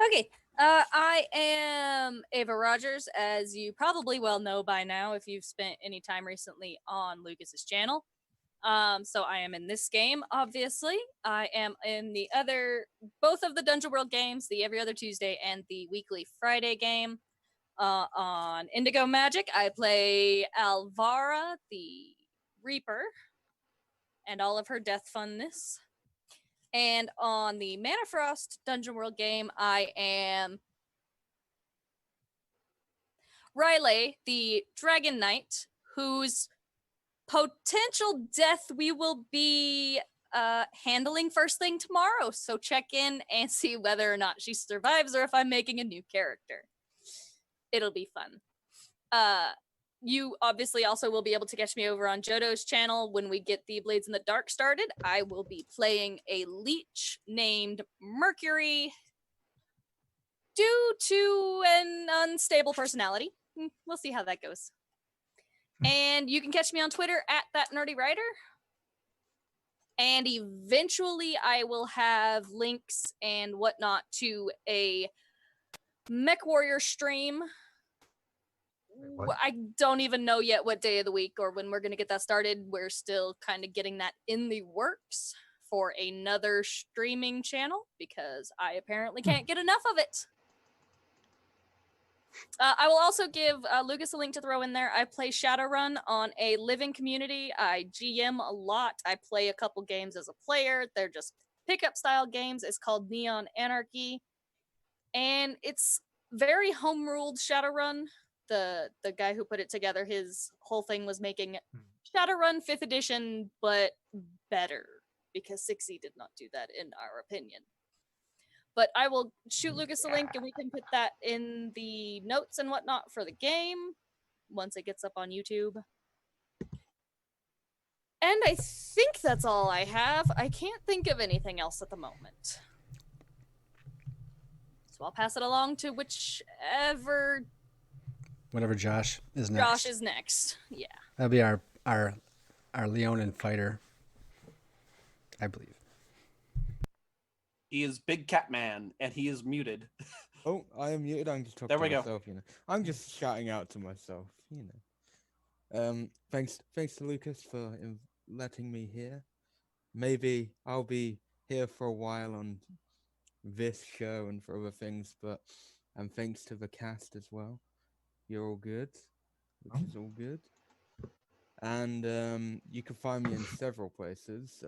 Okay. I am Ava Rogers, as you probably well know by now if you've spent any time recently on Lucas's channel. So I am in this game, obviously. I am in both of the Dungeon World games, the every other Tuesday and the weekly Friday game. On Indigo Magic, I play Alvara, the Reaper, and all of her death funness. And on the Mana Frost Dungeon World game, I am Riley, the Dragon Knight, whose potential death we will be handling first thing tomorrow. So check in and see whether or not she survives, or if I'm making a new character. It'll be fun. You obviously also will be able to catch me over on Jodo's channel when we get the Blades in the Dark started. I will be playing a leech named Mercury due to an unstable personality. We'll see how that goes. And you can catch me on Twitter at @ThatNerdyWriter. And eventually I will have links and whatnot to a Mech Warrior stream. I don't even know yet what day of the week or when we're going to get that started. We're still kind of getting that in the works for another streaming channel because I apparently can't get enough of it. I will also give Lucas a link to throw in there. I play Shadowrun on a living community. I GM a lot. I play a couple games as a player. They're just pickup style games. It's called Neon Anarchy. And it's very home ruled Shadowrun. The guy who put it together, his whole thing was making Shadowrun 5th edition, but better, because 6e did not do that in our opinion. But I will shoot Lucas a link and we can put that in the notes and whatnot for the game once it gets up on YouTube. And I think that's all I have. I can't think of anything else at the moment. So I'll pass it along to whichever... Whatever Josh is next. Josh is next, yeah. That'll be our Leonin fighter, I believe. He is Big Cat Man, and he is muted. Oh, I am muted. I'm just talking There we to go. myself, you know. I'm just shouting out to myself, you know. Thanks to Lucas for letting me here. Maybe I'll be here for a while on this show and for other things, but and thanks to the cast as well. You're all good, which is all good. And you can find me in several places.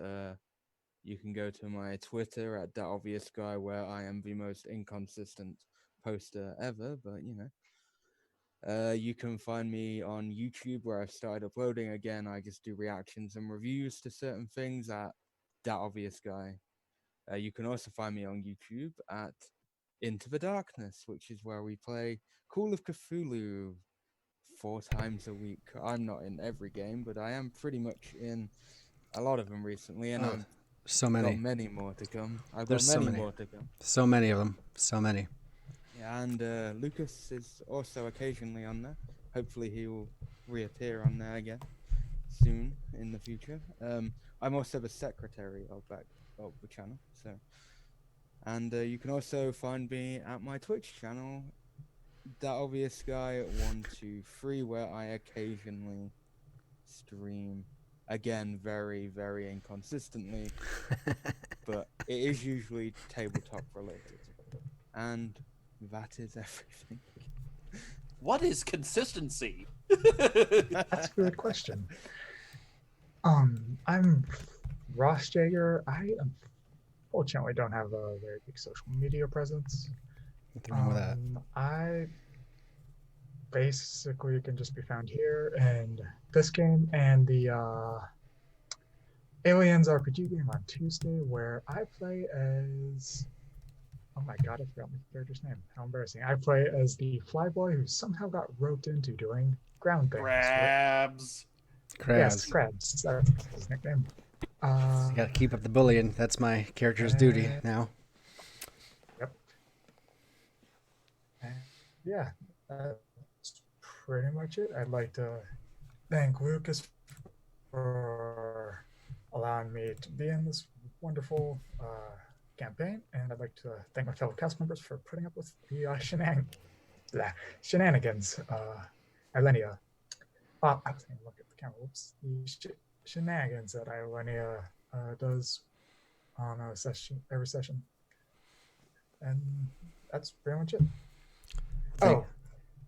You can go to my Twitter at @ThatObviousGuy, where I am the most inconsistent poster ever, but you know. You can find me on YouTube, where I've started uploading again. I just do reactions and reviews to certain things at @ThatObviousGuy. You can also find me on YouTube at Into the Darkness, which is where we play Call of Cthulhu 4 times a week. I'm not in every game, but I am pretty much in a lot of them recently, and I've so many. got many more to come. There's so many more to come. So many of them. So many. Yeah, and Lucas is also occasionally on there. Hopefully he will reappear on there again soon in the future. I'm also the secretary of the channel, so. And you can also find me at my Twitch channel, ThatObviousGuy123, where I occasionally stream. Again, very, very inconsistently, but it is usually tabletop related. And that is everything. What is consistency? That's a good question. I'm Ross Jaeger. I unfortunately don't have a very big social media presence. Nothing wrong with that. I basically can just be found here and this game and the Aliens RPG game on Tuesday, where I play as... Oh my god, I forgot my character's name. How embarrassing. I play as the flyboy who somehow got roped into doing ground things. Crabs. Yes, Crabs. That's his nickname. You gotta keep up the bullying. That's my character's duty now. Yep. Yeah, that's pretty much it. I'd like to thank Lucas for allowing me to be in this wonderful campaign, and I'd like to thank my fellow cast members for putting up with the shenanigans. Ilenia. I was going to look at the camera. Whoops. The shenanigans that Ilenia does on a session, every session. And that's pretty much it.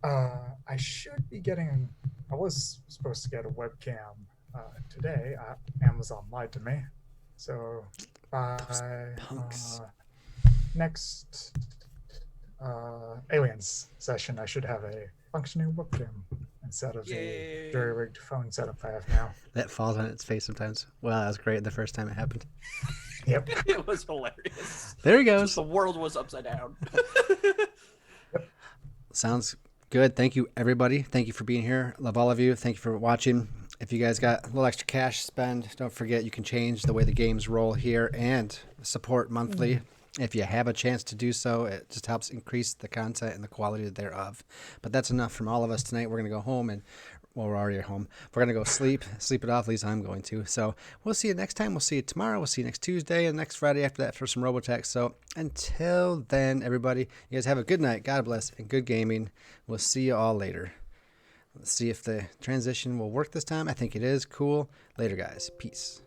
I should be getting... I was supposed to get a webcam today. Amazon lied to me. So by next Aliens session, I should have a functioning webcam instead of the jury-rigged phone setup I have now. That falls on its face sometimes. Well, that was great the first time it happened. Yep. It was hilarious. There he goes. The world was upside down. Yep. Sounds good. Thank you, everybody. Thank you for being here. Love all of you. Thank you for watching. If you guys got a little extra cash to spend, don't forget you can change the way the games roll here and support monthly. If you have a chance to do so, it just helps increase the content and the quality thereof. But that's enough from all of us tonight. We're going to go home and, well, we're already at home. We're going to go sleep it off. At least I'm going to. So we'll see you next time. We'll see you tomorrow. We'll see you next Tuesday and next Friday after that for some Robotech. So until then, everybody, you guys have a good night. God bless and good gaming. We'll see you all later. Let's see if the transition will work this time. I think it is. Cool. Later, guys. Peace.